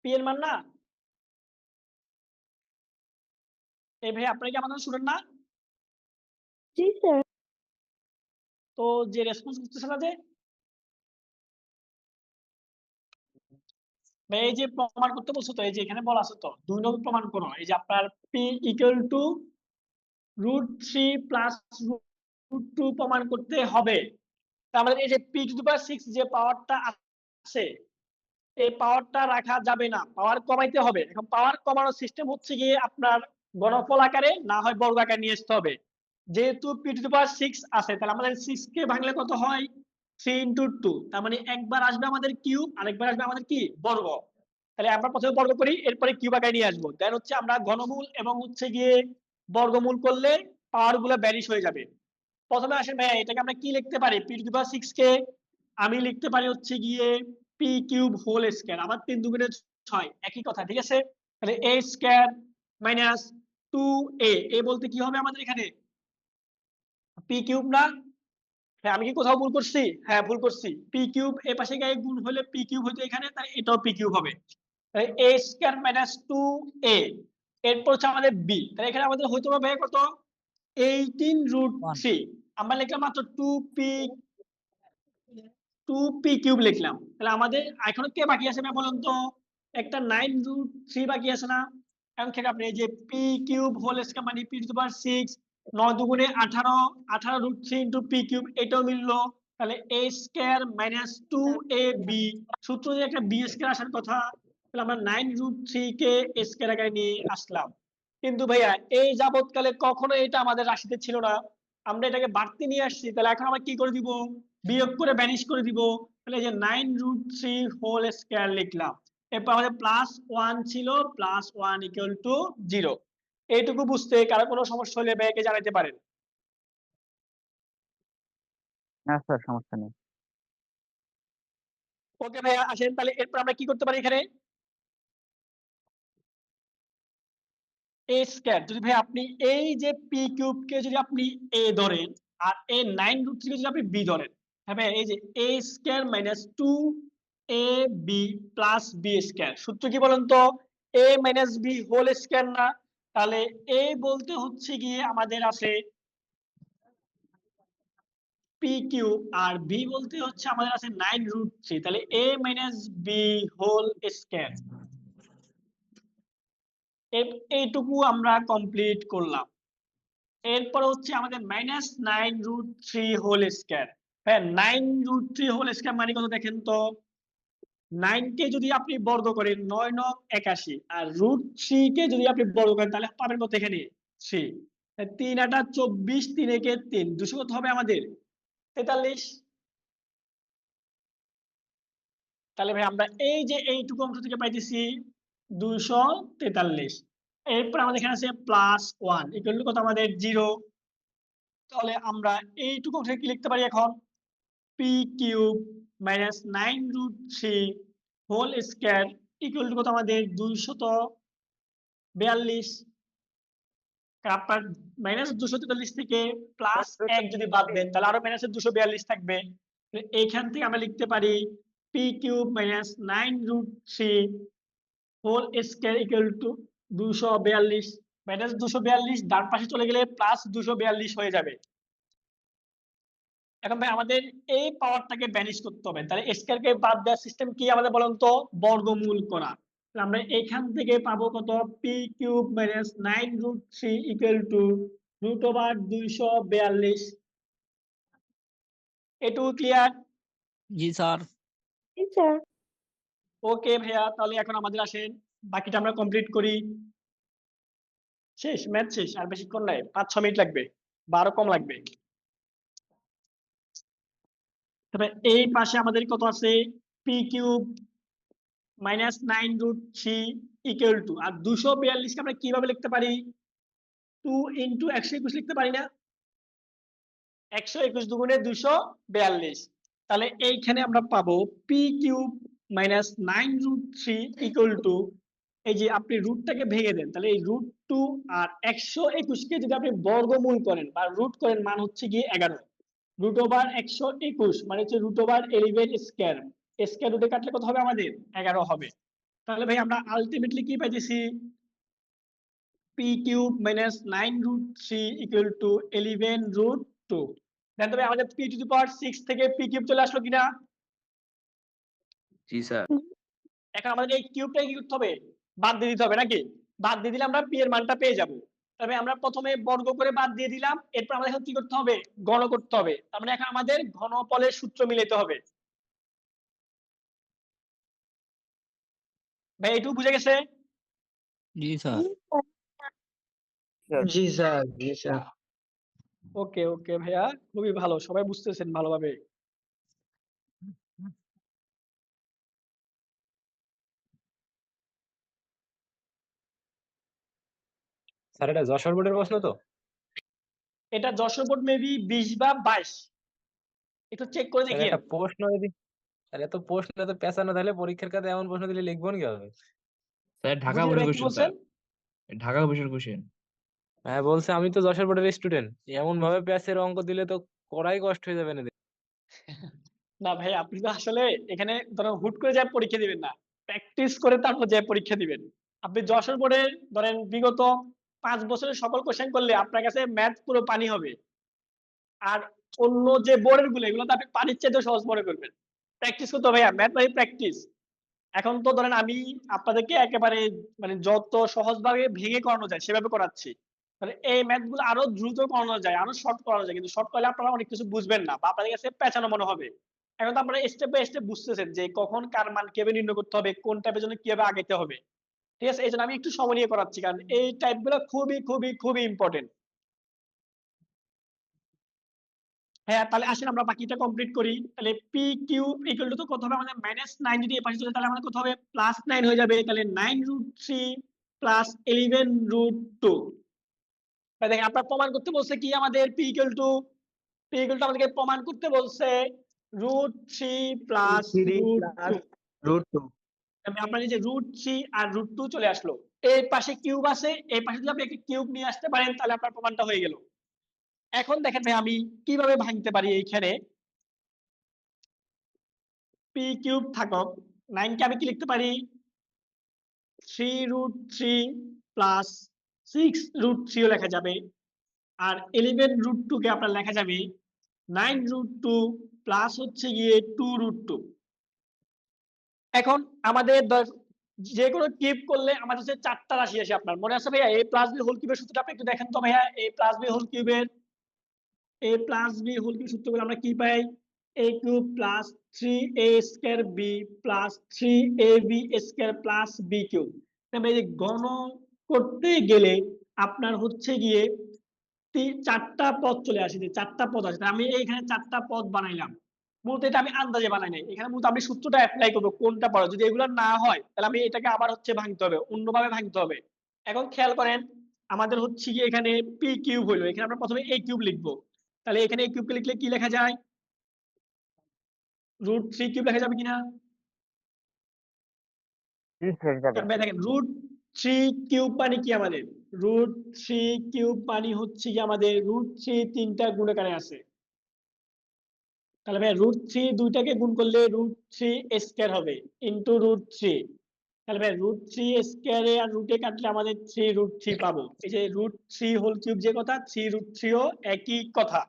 পি এর মান না? এই ভাই আপনারা কি আমাদের শুনেন না? জি স্যার। তো যে রেসপন্স করতেছে না, যে এই যে প্রমাণ করতে বলছো, তো এই যে এখানে বলা আছে তো 2 নং প্রমাণ করো। এই যে আপনার পি ইকুয়াল টু √3 প্লাস √2 প্রমাণ করতে হবে। তার মানে এই যে পি টু দি পাওয়ার 6 যে পাওয়ারটা আছে, এই পাওয়ারটা রাখা যাবে না, পাওয়ার কমাইতে হবে। এখন পাওয়ার কমানোর সিস্টেম হচ্ছে গিয়ে আপনার ঘনফল আকারে না হয় বর্গ আকারে নিয়ে আসতে হবে। যেহেতু পি টু দি পাওয়ার 6 আছে, তাহলে আমাদের 6 কে ভাঙলে কত হয়, 3 ইনটু 2। তার মানে একবার আসবে আমাদের কিউব, আরেকবার আসবে আমাদের কি, বর্গ। তাহলে আমরা প্রথমে বর্গ করি, এরপরে কিউব আকারে নিয়ে আসবো। দেন হচ্ছে আমরা ঘনমূল এবং হচ্ছে গিয়ে বর্গমূল করলে পাওয়ার গুলো ভ্যানিশ হয়ে যাবে। প্রথমে আসেন ভাইয়া, এটাকে আমরা কি লিখতে পারি, পি টু দি পাওয়ার 6 কে আমি লিখতে পারি হচ্ছে গিয়ে পি কিউব হোল স্কয়ার, আবার 3 দুগুণে 6, একই কথা, ঠিক আছে। তাহলে a স্কয়ার মাইনাস 2a, এ বলতে কি হবে আমাদের এখানে পি কিউব না? হ্যাঁ, আমি কি কোথাও ভুল করছি? হ্যাঁ, ভুল করছি। পি কিউব এ পাশে গিয়ে গুণ হলে পি কিউব হইতো এখানে, তাহলে এটাও পি কিউব হবে। তাহলে a স্কয়ার মাইনাস 2a, এরপর হচ্ছে আমাদের b। তাহলে এখানে আমাদের হইতো হবে কত, 18√3। আমরা লিখলাম মাত্র 2p কিউব লিখলাম। তাহলে আমাদের এখনো কে বাকি আছে না বলুন তো? একটা 9√3 বাকি আছে না? এখন থেকে আপনি এই যে পি কিউব হোল স্কয়ার মানে পি টু দি পাওয়ার 6, 9 দুগুণে 18, 18√3 ইনটু পি কিউব, এটাও মিললো। তাহলে a স্কয়ার মাইনাস 2ab, সূত্র দিয়ে একটা b স্কয়ার আসার কথা। তাহলে আমরা 9√3 কে স্কয়ার আকারে নিয়ে আসলাম। কিন্তু ভাইয়া এই যাবৎকালে কখনো এটা আমাদের রাশিতে ছিল না, আমরা এটাকে বাড়তি নিয়ে আসছি। তাহলে এখন আমরা কি করে দিব, বিয়োগ করে ভ্যানিশ করে দিব। তাহলে এই যে 9√3 হোল স্কয়ার লিখলাম, এরপর আমাদের প্লাস 1 ছিল, প্লাস 1 ইকুয়াল টু 0। এইটুকু বুঝতে কারো কোনো সমস্যা হলে ভাইয়াকে জানাতে পারেন। না স্যার, সমস্যা নেই। ওকে ভাইয়া, আসেন তাহলে এরপর আমরা কি করতে পারি এখানে, a স্কয়ার যদি ভাই আপনি এই যে পি কিউব কে যদি আপনি a ধরেন আর a 9√3 কে যদি আপনি b ধরেন, হ্যাঁ ভাই, এই যে a square minus 2ab plus b square, সূত্র কি বলেন তো, a minus b whole square না? তাহলে a বলতে হচ্ছে গিয়ে আমাদের আছে পি কিউব, আর b বলতে হচ্ছে আমাদের আছে 9√3। তাহলে a minus b whole square, এইটুকু আমরা কমপ্লিট করলাম। এরপর হচ্ছে আমাদের -9√3 হোল স্কয়ার। হ্যাঁ, 9√3 হোল স্কয়ার মানে কত দেখেন তো, 9 কে যদি আপনি বর্গ করেন 9 9 81, আর √3 কে যদি আপনি বর্গ করেন তাহলে পাবেন কত এখানে 3। 3 8 24, 3 একে 3, 200 কত হবে আমাদের 43। তাহলে ভাই আমরা এই যে এইটুকু অংশ থেকে পাইতেছি 243। এরপর আমাদের এখানে আছে +1 ইকুয়াল টু কত আমাদের 0। তাহলে আমরা এইটুকু অংশে কি লিখতে পারি এখন, p cube minus 9√3 whole square equal to কত আমাদের 242। আপনার -243 থেকে +1 যদি বাদ দেন তাহলে আরো -242 থাকবে। এইখান থেকে আমরা লিখতে পারি p cube minus 9√3 whole square equal to 242। -242 ডান পাশে চলে গেলে +242 হয়ে যাবে। এখন ভাই আমাদের এই পাওয়ারটাকে ভ্যানিশ করতে হবে, তাহলে স্কয়ারকে বাদ দেওয়ার সিস্টেম কি আমাদের বলেন তো, বর্গমূল করা। তাহলে আমরা এখান থেকে পাবো কত, P cube minus 9√3 equal to √242। এটুকু ক্লিয়ার? জি স্যার। জি স্যার। ওকে ভাইয়া, তাহলে এখন আমাদের আসেন বাকিটা আমরা কমপ্লিট করি। শেষ, ম্যাথ শেষ, আর বেশিক্ষণ নাই, 5-6 মিনিট লাগবে বা আরো কম লাগবে। তবে এই পাশে আমাদের কত আছে, p cube minus 9√3 equal to, আর 242 কে আমরা কিভাবে লিখতে পারি, 2 ইন্টু 121 লিখতে পারি না? 121 দুগুণে 242। তাহলে এইখানে আমরা পাবো P cube minus 9√3 equal two, এই যে আপনি রুটটাকে ভেঙে দেন, তাহলে এই √2 আর 121 কে যদি আপনি বর্গমূল করেন বা রুট করেন, মান হচ্ছে গিয়ে 11। √121 মানে হচ্ছে √11 স্কয়ার, স্কয়ার রুটে কাটলে কত হবে আমাদের, 11 হবে। তাহলে ভাই আমরা আলটিমেটলি কি পাইতেছি, P cube minus 9√3 equal two 11√2। দেখেন তবে আমাদের পি টু দি পাওয়ার 6 থেকে পি কিউব চলে আসলো কিনা? জি স্যার। এখন আমাদের এই কিউবটাকে কি করতে হবে, বাদ দিয়ে দিতে হবে নাকি? বাদ দিয়ে দিলে আমরা পি এর মানটা পেয়ে যাব। তবে আমরা প্রথমে বর্গ করে বাদ দিয়ে দিলাম, এরপর আমাদের এখন কি করতে হবে, গণ করতে হবে। তার মানে এখন আমাদের ঘনফলের সূত্র মিলাতে হবে। ভাই এইটুকু বুঝে গেছে? জি স্যার। জি স্যার। জি স্যার। ওকে ওকে ভাইয়া, খুবই ভালো, সবাই বুঝতেছেন ভালোভাবে। স্যার এটা যশোর বোর্ডের প্রশ্ন তো? এটা যশোর বোর্ড মেবি 20 বা 22, একটু চেক করে স্যার দেখিয়ে। একটা প্রশ্ন যদি, স্যার এত প্রশ্ন এত পেঁচানো, তাহলে পরীক্ষার খাতে এমন প্রশ্ন দিলে লিখবো কিভাবে? স্যার ঢাকা বুঝিয়ে বোর্ডের ভাই কি কোশ্চেন বলছেন? স্যার, ঢাকা বোর্ডের কোশ্চেন। হ্যাঁ বলছে, আমি তো যশোর বোর্ডের স্টুডেন্ট, এমন ভাবে প্যাচের অঙ্ক দিলে তো করাই কষ্ট হয়ে যাবে না। না ভাই, আপনি তো আসলে এখানে ধরেন হুট করে যায় পরীক্ষা দিবেন না, প্র্যাকটিস করে তারপর যায় পরীক্ষা দিবেন। আপনি যশোর বোর্ডের ধরেন বিগত 5 বছরের সকল কোশ্চেন করলে আপনার কাছে ম্যাথ পুরো পানি হবে। আর অন্য যে বোর্ডের গুলো, এগুলো তো আপনি পানির চাইতে সহজ মনে করবেন। প্র্যাকটিস করতে হবে ভাইয়া, ম্যাথ মানে প্র্যাকটিস। এখন তো ধরেন আমি আপনাদেরকে একেবারে মানে যত সহজভাবে ভেঙে করানো যায় সেভাবে করাচ্ছি। তাহলে এই ম্যাথ গুলো আরো দ্রুত করানো যায়, আরো শর্ট করানো যায়, কিন্তু শর্ট করলে আপনারা অনেক কিছু বুঝবেন না বা আপনাদের কাছে পেঁচানো মনে হবে। এখন তো আপনারা স্টেপ বাই স্টেপ বুঝতেছেন যে কখন কার মান কিভাবে নির্ণয় করতে হবে, কোন টাইপের জন্য কিভাবে আগাইতে হবে। ঠিক আছে, এই জন্য আমি একটু সময় নিয়ে করাচ্ছি, কারণ এই টাইপ গুলো খুবই খুবই খুবই ইম্পর্টেন্ট। হ্যাঁ, তাহলে আসেন আমরা বাকিটা কমপ্লিট করি। তাহলে পি কিউব ইকুয়াল টু কত হবে আমাদের, -9 যদি এ পাশে চলে তাহলে আমাদের কত হবে, +9 হয়ে যাবে। তাহলে 9√3 প্লাস 11√2। দেখেন আপনার প্রমাণ করতে বলছে কি, আমাদের পি ইকুয়াল টু আমাদেরকে প্রমাণ করতে বলছে √3 প্লাস √2। আপনার এই যে √3 আর √2 চলে আসলো, এই পাশে কিউব আছে, এই পাশে যদি আপনি একটা কিউব নিয়ে আসতে পারেন তাহলে আপনার প্রমাণটা হয়ে গেল। এখন দেখেন ভাই আমি কিভাবে ভাঙতে পারি। এইখানে পি কিউব থাকক, 9 কে আমি কি লিখতে পারি, 3√3 প্লাস 6√3 ও লেখা যাবে। আর 11√2 কে আপনার লেখা যাবে 9√2 প্লাস হচ্ছে গিয়ে 2√2। এখন আমাদের যে কোনো কিউব করলে আমাদের হচ্ছে 4টা রাশি আসে। আপনার মনে আছে ভাইয়া, a প্লাস b হোল কিউবের সূত্রটা আপনি একটু দেখেন তো ভাইয়া। a প্লাস b হোল কিউবের সূত্রগুলো আমরা কি পাই, a cube plus 3a square b plus 3ab square plus b cube. এই যে গণ করতে গেলে আপনার হচ্ছে গিয়ে 4টা পদ চলে আসে, 4টা পদ আসে। আমি এইখানে 4টা পদ বানাইলাম, মূলত এটা আমি আন্দাজে বানাই নাই। এখানে মূলত আমি সূত্রটা অ্যাপ্লাই করবো কোনটা পড়া, যদি এগুলো না হয় তাহলে আমি এটাকে আবার হচ্ছে ভাঙতে হবে, অন্যভাবে ভাঙতে হবে। এখন খেয়াল করেন, আমাদের হচ্ছে কি এখানে পি কিউব হইলো, এখানে আমরা প্রথমে এ কিউব লিখবো। তাহলে এখানে এ কিউবকে লিখলে কি লেখা যায়, √3 কিউব লেখা যাবে কিনা? দেখেন √3 কিউব মানে কি, আমাদের √3 কিউব মানে হচ্ছে কি আমাদের √3 তিনটা গুণাকারে আছে। তাহলে ভাই √3 দুইটাকে গুণ করলে √3 স্কয়ার হবে ইনটু √3। তাহলে ভাই √3 স্কয়ারে আর রুটে কাটলে আমাদের 3√3 পাবো। এই যে √3 হোল কিউব যে কথা, 3√3 ও একই কথা।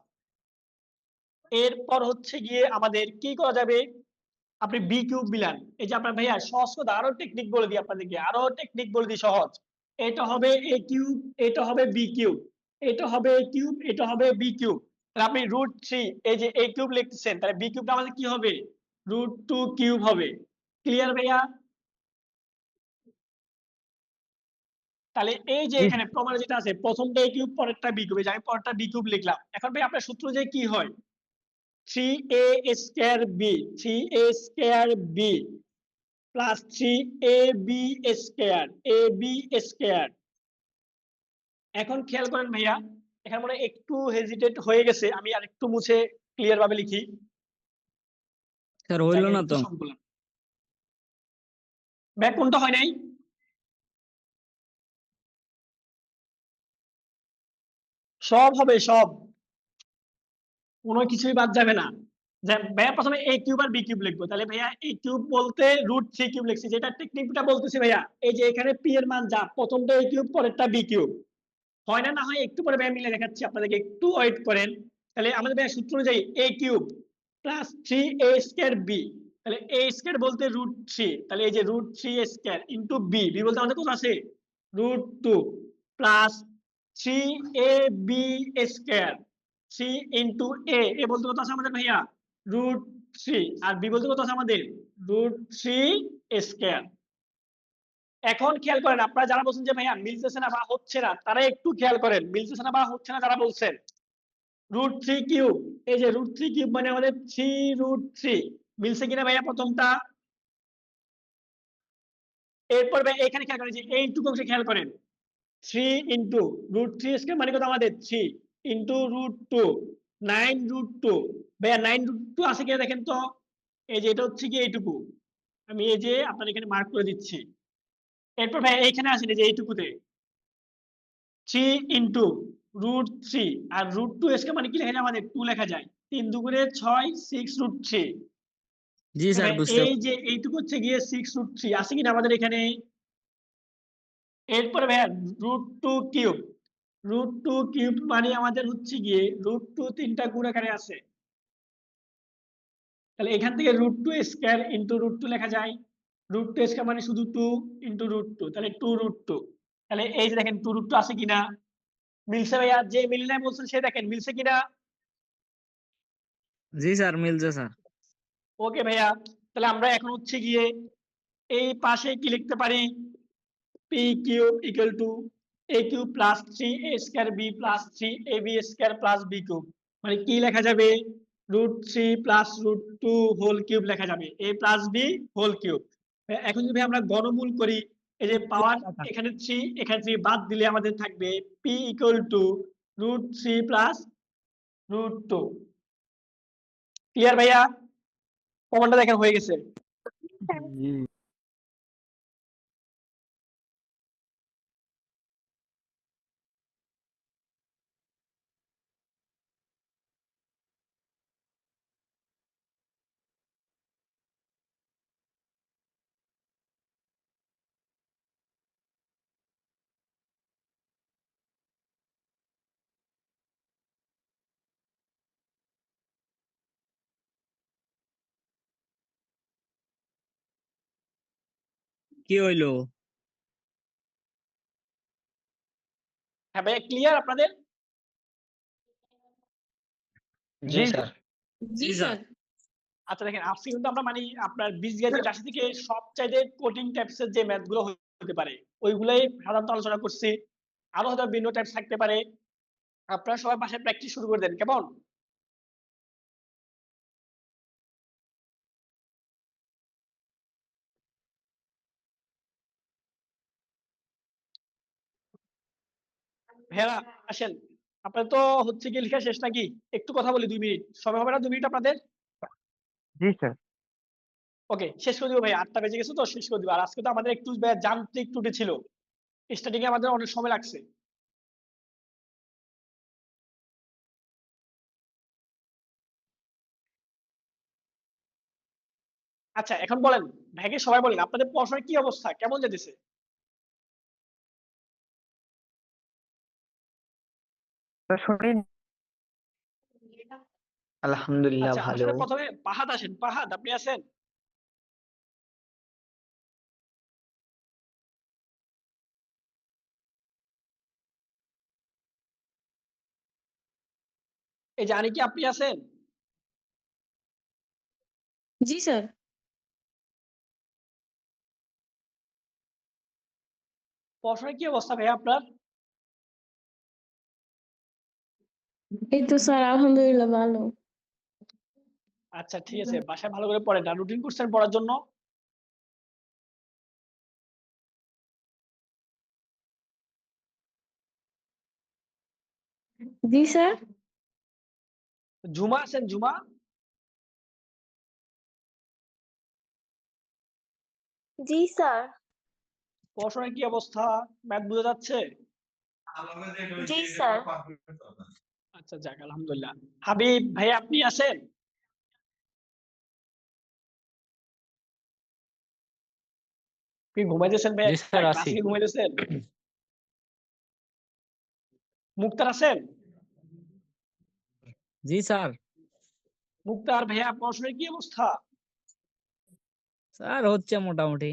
এরপর হচ্ছে গিয়ে আমাদের কি করা যাবে, আপনি বি কিউব মিলান, এই যে আপনার ভাইয়া সহজ কথা আরো টেকনিক বলে দিই আপনাদেরকে, আরো টেকনিক বলে দিই সহজ। এটা হবে এ কিউব, এটা হবে বি কিউব, এটা হবে এ কিউব, এটা হবে বি কিউব। তাহলে আপনি √3, এই যে এ কিউব লিখতেছেন, তাহলে বি কিউবটা আমাদের কি হবে? √2 কিউব হবে। ক্লিয়ার ভাইয়া? তাহলে এই যে জি এখানে প্রমাণে যেটা আছে, প্রথমটা এ কিউব পরেরটা বি কিউব, এই যে আমি পরেরটা বি কিউব লিখলাম। এখন ভাই আপনার সূত্র যে কি হয়? 3a square b, 3a square b plus 3ab square, ab square. এখন খেয়াল করেন ভাইয়া, এখানে মনে হয় একটু হেজিটেট হয়ে গেছে, আমি আর একটু মুছে ক্লিয়ার ভাবে লিখি। স্যার হইল জায়গায় না একটু তো। সংকুলন। ভাই কোনটা হয় নাই? সব হবে, সব, কোনো কিছুই বাদ যাবে না। যে ভাইয়া প্রথমে এ কিউব আর বি কিউব লিখবো, তাহলে ভাইয়া এ কিউব বলতে √3 কিউব লিখছি, যেটা টেকনিকটা বলতেছি ভাইয়া। এই যে এখানে পি এর মান যা, প্রথমটা এ কিউব পরেরটা বি কিউব। হয় না, না হয় একটু পরে ভাইয়া মিলে দেখাচ্ছি আপনাদেরকে, একটু ওয়েট করেন। তাহলে আমাদের ভাইয়া সূত্র অনুযায়ী a cube plus 3a square b, তাহলে এ স্কয়ার বলতে √3, তাহলে এই যে √3 স্কয়ার ইন্টু বি, বি বলতে আমাদের কত আছে? √2 প্লাস 3ab স্কয়ার, 3 ইন্টু এ বলতে কত আছে আমাদের ভাইয়া? √3, আর বি বলতে কত আছে আমাদের? √3 স্কয়ার। এখন খেয়াল করেন, আপনারা যারা বলছেন যে ভাইয়া মিলতেছে না বা হচ্ছে না, তারা একটু খেয়াল করেন, মিলতেছে না বা হচ্ছে না যারা বলছেন, √3 কিউব, এই যে √3 কিউব মানে আমাদের 3√3, মিলছে কিনা ভাইয়া প্রথমটা? এরপর ভাই এখানে খেয়াল করেন, যে এইটুকু অংশে খেয়াল করেন, 3 ইন্টু √3 স্কয়ার মানে কত আমাদের? 3 ইন্টু √2, 9√2। ভাইয়া 9√2 আছে কিনা দেখেন তো। এই যে এটা হচ্ছে কি এইটুকু, আমি এই যে আপনার এখানে মার্ক করে দিচ্ছি। এরপর ভাই এইখানে আসেন, এই যে এইটুকুতে 3 ইন্টু √3, আর √2 স্কয়ার মানে কি লেখা যায় আমাদের? 2 লেখা যায়। 3 দুগুণে 6, 6√3। জি স্যার বুঝতে এই যে এইটুকু হচ্ছে গিয়ে 6√3, আছে কিনা আমাদের এখানে? এরপরে ভাইয়া √2 কিউব, √2 কিউব মানে আমাদের হচ্ছে গিয়ে √2 তিনটা গুণ আকারে আছে, তাহলে এখান থেকে √2 স্কয়ার ইন্টু √2 লেখা যায়। √2 স্কয়ার মানে শুধু 2 ইন্টু √2, তাহলে 2√2। তাহলে এই যে দেখেন 2√2 আছে কিনা? মিলছে ভাইয়া? যে মিল নাই বলছেন সে দেখেন মিলছে কিনা। জি স্যার মিলছে স্যার। ওকে ভাইয়া, তাহলে আমরা এখন হচ্ছে গিয়ে এই পাশে কি লিখতে পারি? P cube equal to a cube plus 3a square b plus 3ab square plus b cube, মানে কি লেখা যাবে? √3 প্লাস √2 হোল কিউব লেখা যাবে, a plus b whole cube. এখন যদি আমরা গণমূল করি, এই যে পাওয়ার এখানে 3, এখানে 3 বাদ দিলে আমাদের থাকবে p equal to √3 plus √2। Clear ভাইয়া? প্রমাণটা দেখেন হয়ে গেছে। জি কি হইলো? হ্যাঁ ভাইয়া, ক্লিয়ার আপনাদের? জি স্যার। জি স্যার। আচ্ছা দেখেন, আজকে কিন্তু আমরা মানে আপনার বীজগণিত রাশি থেকে সবচাইতে কঠিন টাইপসের যে ম্যাথ গুলো হতে পারে ওইগুলাই সাধারণত আলোচনা করছি। আরো হয়তো ভিন্ন টাইপস থাকতে পারে। আপনারা সবাই বাসায় প্র্যাকটিস শুরু করে দেন, কেমন? হ্যাঁ, আসেন। আপনার তো হচ্ছে কি লেখা শেষ নাকি? একটু কথা বলি 2 মিনিট, সময় হবে না 2 মিনিট আপনাদের? জি স্যার। ওকে, শেষ করে দিব ভাই, 8টা বেজে গেছে তো শেষ করে দিব। আর আজকে তো আমাদের একটু যান্ত্রিক ত্রুটি ছিল, স্টার্টিং এ আমাদের অনেক সময় লাগছে। আচ্ছা এখন বলেন, ভাইকে সবাই বলেন আপনাদের পড়াশোনার কি অবস্থা, কেমন যেতেছে? স্যার শুনেন। আলহামদুলিল্লাহ আচ্ছা, আমার ভালো। সাথে প্রথমে পাহাদ আসেন। পাহাদ, আপনি আছেন? এই যে আনিকা আপনি আছেন? জি স্যার। পড়াশোনার কি অবস্থা ভাইয়া আপনার? এই তো স্যার আলহামদুলিল্লাহ ভালো। আচ্ছা ঠিক আছে, বাসায় ভালো করে পড়েন আর রুটিন করছেন পড়ার জন্য? জি স্যার। ঝুমা আছেন? ঝুমা জি স্যার। পড়াশোনার কি অবস্থা? ম্যাথ বোঝা যাচ্ছে? জি স্যার। আচ্ছা যাক আলহামদুলিল্লাহ। হাবিব ভাই আপনি আছেন? কি ঘুমাইতেছেন ভাই? জি স্যার ক্লাস আছি। থেকে ঘুমাইতেছেন? মুক্তার আছেন? জি স্যার। মুক্তার ভাইয়া পড়াশোনার কি অবস্থা? স্যার হচ্ছে মোটামুটি।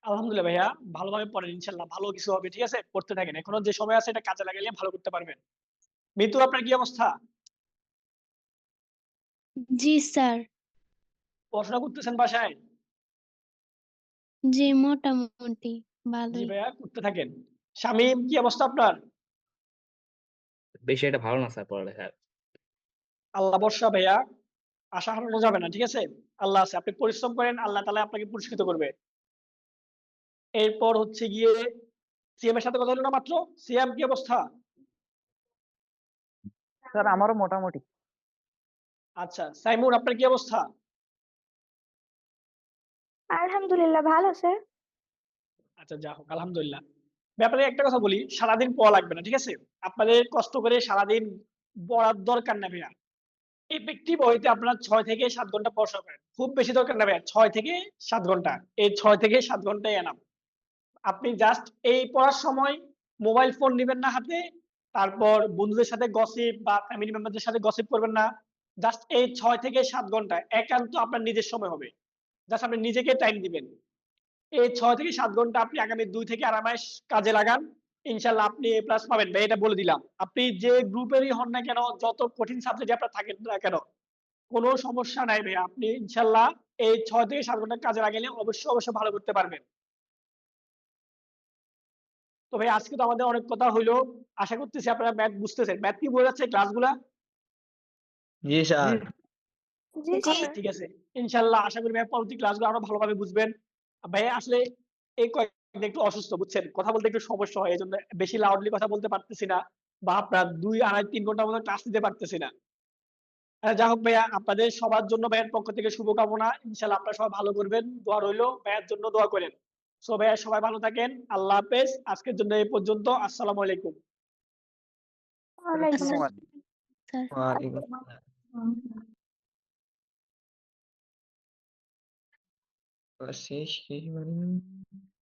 আলহামদুলিল্লাহ ভাইয়া, ভালোভাবে পড়েন, ইনশাল্লাহ ভালো কিছু হবে, ঠিক আছে? পড়তে থাকেন, এখনো যে সময় আছে এটা কাজে লাগাইলে ভালো করতে পারবেন। মিতু আপনার কি অবস্থা? জি স্যার। পড়াশোনা করতেছেন বাসায়? জি মোটামুটি জি ভালোই। ভাইয়া করতে থাকেন। শামীম কি অবস্থা আপনার? বেশি এটা ভালো না স্যার পড়ালেখা। আল্লাহ ভরসা ভাইয়া, আশা হারানো যাবে না, ঠিক আছে? আল্লাহ আছে, আপনি পরিশ্রম করেন, আল্লাহ তাআলা আপনাকে পুরস্কৃত করবে। এরপর হচ্ছে গিয়ে সিএম এর সাথে কথা হলো না মাত্র। সিএম কি অবস্থা? স্যার আমারও মোটামুটি। আচ্ছা সাইমুন আপনার কি অবস্থা? আলহামদুলিল্লাহ ভালো স্যার। আচ্ছা যা হোক আলহামদুলিল্লাহ। ব্যাপারে একটা কথা বলি, সারাদিন পড়া লাগবে না, ঠিক আছে? আপনাদের কষ্ট করে সারাদিন পড়ার দরকার না ভাইয়া। ইফেক্টিভ হইতে আপনার 6 থেকে 7 ঘন্টা পড়াশোনা করেন, খুব বেশি দরকার না ভাইয়া, 6 থেকে 7 ঘন্টা। এই 6 থেকে 7 ঘন্টাই এনাফ। আপনি জাস্ট এই পড়ার সময় মোবাইল ফোন নিবেন না হাতে, তারপর বন্ধুদের সাথে গসিপ বা ফ্যামিলি মেম্বারদের সাথে গসিপ করবেন না। জাস্ট এই 6 থেকে 7 ঘন্টা একান্ত আপনার নিজের সময় হবে, জাস্ট আপনি নিজেকে টাইম দিবেন। এই 6 থেকে 7 ঘন্টা আপনি আগামী 2 থেকে আড়াই মাস কাজে লাগান, ইনশাল্লাহ আপনি এ প্লাস পাবেন ভাই, এটা বলে দিলাম। আপনি যে গ্রুপেরই হন না কেন, যত কঠিন সাবজেক্টে আপনার থাকেন না কেন, কোনো সমস্যা নাই ভাই, আপনি ইনশাল্লাহ এই 6 থেকে 7 ঘন্টা কাজে লাগালে অবশ্যই অবশ্যই ভালো করতে পারবেন। তো ভাই আজকে তো আমাদের অনেক কথা হইলো, আশা করতেছি আপনারা ম্যাথ বুঝতেছেন। ম্যাথ কি বোঝা যাচ্ছে ক্লাসগুলা? জি স্যার। জি স্যার। ঠিক আছে, ইনশাল্লাহ আশা করি ভাই পরবর্তী ক্লাসগুলো আরো ভালোভাবে বুঝবেন। ভাই আসলে এই কয়েকদিন একটু অসুস্থ, বুঝছেন, কথা বলতে একটু সমস্যা হয়, এই জন্য বেশি লাউডলি কথা বলতে পারতেছি না, বা আপনার 2 2.5 3 ঘন্টার মতো ক্লাস দিতে পারতেছি না। যা হোক ভাইয়া, আপনাদের সবার জন্য ভাইয়ের পক্ষ থেকে শুভকামনা, ইনশাল্লাহ আপনারা সবাই ভালো করবেন, দোয়া রইলো, ভাইয়ের জন্য দোয়া করেন। সো ভাইয়া সবাই ভালো থাকেন, আল্লাহ হাফেজ, আজকের জন্য এই পর্যন্ত, আসসালামু আলাইকুম। ওয়ালাইকুম আসসালামু আসসালাম স্যার। ওয়ালাইকুম আসসালাম। শেষ কি মানে